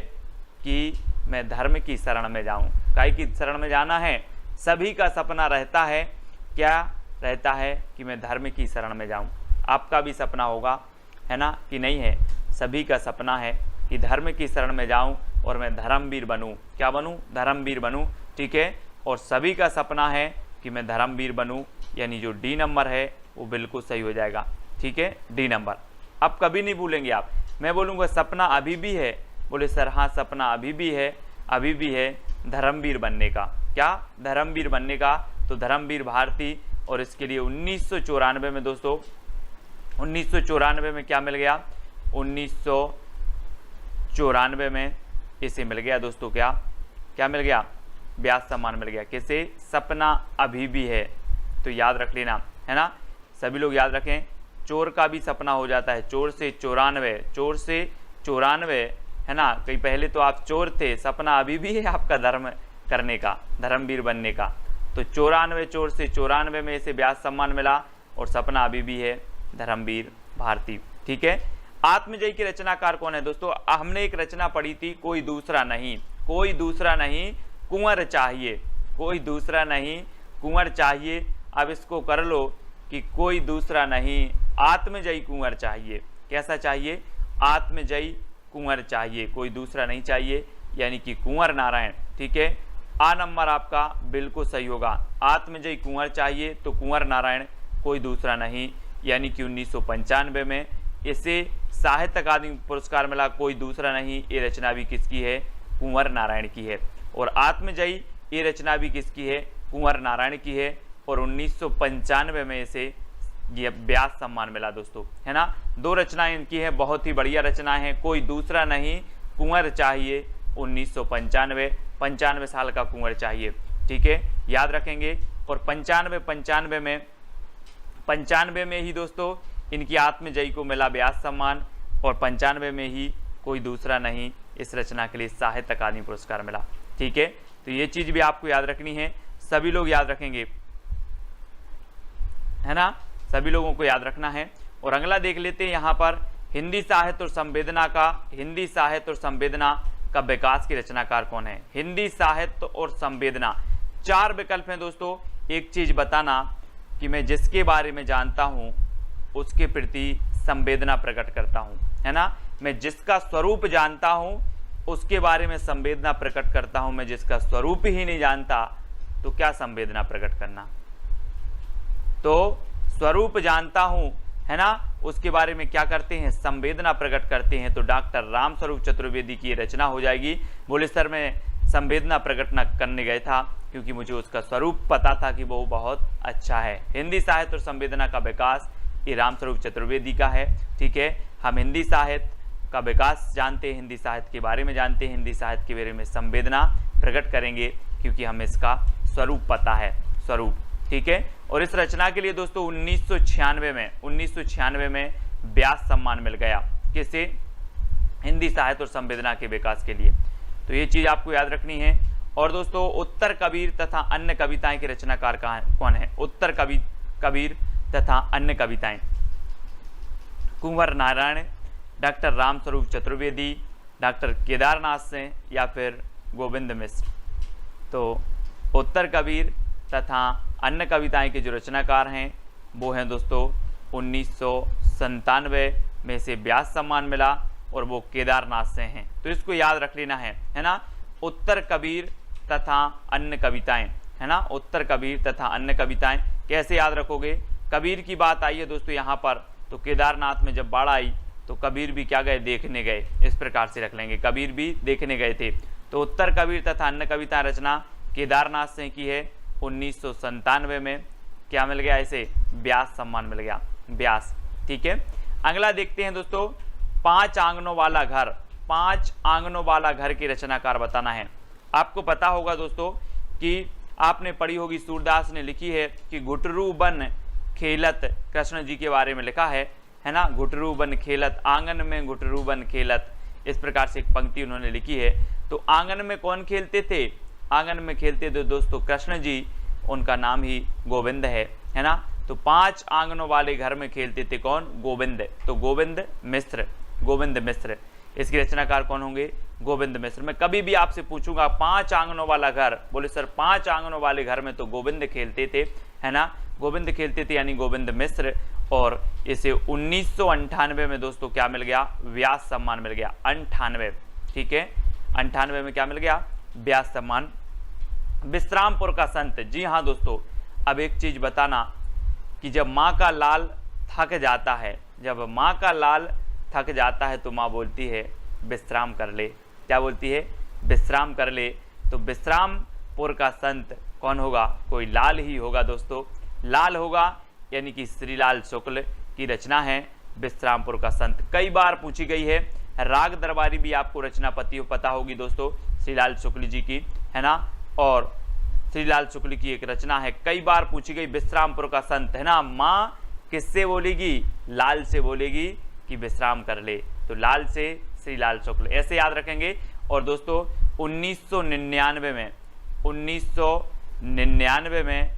कि मैं धर्म की शरण में जाऊं। काय की शरण में जाना है? सभी का सपना रहता है, क्या रहता है? कि मैं धर्म की शरण में जाऊं। आपका भी सपना होगा, है ना, कि नहीं है? सभी का सपना है कि धर्म की शरण में जाऊं और मैं धर्मवीर बनूं। क्या बनूं? धर्मवीर बनूं, ठीक है। और सभी का सपना है कि मैं धर्मवीर बनूं, यानी जो डी नंबर है वो बिल्कुल सही हो जाएगा, ठीक है, डी नंबर। अब कभी नहीं भूलेंगे आप। मैं बोलूँगा सपना अभी भी है, बोले सर हाँ सपना अभी भी है धर्मवीर बनने का। क्या? धर्मवीर बनने का। तो धर्मवीर भारती, और इसके लिए 1994 में दोस्तों, 1994 में क्या मिल गया? 1994 में इसे मिल गया दोस्तों, क्या मिल गया? व्यास सम्मान मिल गया। कैसे? सपना अभी भी है। तो याद रख लेना, है ना, सभी लोग याद रखें। चोर का भी सपना हो जाता है, चोर से 94, है ना। कहीं पहले तो आप चोर थे, सपना अभी भी है आपका धर्म करने का, धर्मवीर बनने का। तो 94 चोर से 94 में इसे व्यास सम्मान मिला, और सपना अभी भी है धर्मवीर भारती, ठीक है। आत्मजयी की रचनाकार कौन है दोस्तों? हमने एक रचना पढ़ी थी, कोई दूसरा नहीं, कुंवर चाहिए, कोई दूसरा नहीं, कुंवर चाहिए। अब इसको कर लो कि कोई दूसरा नहीं, आत्मजयी कुंवर चाहिए। कैसा चाहिए? आत्मजयी कुंवर चाहिए, कोई दूसरा नहीं चाहिए, यानी कि कुंवर नारायण, ठीक है। आ नंबर आपका बिल्कुल सही होगा। आत्मजयी कुंवर चाहिए तो कुंवर नारायण, कोई दूसरा नहीं, यानी कि 1995 में इसे साहित्य अकादमी पुरस्कार मिला, कोई दूसरा नहीं। ये रचना भी किसकी है? कुंवर नारायण की है। और आत्मजयी ये रचना भी किसकी है? कुंवर नारायण की है। और 1995 में इसे ये व्यास सम्मान मिला दोस्तों, है ना। 2 रचनाएं इनकी है, बहुत ही बढ़िया रचनाएं हैं। कोई दूसरा नहीं, कुंवर चाहिए, 1995 साल का कुंवर चाहिए, ठीक है, याद रखेंगे। और 95 में ही दोस्तों इनकी आत्मजयी को मिला व्यास सम्मान, और 95 में ही कोई दूसरा नहीं इस रचना के लिए साहित्य अकादमी पुरस्कार मिला, ठीक है। तो ये चीज भी आपको याद रखनी है, सभी लोग याद रखेंगे, है ना, सभी लोगों को याद रखना है। और अगला देख लेते हैं यहाँ पर हिंदी साहित्य और संवेदना का विकास की रचनाकार कौन है? हिंदी साहित्य और संवेदना, 4 विकल्प हैं दोस्तों। एक चीज बताना कि मैं जिसके बारे में जानता हूं उसके प्रति संवेदना प्रकट करता हूं, है ना। मैं जिसका स्वरूप जानता हूं उसके बारे में संवेदना प्रकट करता हूं। मैं जिसका स्वरूप ही नहीं जानता तो क्या संवेदना प्रकट करना? तो स्वरूप जानता हूं, है ना, उसके बारे में क्या करते हैं? संवेदना प्रकट करते हैं। तो डॉक्टर रामस्वरूप चतुर्वेदी की रचना हो जाएगी। बोले सर मैं संवेदना प्रकट न करने गया था क्योंकि मुझे उसका स्वरूप पता था कि वो बहुत अच्छा है। हिंदी साहित्य और संवेदना का विकास ये रामस्वरूप चतुर्वेदी का है, ठीक है। हम हिंदी साहित्य का विकास जानते हैं, हिंदी साहित्य के बारे में जानते हैं, हिंदी साहित्य के बारे में संवेदना प्रकट करेंगे क्योंकि हमें इसका स्वरूप पता है, स्वरूप, ठीक है। और इस रचना के लिए दोस्तों 1996 में व्यास सम्मान मिल गया। किसे? हिंदी साहित्य और संवेदना के विकास के लिए। तो ये चीज आपको याद रखनी है। और दोस्तों उत्तर कबीर तथा अन्य कविताएं के रचनाकार कौन है? उत्तर कबीर तथा अन्य कविताएं, कुंवर नारायण, डॉक्टर रामस्वरूप चतुर्वेदी, डॉक्टर केदारनाथ सिंह या फिर गोविंद मिश्र। तो उत्तर कबीर तथा अन्य कविताएं के जो रचनाकार हैं वो हैं दोस्तों 1997 में से व्यास सम्मान मिला और वो केदारनाथ से हैं। तो इसको याद रख लेना है ना। उत्तर कबीर तथा अन्य कविताएं, है ना, उत्तर कबीर तथा अन्य कविताएं। कैसे याद रखोगे? कबीर की बात आई है दोस्तों यहाँ पर, तो केदारनाथ में जब बाढ़ आई तो कबीर भी क्या गए? देखने गए। इस प्रकार से रख लेंगे, कबीर भी देखने गए थे। तो उत्तर कबीर तथा अन्य कविताएं रचना केदारनाथ से की है 1997 में। क्या मिल गया इसे? व्यास सम्मान मिल गया, व्यास। ठीक है, अगला देखते हैं दोस्तों, 5 आंगनों वाला घर। 5 आंगनों वाला घर की रचनाकार बताना है। आपको पता होगा दोस्तों कि आपने पढ़ी होगी, सूरदास ने लिखी है कि घुटरू बन खेलत, कृष्ण जी के बारे में लिखा है ना, घुटरू बन खेलत, आंगन में घुटरू बन खेलत, इस प्रकार से एक पंक्ति उन्होंने लिखी है। तो आंगन में कौन खेलते थे? आंगन में खेलते थे दोस्तों कृष्ण जी, उनका नाम ही गोविंद है ना। तो 5 आंगनों वाले घर में खेलते थे कौन? गोविंद। तो गोविंद मिश्र। इसके रचनाकार कौन होंगे? गोविंद मिश्र। मैं कभी भी आपसे पूछूंगा 5 आंगनों वाला घर, बोले सर 5 आंगनों वाले घर में तो गोविंद खेलते थे, है ना, गोविंद खेलते थे, यानी गोविंद मिश्र। और इसे 1998 में दोस्तों क्या मिल गया? व्यास सम्मान मिल गया। 98, ठीक है, 98 में क्या मिल गया? व्यास सम्मान। विश्रामपुर का संत, जी हाँ दोस्तों। अब एक चीज बताना कि जब माँ का लाल थक जाता है, जब माँ का लाल थक जाता है तो माँ बोलती है विश्राम कर ले। क्या बोलती है? विश्राम कर ले। तो विश्रामपुर का संत कौन होगा? कोई लाल ही होगा दोस्तों, लाल होगा, यानी कि श्रीलाल शुक्ल की रचना है विश्रामपुर का संत। कई बार पूछी गई है। राग दरबारी भी आपको रचनापति पता होगी दोस्तों, श्रीलाल शुक्ल जी की, है ना। और श्रीलाल शुक्ल की एक रचना है, कई बार पूछी गई, विश्रामपुर का संत, है ना। माँ किससे बोलेगी? लाल से बोलेगी कि विश्राम कर ले। तो लाल से श्रीलाल शुक्ल, ऐसे याद रखेंगे। और दोस्तों 1999 में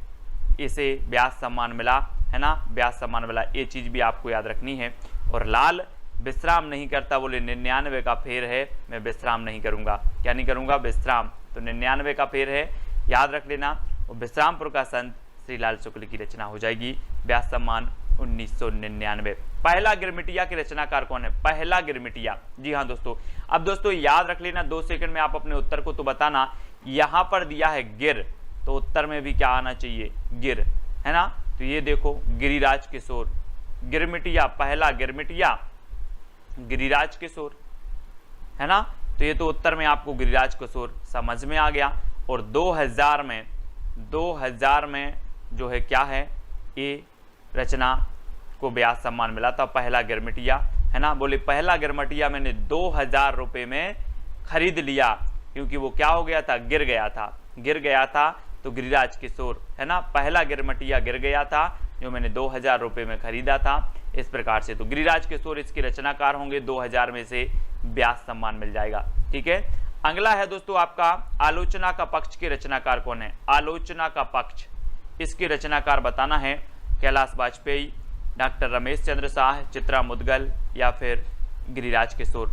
इसे व्यास सम्मान मिला, है ना, व्यास सम्मान मिला। ये चीज भी आपको याद रखनी है। और लाल विश्राम नहीं करता, बोले 99 का फेर है, मैं विश्राम नहीं करूंगा। क्या नहीं करूंगा? विश्राम। तो 99 का फेर है, याद रख लेना। और विश्रामपुर का संत श्रीलाल शुक्ल की रचना हो जाएगी, व्यास सम्मान 1999। पहला गिरमिटिया के रचनाकार कौन है? पहला गिरमिटिया, जी हाँ दोस्तों। अब दोस्तों याद रख लेना, 2 सेकंड में आप अपने उत्तर को तो बताना। यहां पर दिया है गिर, तो उत्तर में भी क्या आना चाहिए? गिर, है ना। तो ये देखो, गिरिराज किशोर, गिरमिटिया, पहला गिरमिटिया गिरिराज किशोर, है ना। तो ये तो उत्तर में आपको गिरिराज किशोर समझ में आ गया। और 2000 में जो है क्या है, ये रचना को व्यास सम्मान मिला था, पहला गिरमिटिया, है ना। बोले पहला गिरमिटिया मैंने 2000 रुपये में खरीद लिया, क्योंकि वो क्या हो गया था? गिर गया था। तो गिरिराज किशोर, है ना, पहला गिरमिटिया गिर गया था जो मैंने 2000 रुपये में खरीदा था। इस प्रकार से तो गिरिराज किशोर इसके रचनाकार होंगे, 2000 में से व्यास सम्मान मिल जाएगा। ठीक है, अगला है दोस्तों आपका आलोचना का पक्ष के रचनाकार कौन है? आलोचना का पक्ष, इसके रचनाकार बताना है। कैलाश वाजपेयी, डॉक्टर रमेश चंद्र शाह, चित्रा मुदगल या फिर गिरिराज किशोर।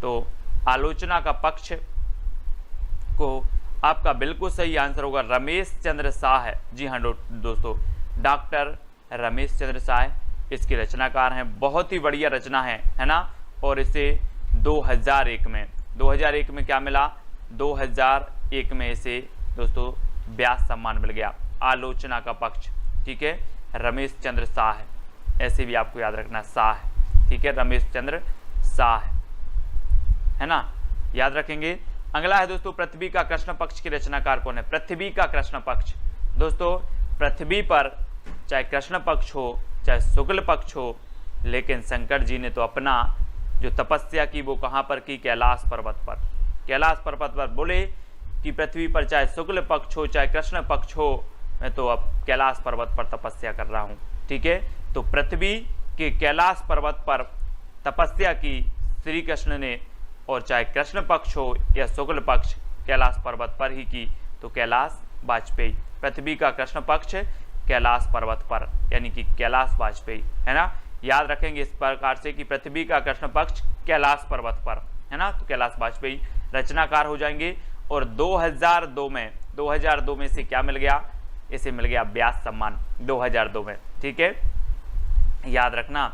तो आलोचना का पक्ष को आपका बिल्कुल सही आंसर होगा रमेश चंद्र शाह है। जी हाँ दोस्तों, डॉक्टर रमेश चंद्र शाह इसके रचनाकार हैं। बहुत ही बढ़िया रचना है ना। और इसे 2001 में क्या मिला? 2001 में इसे दोस्तों व्यास सम्मान मिल गया, आलोचना का पक्ष। ठीक है, रमेश चंद्र शाह, ऐसे भी आपको याद रखना, शाह। ठीक है, रमेश चंद्र शाह, है ना, याद रखेंगे। अगला है दोस्तों पृथ्वी का कृष्ण पक्ष की रचनाकार कौन है? पृथ्वी का कृष्ण पक्ष। दोस्तों पृथ्वी पर चाहे कृष्ण पक्ष हो चाहे शुक्ल पक्ष हो, लेकिन शंकर जी ने तो अपना जो तपस्या की वो कहाँ पर की? कैलाश पर्वत पर। कैलाश पर्वत पर बोले कि पृथ्वी पर चाहे शुक्ल पक्ष हो चाहे कृष्ण पक्ष हो, मैं तो अब कैलाश पर्वत पर तपस्या कर रहा हूँ। ठीक है, तो पृथ्वी के कैलाश पर्वत पर तपस्या की श्री कृष्ण ने और चाहे कृष्ण पक्ष हो या शुक्ल पक्ष, कैलाश पर्वत पर ही की तो कैलाश वाजपेयी। पृथ्वी का कृष्ण पक्ष कैलाश पर्वत पर, यानी कि कैलाश वाजपेयी, है ना। याद रखेंगे इस प्रकार से कि पृथ्वी का कृष्ण पक्ष कैलाश पर्वत पर, है ना, तो कैलाश वाजपेयी रचनाकार हो जाएंगे। और 2002 में से क्या मिल गया, इसे मिल गया व्यास सम्मान 2002 में, ठीक है, याद रखना,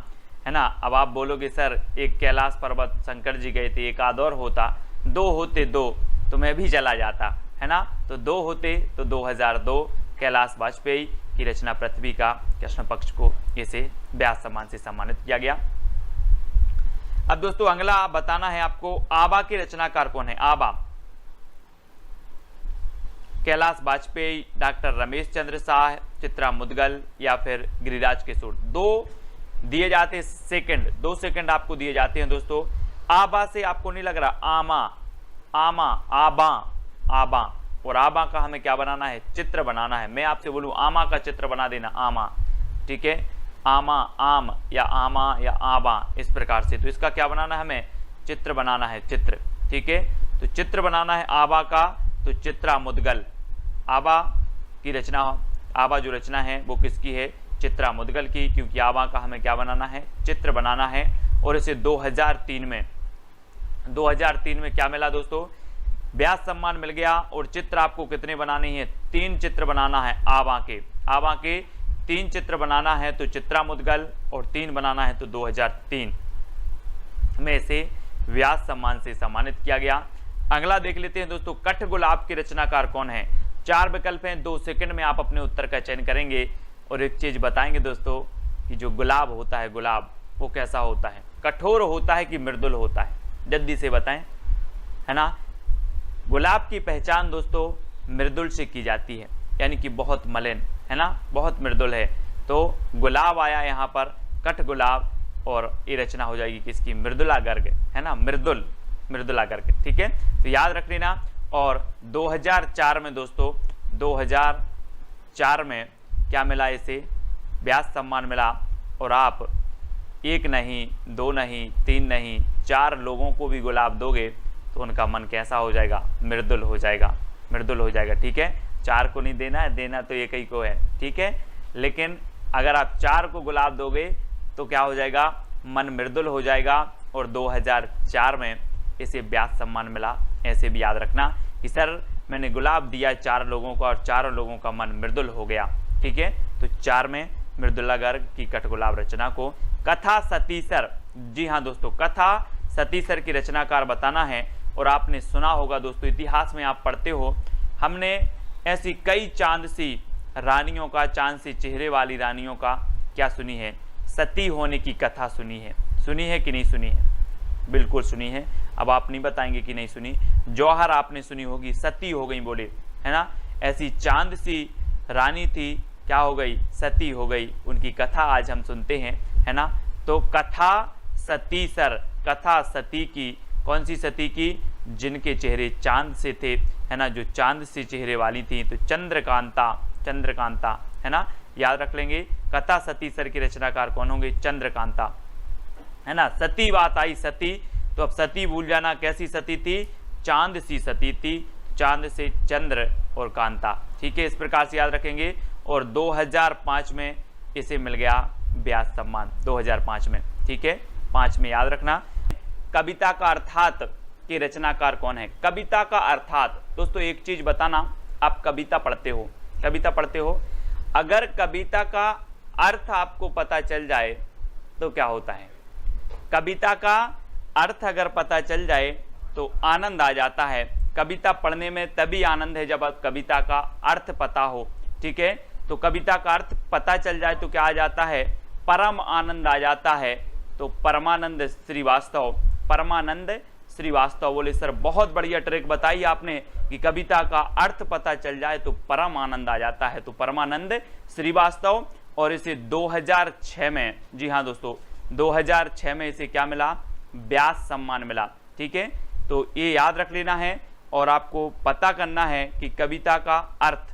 है ना। अब आप बोलोगे सर एक कैलाश पर्वत शंकर जी गए थे, एक आध और होता, 2 होते 2 तो मैं भी चला जाता, है ना, तो 2 होते तो 2002 कैलाश वाजपेयी की रचना पृथ्वी का कृष्ण पक्ष को इसे व्यास सम्मान से सम्मानित किया गया। अब दोस्तों अगला बताना है आपको, आबा के रचनाकार कौन है। आबा, कैलाश वाजपेयी, डॉक्टर रमेश चंद्र शाह, चित्रा मुदगल या फिर गिरिराज किशोर। 2 दिए जाते सेकंड, 2 सेकंड आपको दिए जाते हैं दोस्तों। आबा से आपको नहीं लग रहा, आमा, आमा, आबा, आबा, और आबा का हमें क्या बनाना है, चित्र बनाना है। मैं आपसे बोलूं आमा का चित्र बना देना, आमा, ठीक है, आमा, आम या आमा या आबा, इस प्रकार से। तो इसका क्या बनाना है, हमें चित्र बनाना है, चित्र, ठीक है। तो चित्र बनाना है आबा का, तो चित्रा मुदगल, आबा की रचना, आबा जो रचना है वो किसकी है, चित्रा मुदगल की, क्योंकि आबा का हमें क्या बनाना है, चित्र बनाना है। और इसे 2003 में क्या मिला दोस्तों, व्यास सम्मान मिल गया। और चित्र आपको कितने बनाने हैं, 3 चित्र बनाना है आबा के, 3 चित्र बनाना है, तो चित्रा मुदगल, और 3 बनाना है तो 2003 में इसे व्यास सम्मान से सम्मानित किया गया। अगला देख लेते हैं दोस्तों, कठगुलाब के रचनाकार कौन है। 4 विकल्प हैं, 2 सेकंड में आप अपने उत्तर का चयन करेंगे। और एक चीज बताएंगे दोस्तों कि जो गुलाब होता है, गुलाब वो कैसा होता है, कठोर होता है कि मृदुल होता है, जल्दी से बताएं, है ना। गुलाब की पहचान दोस्तों मृदुल से की जाती है, यानी कि बहुत मलिन, है ना, बहुत मृदुल है। तो गुलाब आया यहाँ पर, कठगुलाब, और ये रचना हो जाएगी किसकी, मृदुला गर्ग, है ना, मृदुला गर्ग, ठीक है, तो याद रख लेना। और 2004 में दोस्तों, 2004 में क्या मिला, इसे व्यास सम्मान मिला। और आप 1 नहीं, 2 नहीं, 3 नहीं, 4 लोगों को भी गुलाब दोगे तो उनका मन कैसा हो जाएगा, मृदुल हो जाएगा, मृदुल हो जाएगा, ठीक है। 4 को नहीं देना है, देना तो एक ही को है, ठीक है। लेकिन अगर आप 4 को गुलाब दोगे तो क्या हो जाएगा, मन मृदुल हो जाएगा। और 2004 में इसे व्यास सम्मान मिला। ऐसे भी याद रखना कि सर मैंने गुलाब दिया 4 लोगों को और 4 लोगों का मन मृदुल हो गया, ठीक है। तो 4 में मृदुला गर्ग की कठगुलाब रचना को कथा सतीसर, जी हाँ दोस्तों, कथा सतीसर की रचनाकार बताना है। और आपने सुना होगा दोस्तों, इतिहास में आप पढ़ते हो, हमने ऐसी कई चांद सी रानियों का, चांद सी चेहरे वाली रानियों का क्या सुनी है, सती होने की कथा सुनी है कि नहीं सुनी है, बिल्कुल सुनी है। अब आप नहीं बताएंगे कि नहीं सुनी, जौहर आपने सुनी होगी, सती हो गई बोले, है ना। ऐसी चांद सी रानी थी, क्या हो गई, सती हो गई, उनकी कथा आज हम सुनते हैं, है ना। तो कथा सतीसर, कथा सती की, कौन सी सती की, जिनके चेहरे चांद से थे, है ना, जो चांद से चेहरे वाली थी, तो चंद्रकांता, चंद्रकांता, है ना, याद रख लेंगे। कथा सतीसर की रचनाकार कौन होंगे, चंद्रकांता, है ना। सती बात आई, सती, तो अब सती भूल जाना, कैसी सती थी, चांद सी सती थी, चांद से चंद्र और कांता, ठीक है, इस प्रकार से याद रखेंगे। और 2005 में इसे मिल गया व्यास सम्मान, 2005 में, ठीक है, 5 में याद रखना। कविता का अर्थात के रचनाकार कौन है। कविता का अर्थात दोस्तों, एक चीज बताना, आप कविता पढ़ते हो, अगर कविता का अर्थ आपको पता चल जाए तो क्या होता है, कविता का अर्थ अगर पता चल जाए तो आनंद आ जाता है। कविता पढ़ने में तभी आनंद है जब कविता का अर्थ पता हो, ठीक है। तो कविता का अर्थ पता चल जाए तो क्या आ जाता है, परम आनंद आ जाता है। तो परमानंद श्रीवास्तव, परमानंद श्रीवास्तव बोले सर बहुत बढ़िया ट्रिक बताई आपने कि कविता का अर्थ पता चल जाए तो परम आनंद आ जाता है, तो परमानंद श्रीवास्तव। और इसे 2006 में, जी हाँ दोस्तों, 2006 में इसे क्या मिला, व्यास सम्मान मिला, ठीक है। तो ये याद रख लेना है और आपको पता करना है कि कविता का अर्थ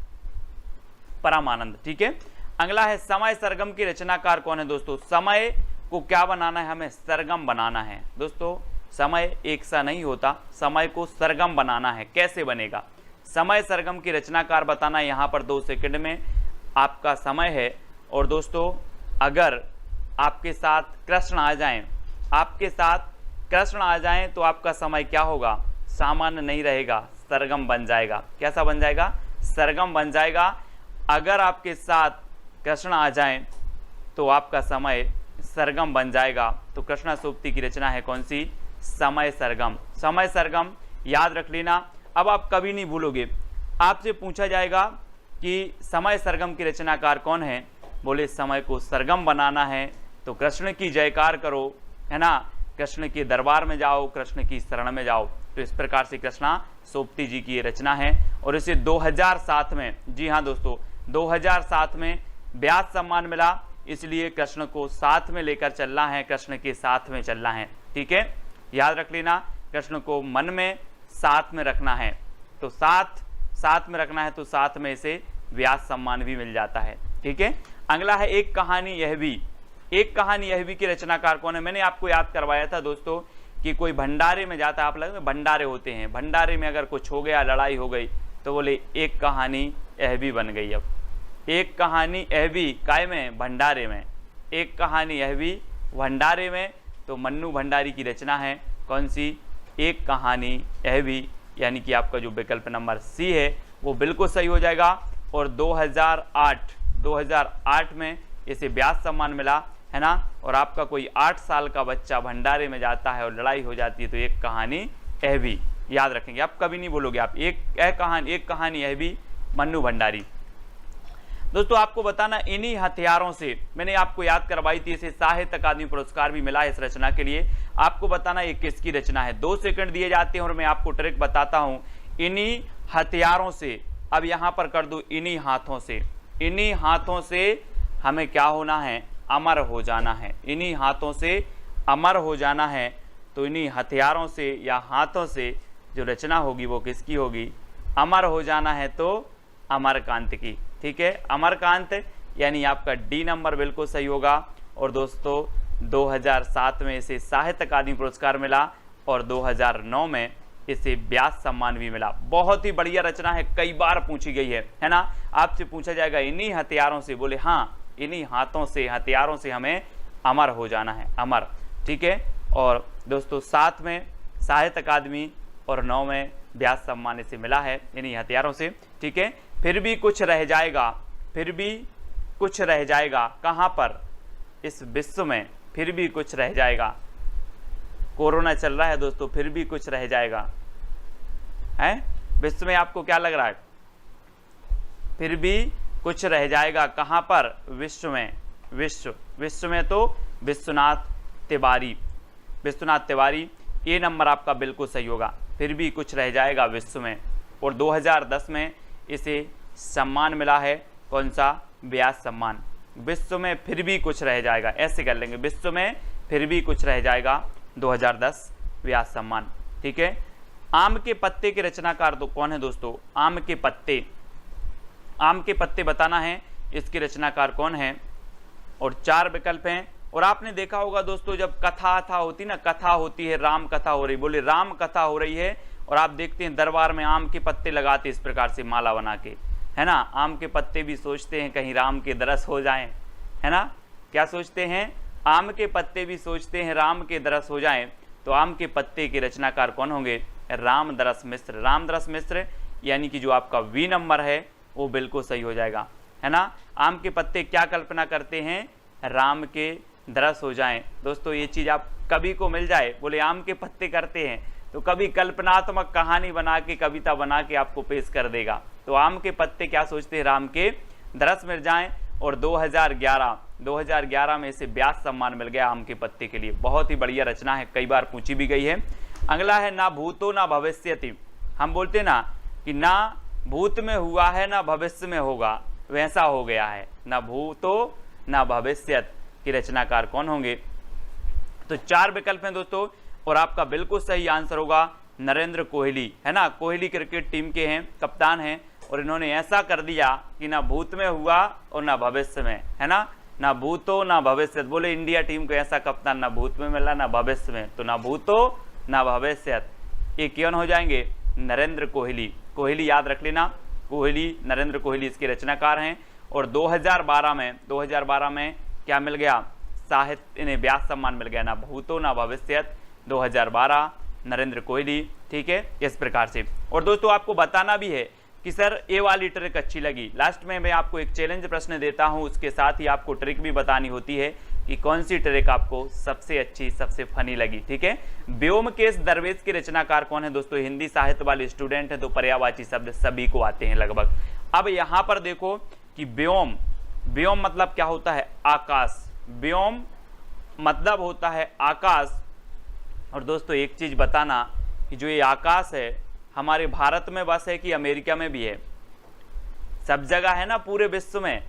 परमानंद, ठीक है। अगला है समय सरगम की रचनाकार कौन है दोस्तों। समय को क्या बनाना है, हमें सरगम बनाना है दोस्तों। समय एक सा नहीं होता, समय को सरगम बनाना है। कैसे बनेगा? समय सरगम की रचनाकार बताना। यहाँ पर 2 सेकंड में आपका समय है। और दोस्तों अगर आपके साथ कृष्ण आ जाएं, आपके साथ कृष्ण आ जाएं तो आपका समय क्या होगा? सामान्य नहीं रहेगा, सरगम बन जाएगा। कैसा बन जाएगा? सरगम बन जाएगा। अगर आपके साथ कृष्ण आ जाएं तो आपका समय सरगम बन जाएगा। तो कृष्णा सोबती की रचना है कौन सी? समय सरगम। समय सरगम याद रख लेना। अब आप कभी नहीं भूलोगे, आपसे पूछा जाएगा कि समय सरगम की रचनाकार कौन है? बोले समय को सरगम बनाना है तो कृष्ण की जयकार करो, है ना, कृष्ण के दरबार में जाओ, कृष्ण की शरण में जाओ। तो इस प्रकार से कृष्णा सोबती जी की ये रचना है। और इसे 2007 में, जी हाँ दोस्तों, 2007 में व्यास सम्मान मिला। इसलिए कृष्ण को साथ में लेकर चलना है, कृष्ण के साथ में चलना है। ठीक है, याद रख लेना, कृष्ण को मन में साथ में रखना है। तो साथ में रखना है तो साथ में इसे व्यास सम्मान भी मिल जाता है। ठीक है, अगला है एक कहानी यह भी। एक कहानी यह भी की रचनाकार कौन है? मैंने आपको याद करवाया था दोस्तों कि कोई भंडारे में जाता है, आप लगे भंडारे होते हैं, भंडारे में अगर कुछ हो गया, लड़ाई हो गई, तो बोले एक कहानी यह भी बन गई। अब एक कहानी यह भी काय में? भंडारे में। एक कहानी यह भी भंडारे में। तो मन्नू भंडारी की रचना है कौन सी? एक कहानी यह भी, यानी कि आपका जो विकल्प नंबर सी है वो बिल्कुल सही हो जाएगा। और 2008 में इसे व्यास सम्मान मिला, है ना। और आपका कोई 8 साल का बच्चा भंडारे में जाता है और लड़ाई हो जाती है तो एक कहानी यह भी, याद रखेंगे, आप कभी नहीं भूलोगे। आप एक कहानी यह भी, मन्नू भंडारी। दोस्तों आपको बताना, इन्हीं हथियारों से मैंने आपको याद करवाई थी, इसे साहित्य अकादमी पुरस्कार भी मिला है इस रचना के लिए। आपको बताना ये किसकी रचना है। 2 सेकंड दिए जाते हैं और मैं आपको ट्रिक बताता हूं। इन्हीं हथियारों से, अब यहां पर कर दूं, इन्हीं हाथों से, इन्हीं हाथों से हमें क्या होना है? अमर हो जाना है। इन्हीं हाथों से अमर हो जाना है। तो इन्हीं हथियारों से या हाथों से जो रचना होगी वो किसकी होगी? अमर हो जाना है तो अमरकांत की। ठीक है, अमरकांत, यानी आपका डी नंबर बिल्कुल सही होगा। और दोस्तों 2007 में इसे साहित्य अकादमी पुरस्कार मिला और 2009 में इसे व्यास सम्मान भी मिला। बहुत ही बढ़िया रचना है, कई बार पूछी गई है ना। आपसे पूछा जाएगा इन्हीं हथियारों से, बोले हाँ, इन्हीं हाथों से, हथियारों से हमें अमर हो जाना है, अमर। ठीक है, और दोस्तों 7 में साहित्य अकादमी और 9 में व्यास सम्मान इसे मिला है इन्हीं हथियारों से। ठीक है, फिर भी कुछ रह जाएगा, फिर भी कुछ रह जाएगा। कहाँ पर? इस विश्व में फिर भी कुछ रह जाएगा। कोरोना चल रहा है दोस्तों, फिर भी कुछ रह जाएगा, है विश्व में। आपको क्या लग रहा है? फिर भी कुछ रह जाएगा। कहाँ पर? विश्व में। विश्व में तो विश्वनाथ तिवारी, विश्वनाथ तिवारी, ये नंबर आपका बिल्कुल सही होगा। फिर भी कुछ रह जाएगा विश्व में। और 2010 में इसे सम्मान मिला है, कौन सा? व्यास सम्मान। विश्व में फिर भी कुछ रह जाएगा, ऐसे कर लेंगे, विश्व में फिर भी कुछ रह जाएगा, 2010 व्यास सम्मान। ठीक है, आम के पत्ते के रचनाकार तो कौन है दोस्तों? आम के पत्ते, आम के पत्ते बताना है इसके रचनाकार कौन है। और 4 विकल्प हैं। और आपने देखा होगा दोस्तों, जब कथा होती ना, कथा होती है, राम कथा हो रही, बोले राम कथा हो रही है, और आप देखते हैं दरबार में आम के पत्ते लगाते इस प्रकार से माला बना के, है ना। आम के पत्ते भी सोचते हैं कहीं राम के दरस हो जाएं, है ना। क्या सोचते हैं? आम के पत्ते भी सोचते हैं राम के दरस हो जाएं। तो आम के पत्ते के रचनाकार कौन होंगे? रामदरस मिश्र। रामदरस मिश्र, यानी कि जो आपका वी नंबर है वो बिल्कुल सही हो जाएगा, है ना। आम के पत्ते क्या कल्पना करते हैं? राम के दरस हो जाएं। दोस्तों ये चीज़ आप कभी को मिल जाए, बोले आम के पत्ते करते हैं, तो कभी कल्पनात्मक कहानी बना के, कविता बना के आपको पेश कर देगा। तो आम के पत्ते क्या सोचते हैं? राम के दरस मिल जाएं। और 2011 में इसे व्यास सम्मान मिल गया आम के पत्ते के लिए। बहुत ही बढ़िया रचना है, कई बार पूछी भी गई है। अगला है ना भूतो ना भविष्यति। हम बोलते ना कि ना भूत में हुआ है ना भविष्य में होगा, वैसा हो गया है। ना भूतो ना भविष्यत की रचनाकार कौन होंगे? तो 4 विकल्प हैं दोस्तों, और आपका बिल्कुल सही आंसर होगा नरेंद्र कोहली, है ना। कोहली क्रिकेट टीम के हैं, कप्तान हैं, और इन्होंने ऐसा कर दिया कि ना भूत में हुआ और ना भविष्य में, है ना। ना भूतो ना भविष्य, बोले इंडिया टीम को ऐसा कप्तान ना भूत में मिला ना भविष्य में, तो ना भूतो न भविष्यत, ये कौन हो जाएंगे? नरेंद्र कोहली। कोहली याद रख लेना, कोहली, नरेंद्र कोहली इसके रचनाकार हैं। और 2012 में क्या मिल गया? साहित्य इन्हें व्यास सम्मान मिल गया, ना भूतो ना भविष्यत, 2012 नरेंद्र कोहली। ठीक है, इस प्रकार से। और दोस्तों आपको बताना भी है कि सर ये वाली ट्रिक अच्छी लगी। लास्ट में मैं आपको एक चैलेंज प्रश्न देता हूं, उसके साथ ही आपको ट्रिक भी बतानी होती है कि कौन सी ट्रिक आपको सबसे अच्छी, सबसे फनी लगी। ठीक है, व्योमकेश दरवेश के रचनाकार कौन है? दोस्तों हिंदी साहित्य वाले स्टूडेंट हैं तो पर्यायवाची शब्द सभी को आते हैं लगभग। अब यहां पर देखो कि व्योम, व्योम मतलब क्या होता है? आकाश। व्योम मतलब होता है आकाश। और दोस्तों एक चीज बताना कि जो ये आकाश है हमारे भारत में बस है कि अमेरिका में भी है? सब जगह है ना पूरे विश्व में,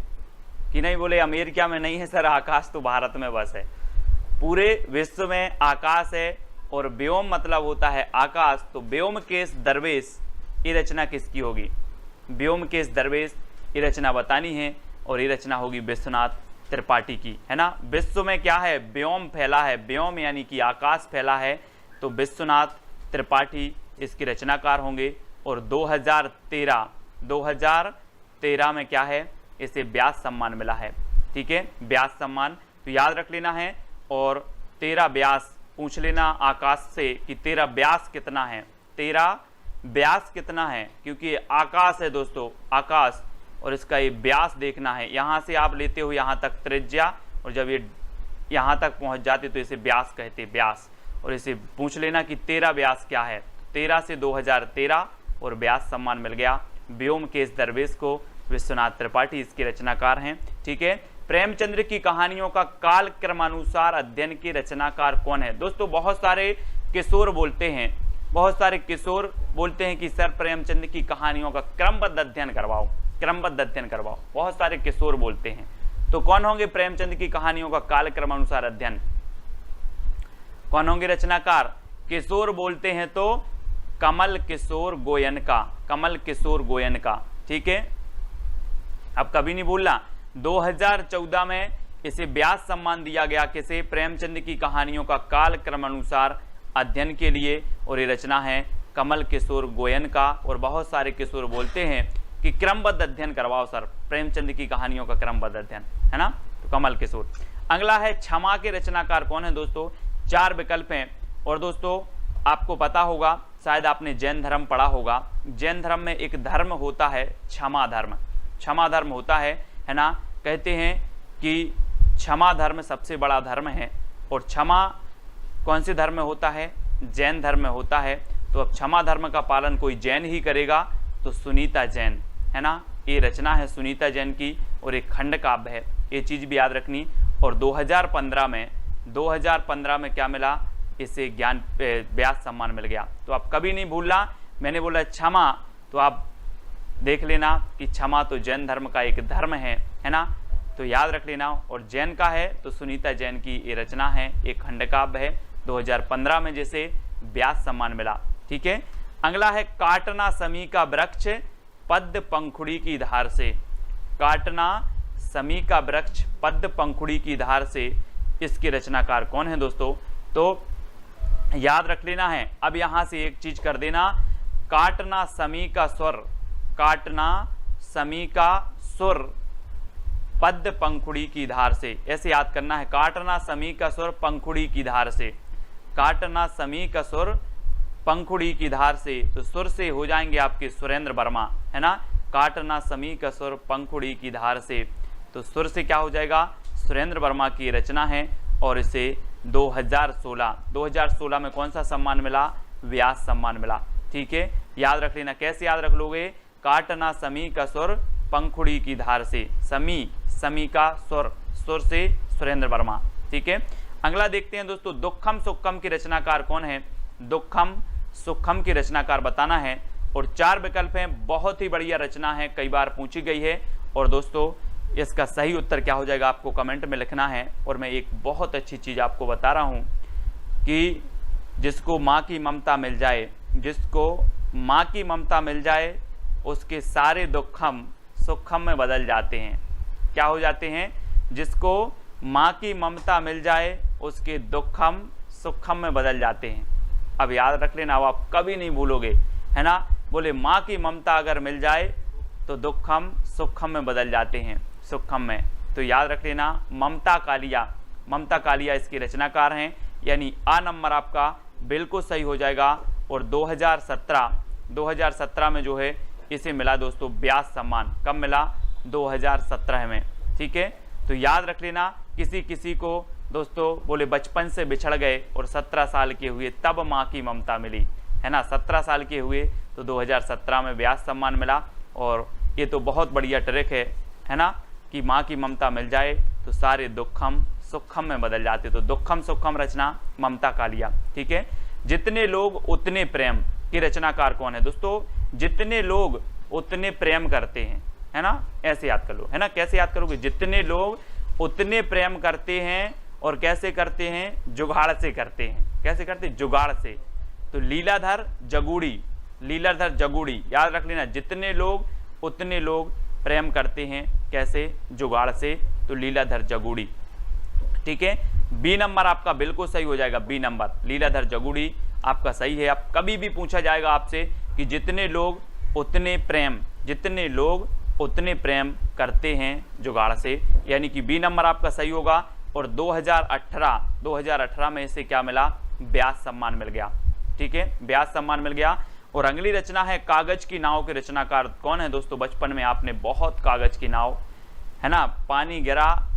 कि नहीं बोले अमेरिका में नहीं है सर आकाश, तो भारत में बस है। पूरे विश्व में आकाश है। और व्योम मतलब होता है आकाश, तो व्योमकेश दरवेश ये रचना किसकी होगी? व्योमकेश दरवेश ये रचना बतानी है, और ये रचना होगी विश्वनाथ त्रिपाठी की, है ना। विश्व में क्या है? व्योम फैला है, व्योम यानी कि आकाश फैला है, तो विश्वनाथ त्रिपाठी इसके रचनाकार होंगे। और 2013 में क्या है? इसे व्यास सम्मान मिला है। ठीक है, व्यास सम्मान तो याद रख लेना है। और 13 व्यास पूछ लेना आकाश से कि 13 व्यास कितना है, 13 व्यास कितना है, क्योंकि आकाश है दोस्तों, आकाश, और इसका ये व्यास देखना है। यहाँ से आप लेते हो यहाँ तक त्रिज्या, और जब ये यहाँ तक पहुँच जाते तो इसे व्यास कहते, व्यास। और इसे पूछ लेना कि 13 व्यास क्या है। 13 से 2013 और व्यास सम्मान मिल गया व्योमकेश दरवेश को। विश्वनाथ त्रिपाठी इसके रचनाकार हैं। ठीक है, प्रेमचंद्र की कहानियों का काल क्रमानुसार अध्ययन के रचनाकार कौन है? दोस्तों बहुत सारे किशोर बोलते हैं, बहुत सारे किशोर बोलते हैं कि सर प्रेमचंद की कहानियों का क्रमबद्ध अध्ययन करवाओ, क्रमबद्ध अध्ययन करवाओ, बहुत सारे किशोर बोलते हैं। तो कौन होंगे प्रेमचंद की कहानियों का काल क्रमानुसार अध्ययन? कौन होंगे रचनाकार? किशोर बोलते हैं तो कमल किशोर गोयनका, कमल किशोर गोयनका। ठीक है, अब कभी नहीं भूलना 2014 में इसे व्यास सम्मान दिया गया किसे? प्रेमचंद की कहानियों का काल क्रमानुसार अध्ययन के लिए, और ये रचना है कमल किशोर गोयनका। और बहुत सारे किशोर बोलते हैं कि क्रमबद्ध अध्ययन करवाओ सर प्रेमचंद की कहानियों का क्रमबद्ध अध्ययन, है ना, तो कमल किशोर। अगला है क्षमा के रचनाकार कौन है? दोस्तों 4 विकल्प हैं। और दोस्तों आपको पता होगा, शायद आपने जैन धर्म पढ़ा होगा, जैन धर्म में एक धर्म होता है क्षमा धर्म, क्षमा धर्म होता है ना। कहते हैं कि क्षमा धर्म सबसे बड़ा धर्म है, और क्षमा कौन से धर्म में होता है? जैन धर्म में होता है। तो अब क्षमा धर्म का पालन कोई जैन ही करेगा, तो सुनीता जैन, है ना। ये रचना है सुनीता जैन की, और एक खंड काव्य है, ये चीज़ भी याद रखनी। और 2015 में क्या मिला? इसे ज्ञान व्यास सम्मान मिल गया। तो आप कभी नहीं भूलना, मैंने बोला क्षमा, तो आप देख लेना कि क्षमा तो जैन धर्म का एक धर्म है ना, तो याद रख लेना। और जैन का है तो सुनीता जैन की ये रचना है, एक खंड काव्य है, 2015 में जिसे व्यास सम्मान मिला। ठीक है, अगला है काटना समी का वृक्ष पद्म पंखुड़ी की धार से, काटना समी का वृक्ष पद्म पंखुड़ी की धार से, इसके रचनाकार कौन है दोस्तों? तो याद रख लेना है। अब यहां से एक चीज कर देना, काटना समी का स्वर, काटना समी का सुर पद्म पंखुड़ी की धार से, ऐसे याद करना है। काटना समी का सुर पंखुड़ी की धार से, काटना समी का सुर पंखुड़ी की धार से, तो सुर से हो जाएंगे आपके सुरेंद्र वर्मा, है ना। काटना समी का सुर पंखुड़ी की धार से, तो सुर से क्या हो जाएगा? सुरेंद्र वर्मा की रचना है। और इसे 2016 में कौन सा सम्मान मिला? व्यास सम्मान मिला। ठीक है, याद रख लेना। कैसे याद रख लोगे? काटना समी का सुर पंखुड़ी की धार से, समी, समी का सुर, सुर से सुरेंद्र वर्मा। ठीक है, अगला देखते हैं दोस्तों, दुखम सुखम की रचनाकार कौन है? दुखम सुखम की रचनाकार बताना है। और 4 विकल्प हैं, बहुत ही बढ़िया रचना है, कई बार पूछी गई है। और दोस्तों इसका सही उत्तर क्या हो जाएगा आपको कमेंट में लिखना है। और मैं एक बहुत अच्छी चीज़ आपको बता रहा हूँ कि जिसको माँ की ममता मिल जाए, जिसको माँ की ममता मिल जाए, उसके सारे दुखम सुखम में बदल जाते हैं। क्या हो जाते हैं? जिसको माँ की ममता मिल जाए उसके दुखम सुखम में बदल जाते हैं। अब याद रख लेना, अब आप कभी नहीं भूलोगे, है ना। बोले माँ की ममता अगर मिल जाए तो दुखम सुखम में बदल जाते हैं, सुखम में। तो याद रख लेना, ममता कालिया, ममता कालिया इसके रचनाकार हैं, यानी आ नंबर आपका बिल्कुल सही हो जाएगा। और 2017 में जो है इसे मिला दोस्तों व्यास सम्मान। कब मिला? 2017 में, ठीक है। तो याद रख लेना, किसी किसी को दोस्तों बोले बचपन से बिछड़ गए और 17 साल के हुए तब माँ की ममता मिली, है ना। 17 साल के हुए तो 2017 में व्यास सम्मान मिला। और ये तो बहुत बढ़िया ट्रिक है ना, कि माँ की ममता मिल जाए तो सारे दुखम सुखम में बदल जाते। तो दुखम सुखम रचना ममता कालिया, ठीक है। जितने लोग उतने प्रेम की रचनाकार कौन है दोस्तों? जितने लोग उतने प्रेम करते हैं, है ना। ऐसे याद कर लो, है ना। कैसे याद करोगे? जितने लोग उतने प्रेम करते हैं। और कैसे करते हैं? जुगाड़ से करते हैं। कैसे करते हैं? जुगाड़ से। तो लीलाधर जगूड़ी, लीलाधर जगूड़ी याद रख लेना, जितने लोग उतने लोग प्रेम करते हैं। कैसे? जुगाड़ से। तो लीलाधर जगूड़ी, ठीक है। बी नंबर आपका बिल्कुल सही हो जाएगा, बी नंबर लीलाधर जगूड़ी आपका सही है। अब कभी भी पूछा जाएगा आपसे कि जितने लोग उतने प्रेम, जितने लोग उतने प्रेम करते हैं जुगाड़ से, यानी कि बी नंबर आपका सही होगा। और 2018 में इसे क्या मिला? व्यास सम्मान मिल गया, ठीक है, व्यास सम्मान मिल गया। और अगली रचना है कागज की नाव के रचनाकार कौन है दोस्तों? बचपन में आपने बहुत कागज की नाव, है ना, पानी गिरा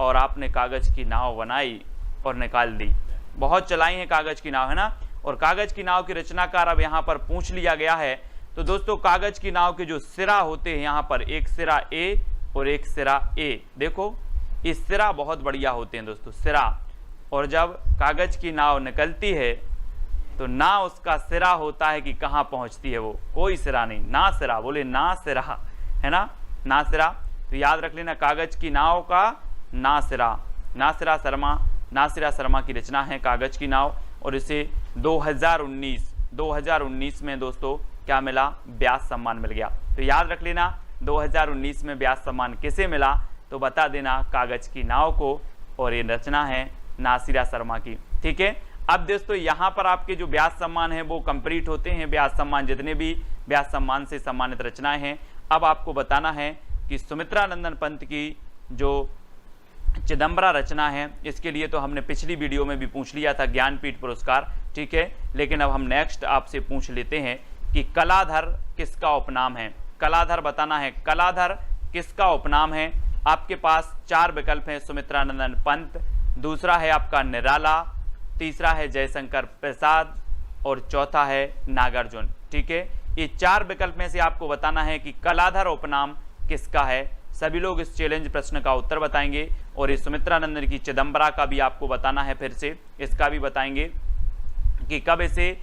और आपने कागज की नाव बनाई और निकाल दी। बहुत चलाई है कागज की नाव, है ना। और कागज की नाव के रचनाकार अब यहाँ पर पूछ लिया गया है। तो दोस्तों कागज की नाव के जो सिरा होते हैं, यहाँ पर एक सिरा ए और एक सिरा ए, देखो इस सिरा बहुत बढ़िया होते हैं दोस्तों, सिरा। और जब कागज की नाव निकलती है तो ना उसका सिरा होता है कि कहाँ पहुँचती है वो, कोई सिरा नहीं, ना सिरा, बोले ना सिरा, है ना, ना सिरा। तो याद रख लेना, कागज की नाव का ना सिरा, नासिरा शर्मा, नासिरा शर्मा की रचना है कागज की नाव। और इसे 2019 में दोस्तों क्या मिला? व्यास सम्मान मिल गया। तो याद रख लेना, 2019 में व्यास सम्मान किसे मिला? तो बता देना, कागज की नाव को। और ये रचना है नासिरा शर्मा की, ठीक है। अब दोस्तों यहाँ पर आपके जो व्यास सम्मान है वो कंप्लीट होते हैं, व्यास सम्मान जितने भी व्यास सम्मान से सम्मानित रचनाएं हैं। अब आपको बताना है कि सुमित्रा नंदन पंत की जो चिदंबरा रचना है, इसके लिए तो हमने पिछली वीडियो में भी पूछ लिया था ज्ञानपीठ पुरस्कार, ठीक है। लेकिन अब हम नेक्स्ट आपसे पूछ लेते हैं कि कलाधर किसका उपनाम है? कलाधर बताना है, कलाधर किसका उपनाम है? आपके पास 4 विकल्प हैं, सुमित्रा नंदन पंत, दूसरा है आपका निराला, तीसरा है जयशंकर प्रसाद और चौथा है नागार्जुन, ठीक है। ये 4 विकल्प में से आपको बताना है कि कलाधर उपनाम किसका है। सभी लोग इस चैलेंज प्रश्न का उत्तर बताएंगे। और इस सुमित्रा नंदन की चिदंबरा का भी आपको बताना है, फिर से इसका भी बताएंगे कि कब इसे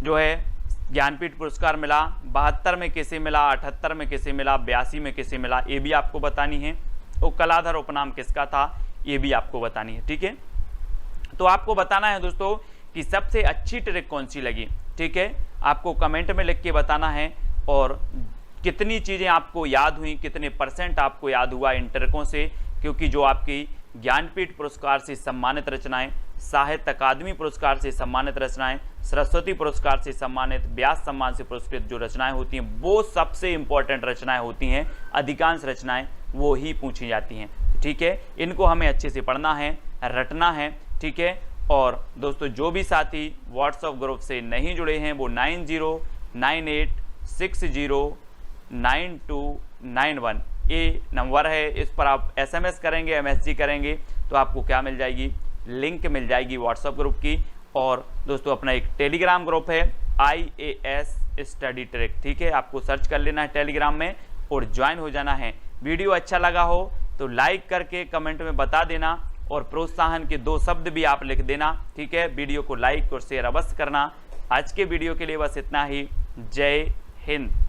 जो है ज्ञानपीठ पुरस्कार मिला, 72 में किसे मिला, 78 में किसे मिला, 82 में किसे मिला, ये भी आपको बतानी है। और कलाधर उपनाम किसका था, ये भी आपको बतानी है, ठीक है। तो आपको बताना है दोस्तों कि सबसे अच्छी ट्रिक कौन सी लगी, ठीक है, आपको कमेंट में लिख के बताना है। और कितनी चीज़ें आपको याद हुई, कितने % आपको याद हुआ इन ट्रिकों से, क्योंकि जो आपकी ज्ञानपीठ पुरस्कार से सम्मानित रचनाएं, साहित्य अकादमी पुरस्कार से सम्मानित रचनाएं, सरस्वती पुरस्कार से सम्मानित, व्यास सम्मान से पुरस्कृत जो रचनाएं होती हैं वो सबसे इंपॉर्टेंट रचनाएं होती हैं। अधिकांश रचनाएं वो ही पूछी जाती हैं, ठीक है। इनको हमें अच्छे से पढ़ना है, रटना है, ठीक है। और दोस्तों जो भी साथी व्हाट्सएप ग्रुप से नहीं जुड़े हैं वो 9098609291 ये नंबर है, इस पर आप SMS करेंगे, MSG करेंगे तो आपको क्या मिल जाएगी? लिंक मिल जाएगी व्हाट्सएप ग्रुप की। और दोस्तों अपना एक टेलीग्राम ग्रुप है IAS स्टडी ट्रिक, ठीक है, आपको सर्च कर लेना है टेलीग्राम में और ज्वाइन हो जाना है। वीडियो अच्छा लगा हो तो लाइक करके कमेंट में बता देना और प्रोत्साहन के 2 शब्द भी आप लिख देना, ठीक है। वीडियो को लाइक और शेयर अवश्य करना। आज के वीडियो के लिए बस इतना ही। जय हिंद।